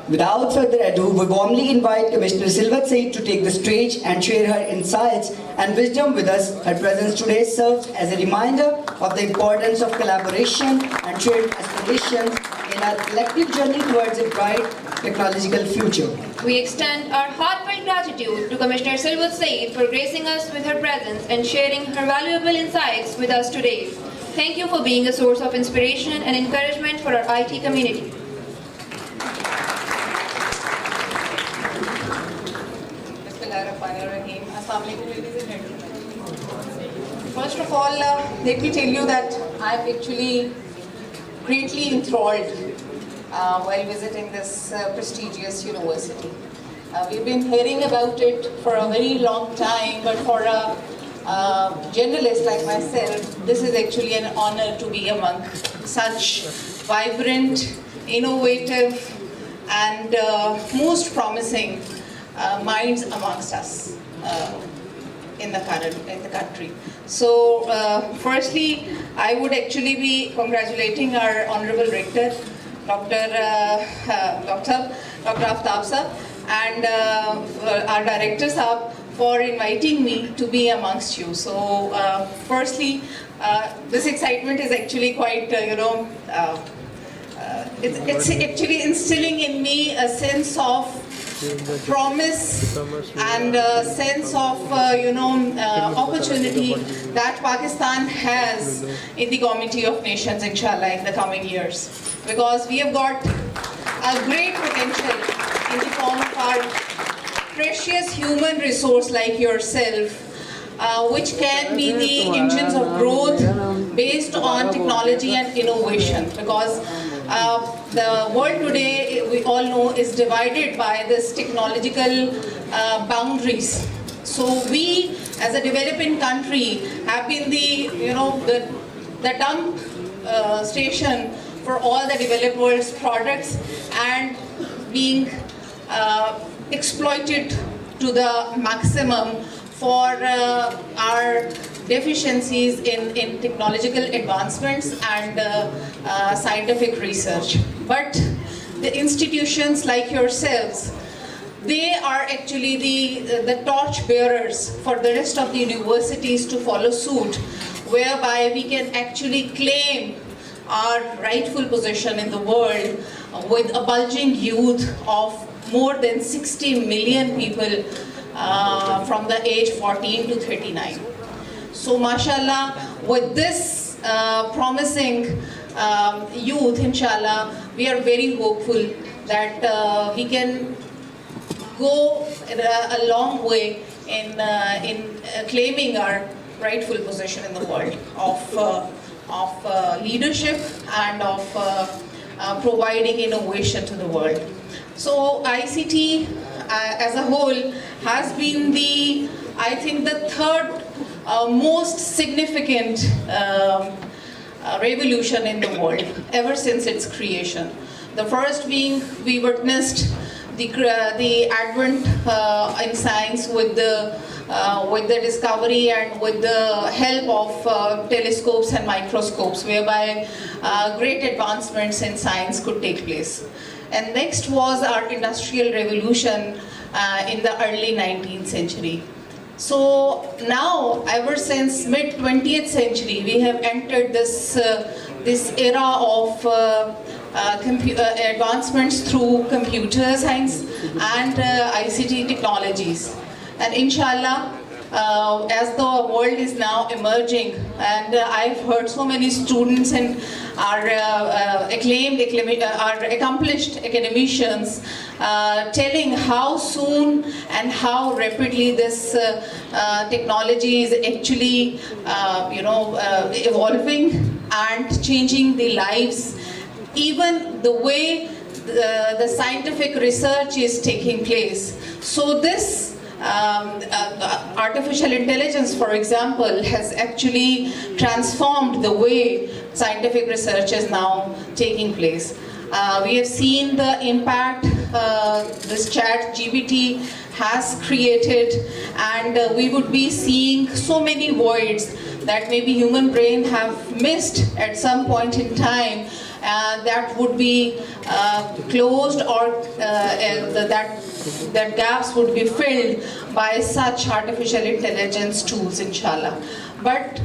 Without further ado, we warmly invite Commissioner Silvat Saeed to take the stage and share her insights and wisdom with us. Her presence today serves as a reminder of the importance of collaboration and shared aspirations in our collective journey towards a bright technological future. We extend our heartfelt gratitude to Commissioner Silvat Saeed for gracing us with her presence and sharing her valuable insights with us today. Thank you for being a source of inspiration and encouragement for our IT community. First of all, let me tell you that I'm actually greatly enthralled while visiting this prestigious university. We've been hearing about it for a very long time, but for a journalist like myself, this is actually an honor to be among such vibrant, innovative, and most promising minds amongst us in the country. So, firstly, I would actually be congratulating our Honorable Rector, Dr. Aftab Sahab, and our Director Sahab for inviting me to be amongst you. So, firstly, this excitement is actually quite, it's actually instilling in me a sense of promise and a sense of opportunity that Pakistan has in the Committee of Nations, inshallah, in the coming years, because we have got a great potential in the form of our precious human resource like yourself, which can be the engines of growth based on technology and innovation, because the world today, we all know, is divided by this technological boundaries. So we, as a developing country, have been the dump station for all the developers' products and being exploited to the maximum for our deficiencies in technological advancements and scientific research. But the institutions like yourselves, they are actually the torch bearers for the rest of the universities to follow suit, whereby we can actually claim our rightful position in the world with a bulging youth of more than 60 million people from the age 14 to 39. So mashallah, with this promising youth, inshallah, we are very hopeful that we can go a long way in claiming our rightful position in the world of leadership and of providing innovation to the world. So ICT as a whole has been I think the third most significant revolution in the world ever since its creation. The first being we witnessed the advent in science with the discovery and with the help of telescopes and microscopes, whereby great advancements in science could take place. And next was our industrial revolution in the early 19th century. So now, ever since mid-20th century, we have entered this era of advancements through computer science and ICT technologies. And inshallah, as the world is now emerging, and I've heard so many students and our accomplished academicians telling how soon and how rapidly this technology is actually, evolving and changing the lives, even the way the scientific research is taking place. So this artificial intelligence, for example, has actually transformed the way scientific research is now taking place. We have seen the impact this ChatGPT has created, and we would be seeing so many voids that maybe human brain have missed at some point in time, that would be closed, or that gaps would be filled by such artificial intelligence tools, inshallah. But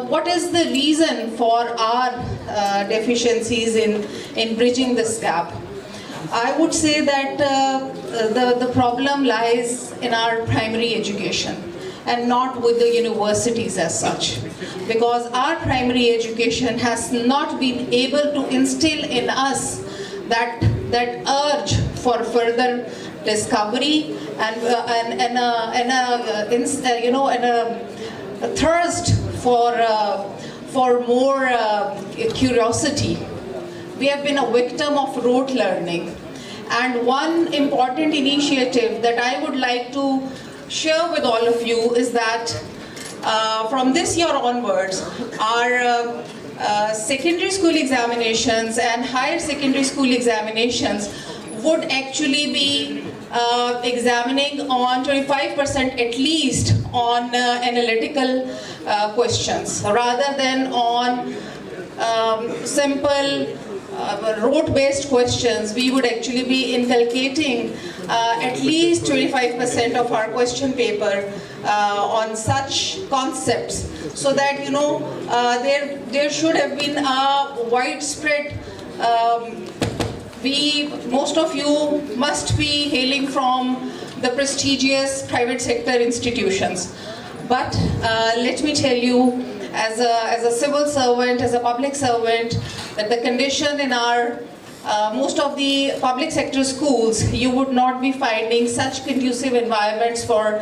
what is the reason for our deficiencies in bridging this gap? I would say that the problem lies in our primary education and not with the universities as such, because our primary education has not been able to instill in us that urge for further discovery and a thirst for more curiosity. We have been a victim of rote learning, and one important initiative that I would like to share with all of you is that from this year onwards, our secondary school examinations and higher secondary school examinations would actually be examining on 25% at least on analytical questions, rather than on simple rote-based questions. We would actually be inculcating at least 25% of our question paper on such concepts, so that there should have been a widespread. Most of you must be hailing from the prestigious private sector institutions, but let me tell you, as a civil servant, as a public servant, that the condition in our most of the public sector schools, you would not be finding such conducive environments for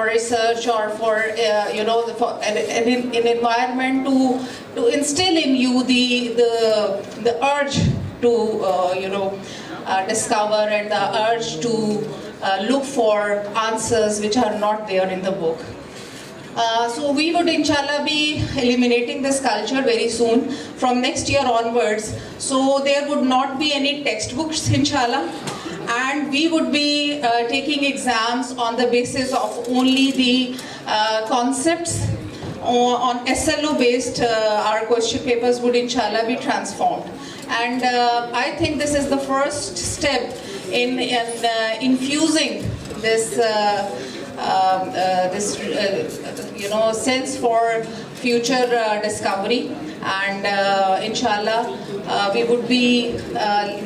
research, or for an environment to instill in you the urge to discover, and the urge to look for answers which are not there in the book. So we would inshallah be eliminating this culture very soon from next year onwards. So there would not be any textbooks, inshallah, and we would be taking exams on the basis of only the concepts. On SLO based, our question papers would inshallah be transformed. And I think this is the first step in infusing this sense for future discovery, and inshallah we would be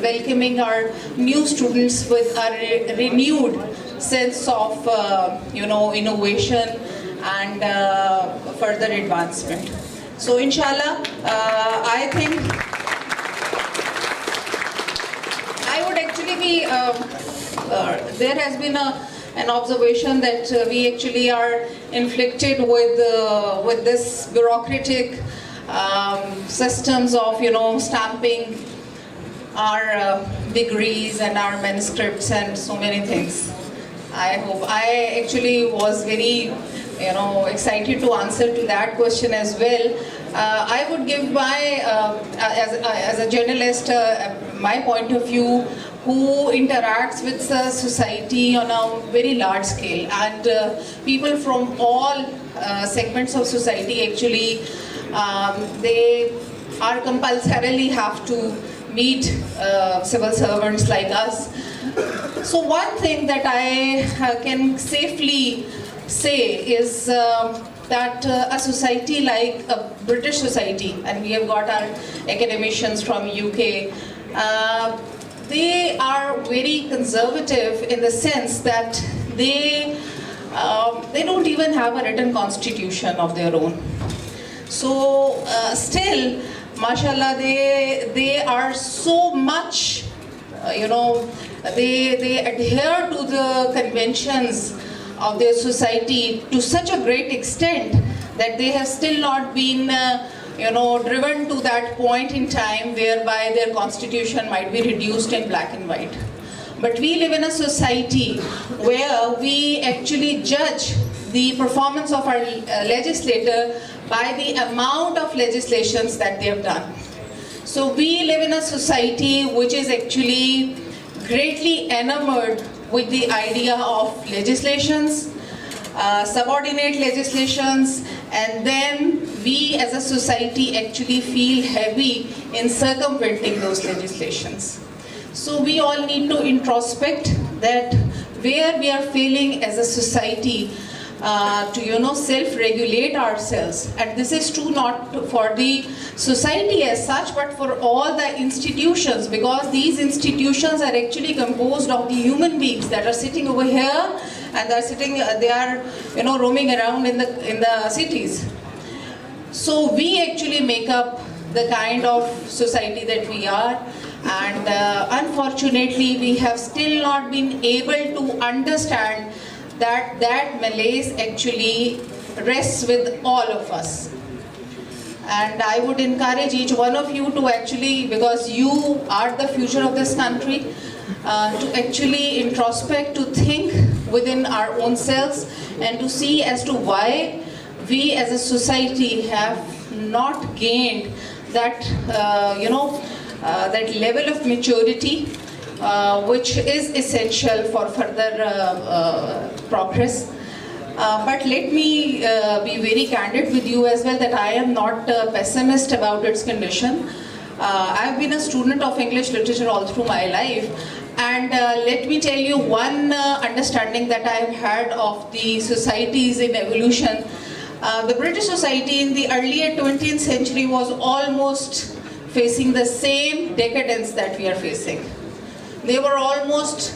welcoming our new students with a renewed sense of innovation and further advancement. So inshallah, I think I would actually be, there has been an observation that we actually are inflicted with this bureaucratic systems of stamping our degrees and our manuscripts and so many things. I actually was very excited to answer to that question as well. I would give my as a journalist my point of view, who interacts with the society on a very large scale, and people from all segments of society actually they are compulsorily have to meet civil servants like us. So one thing that I can safely say is that a society like a British society, and we have got our academicians from UK, they are very conservative in the sense that they don't even have a written constitution of their own. So still, mashallah, they are so much, they adhere to the conventions of their society to such a great extent that they have still not been driven to that point in time whereby their constitution might be reduced in black and white. But we live in a society where we actually judge the performance of our legislator by the amount of legislations that they have done. So we live in a society which is actually greatly enamored with the idea of legislations, subordinate legislations, and then we as a society actually feel heavy in circumventing those legislations. So we all need to introspect that where we are failing as a society to self-regulate ourselves, and this is true not for the society as such but for all the institutions, because these institutions are actually composed of the human beings that are sitting over here and they are roaming around in the cities. So we actually make up the kind of society that we are, and unfortunately we have still not been able to understand that malaise actually rests with all of us. And I would encourage each one of you to actually, because you are the future of this country, to actually introspect, to think within our own selves and to see as to why we as a society have not gained that, that level of maturity which is essential for further progress. But let me be very candid with you as well that I am not a pessimist about its condition. I've been a student of English literature all through my life, and let me tell you one understanding that I've had of the societies in evolution. The British society in the earlier 20th century was almost facing the same decadence that we are facing. They were almost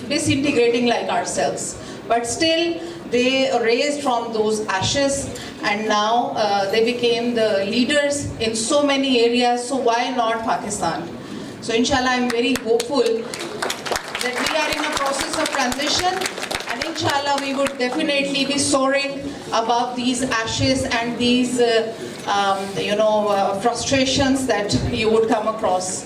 disintegrating like ourselves, but still they raised from those ashes, and now they became the leaders in so many areas. So why not Pakistan? So inshallah, I'm very hopeful that we are in a process of transition, and inshallah we would definitely be soaring above these ashes and these frustrations that you would come across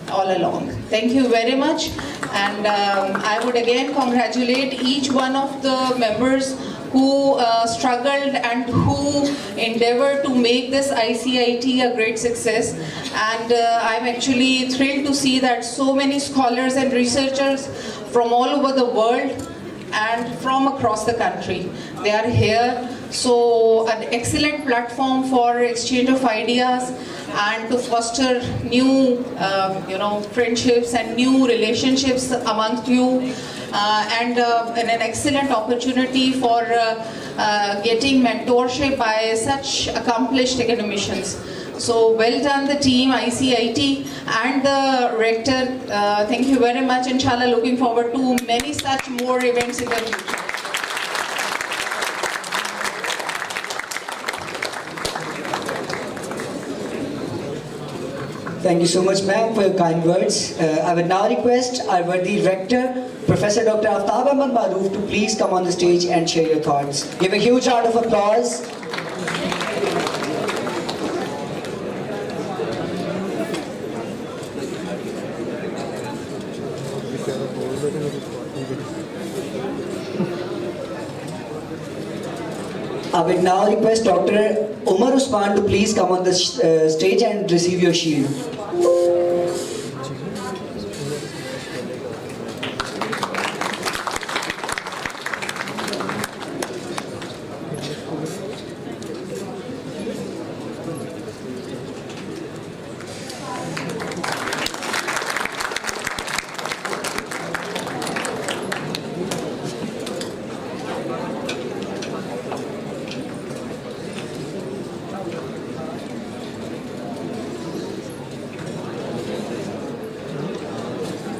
all along. Thank you very much, and I would again congratulate each one of the members who struggled and who endeavored to make this ICIT a great success. And I'm actually thrilled to see that so many scholars and researchers from all over the world and from across the country, they are here. So an excellent platform for exchange of ideas and to foster new friendships and new relationships amongst you, and an excellent opportunity for getting mentorship by such accomplished academicians. So well done the team, ICIT and the rector. Thank you very much. Inshallah, looking forward to many such more events in the future. Thank you so much, ma'am, for your kind words. I would now request our worthy rector, Professor Dr. Aftab Ahmad Maroof, to please come on the stage and share your thoughts. Give a huge round of applause. I would now request Dr. Umar Usman to please come on the stage and receive your shield.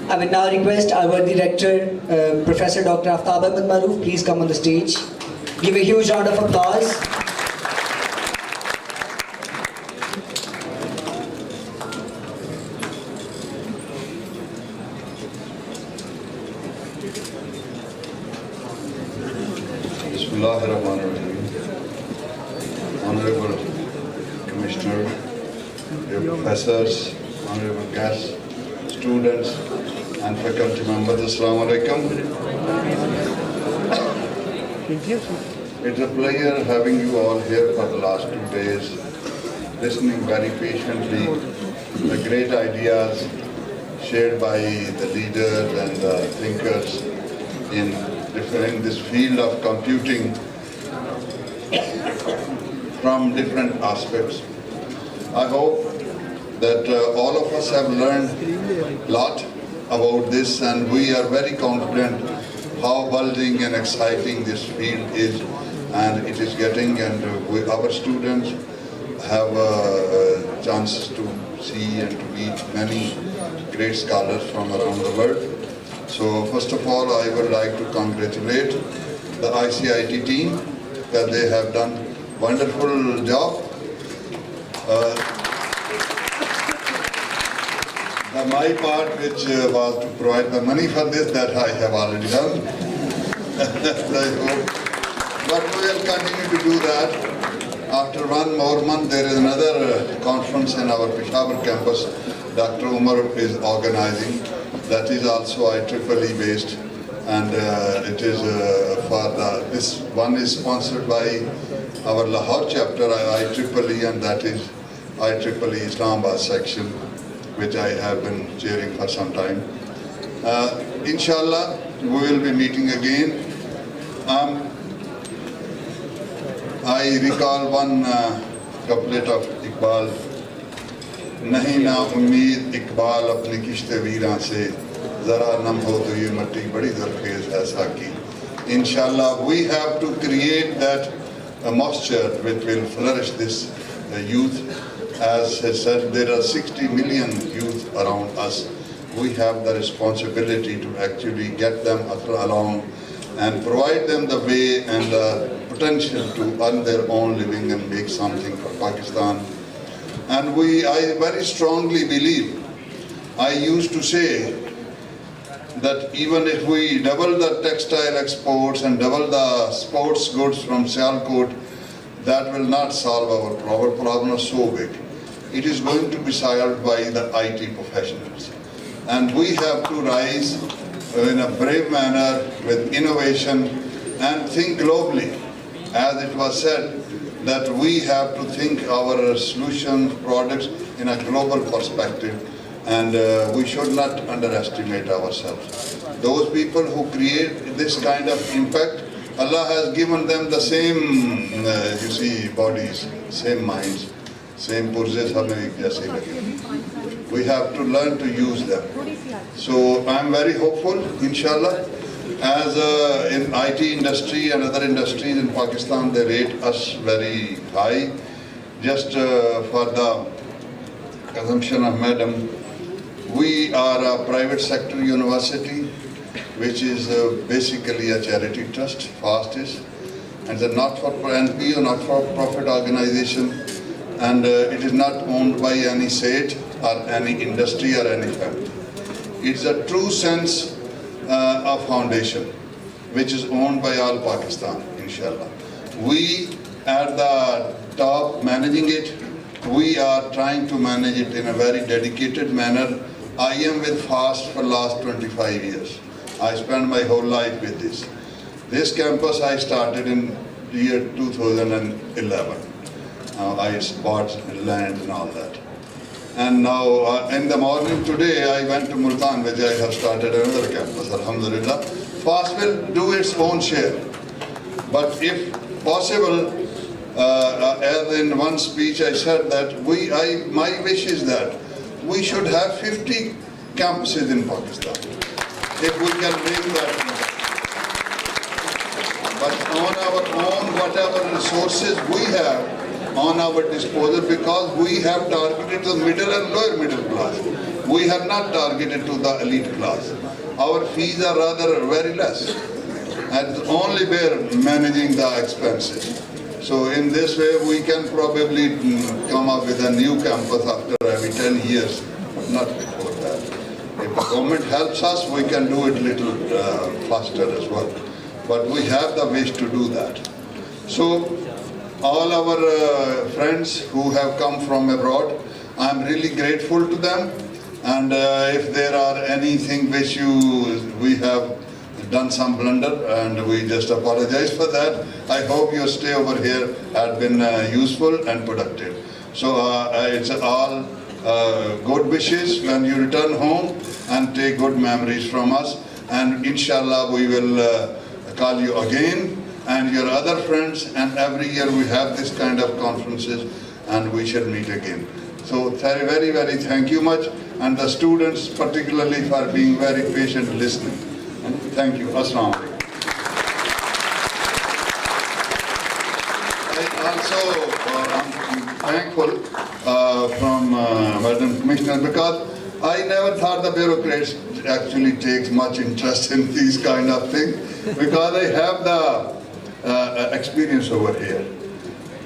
I would now request our worthy rector, Professor Dr. Aftab Ahmad Maroof, please come on the stage. Give a huge round of applause. Bismillahirrahmanirrahim. Honorable Commissioner, dear professors, honorable guests, students and faculty members, Assalamu alaikum. It's a pleasure having you all here for the last 2 days, listening very patiently the great ideas shared by the leaders and the thinkers in this field of computing from different aspects. I hope that all of us have learned a lot about this, and we are very confident how buzzing and exciting this field is, and it is getting, and our students have chances to see and to meet many great scholars from around the world. So first of all, I would like to congratulate the ICIT team that they have done wonderful job. My part, which was to provide the money for this, that I have already done. But we will continue to do that. After 1 more month, there is another conference in our Peshawar campus Dr. Umar is organizing. That is also IEEE based, and it is this one is sponsored by our Lahore chapter IEEE, and that is IEEE Islamabad section, which I have been chairing for some time. Inshallah, we will be meeting again. I recall one couplet of Iqbal. नहीं ना उम्मीद इकबाल अपनी किश्ते वीरां से जरा नम हो तो ये मट्टी बड़ी दरखेज है साकी. Inshallah, we have to create that moisture which will flourish this youth. As I said, there are 60 million youth around us. We have the responsibility to actually get them along and provide them the way and the potential to earn their own living and make something for Pakistan. And I very strongly believe, I used to say that even if we double the textile exports and double the sports goods from Sialkot, that will not solve our problem. Problem is so big. It is going to be solved by the IT professionals. And we have to rise in a brave manner with innovation and think globally. As it was said, that we have to think our solutions, products in a global perspective, and we should not underestimate ourselves. Those people who create this kind of impact, Allah has given them the same, bodies, same minds, same purses. We have to learn to use them. So I am very hopeful, inshallah. As in IT industry and other industries in Pakistan, they rate us very high. just for the consumption of madam, we are a private sector university, which is basically a charity trust, FAST is, and the NPO, not-for-profit organization, and it is not owned by any state or any industry or any family. It's a true sense of foundation, which is owned by all Pakistan, inshallah. We at the top managing it, we are trying to manage it in a very dedicated manner. I am with FAST for last 25 years. I spent my whole life with this. This campus I started in the year 2011. I bought land and all that. And now in the morning today I went to Multan, which I have started another campus, alhamdulillah. FAST will do its own share. But if possible, as in one speech I said that my wish is that we should have 50 campuses in Pakistan, if we can make that happen. But on our own, whatever resources we have on our disposal, because we have targeted the middle and lower middle class. We have not targeted to the elite class. Our fees are rather very less, and only we're managing the expenses. So in this way, we can probably come up with a new campus after every 10 years, not before that. If the government helps us, we can do it a little faster as well. But we have the wish to do that. So all our friends who have come from abroad, I'm really grateful to them. And if there are anything which we have done some blunder, and we just apologize for that. I hope your stay over here had been useful and productive. So it's all good wishes when you return home, and take good memories from us. And inshallah we will call you again and your other friends, and every year we have this kind of conferences and we shall meet again. So very, very thank you much, and the students particularly for being very patient listening. Thank you. Assalamu alaikum. I also am thankful from Madam Commissioner, because I never thought the bureaucrats actually takes much interest in these kind of things, because I have the experience over here.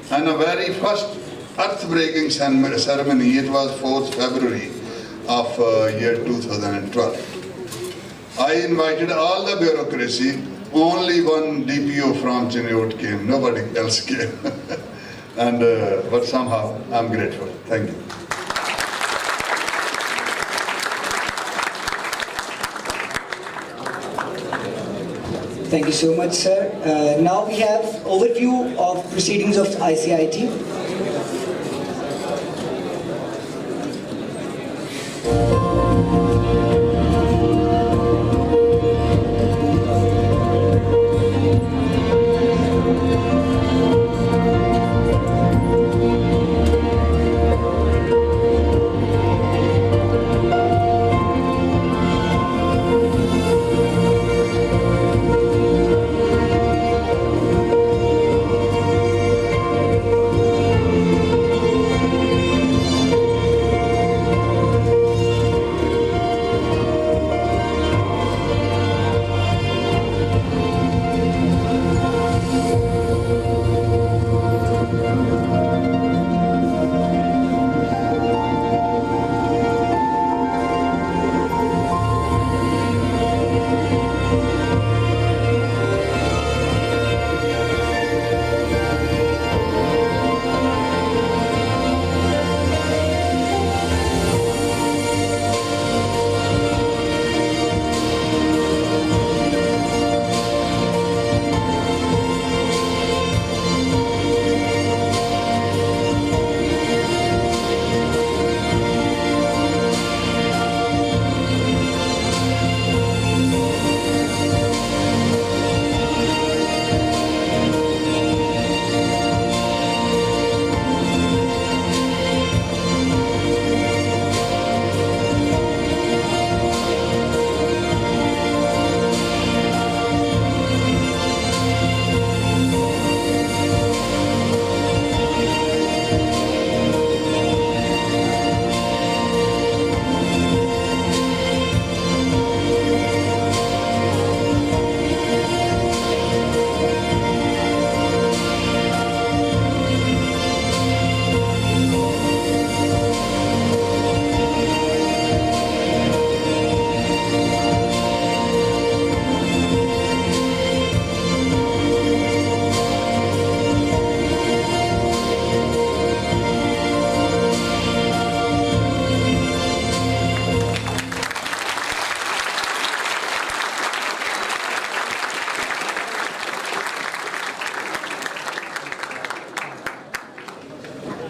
And the very first earth-breaking ceremony, it was 4th February of year 2012. I invited all the bureaucracy, only one DPO from Chiniot came, nobody else came. And but somehow I'm grateful. Thank you. Thank you so much, sir. Now we have overview of proceedings of ICIT.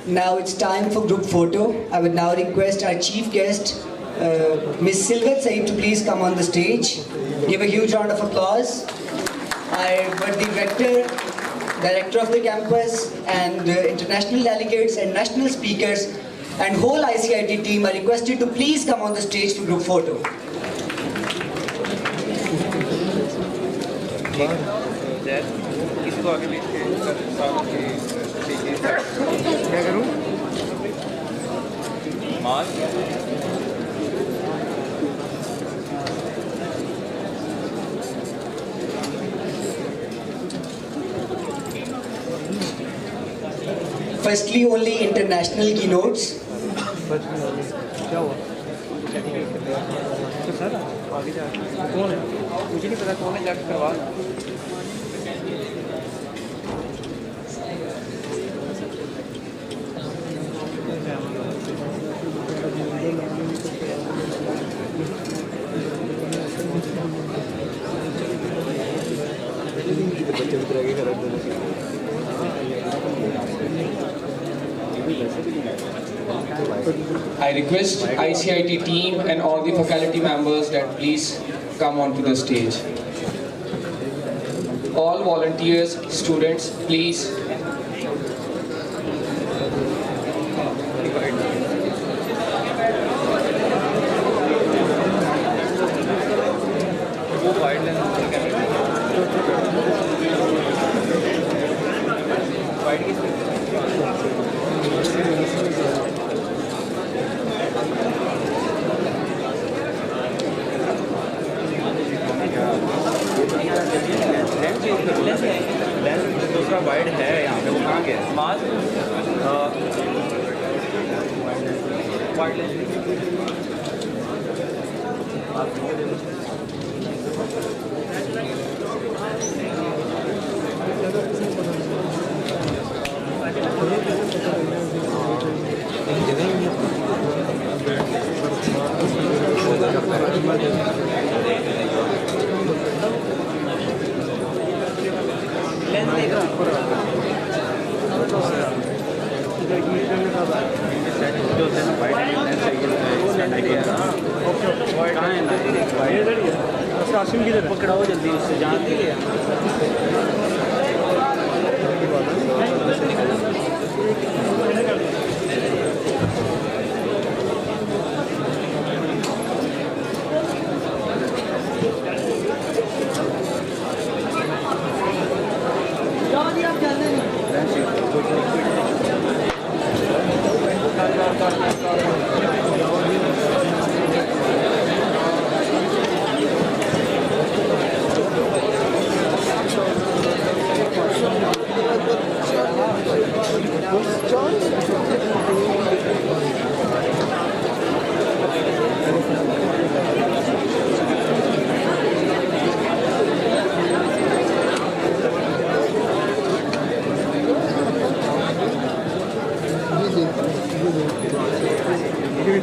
Now it's time for group photo. I would now request our chief guest, Ms. Silvat Saeed, to please come on the stage. Give a huge round of applause. Our birthday director of the campus, and international delegates and national speakers and whole ICIT team are requested to please come on the stage for group photo. क्या करूं? Firstly, only international keynotes. क्या हुआ? तो sir आगे जा कौन है? मुझे नहीं पता कौन है, जाके करवा। I request ICIT team and all the faculty members that please come onto the stage. All volunteers, students, please. दूसरा वाइड है यहाँ पे, वो कहाँ गया? आसिम किधर पकड़ाओ जल्दी, उससे जानते हैं।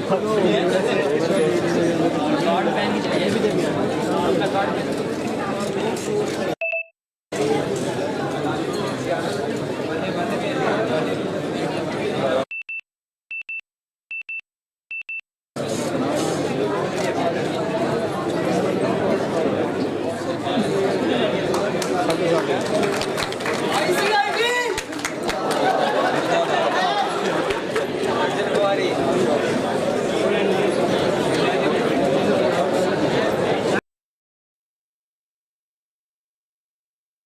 Hello.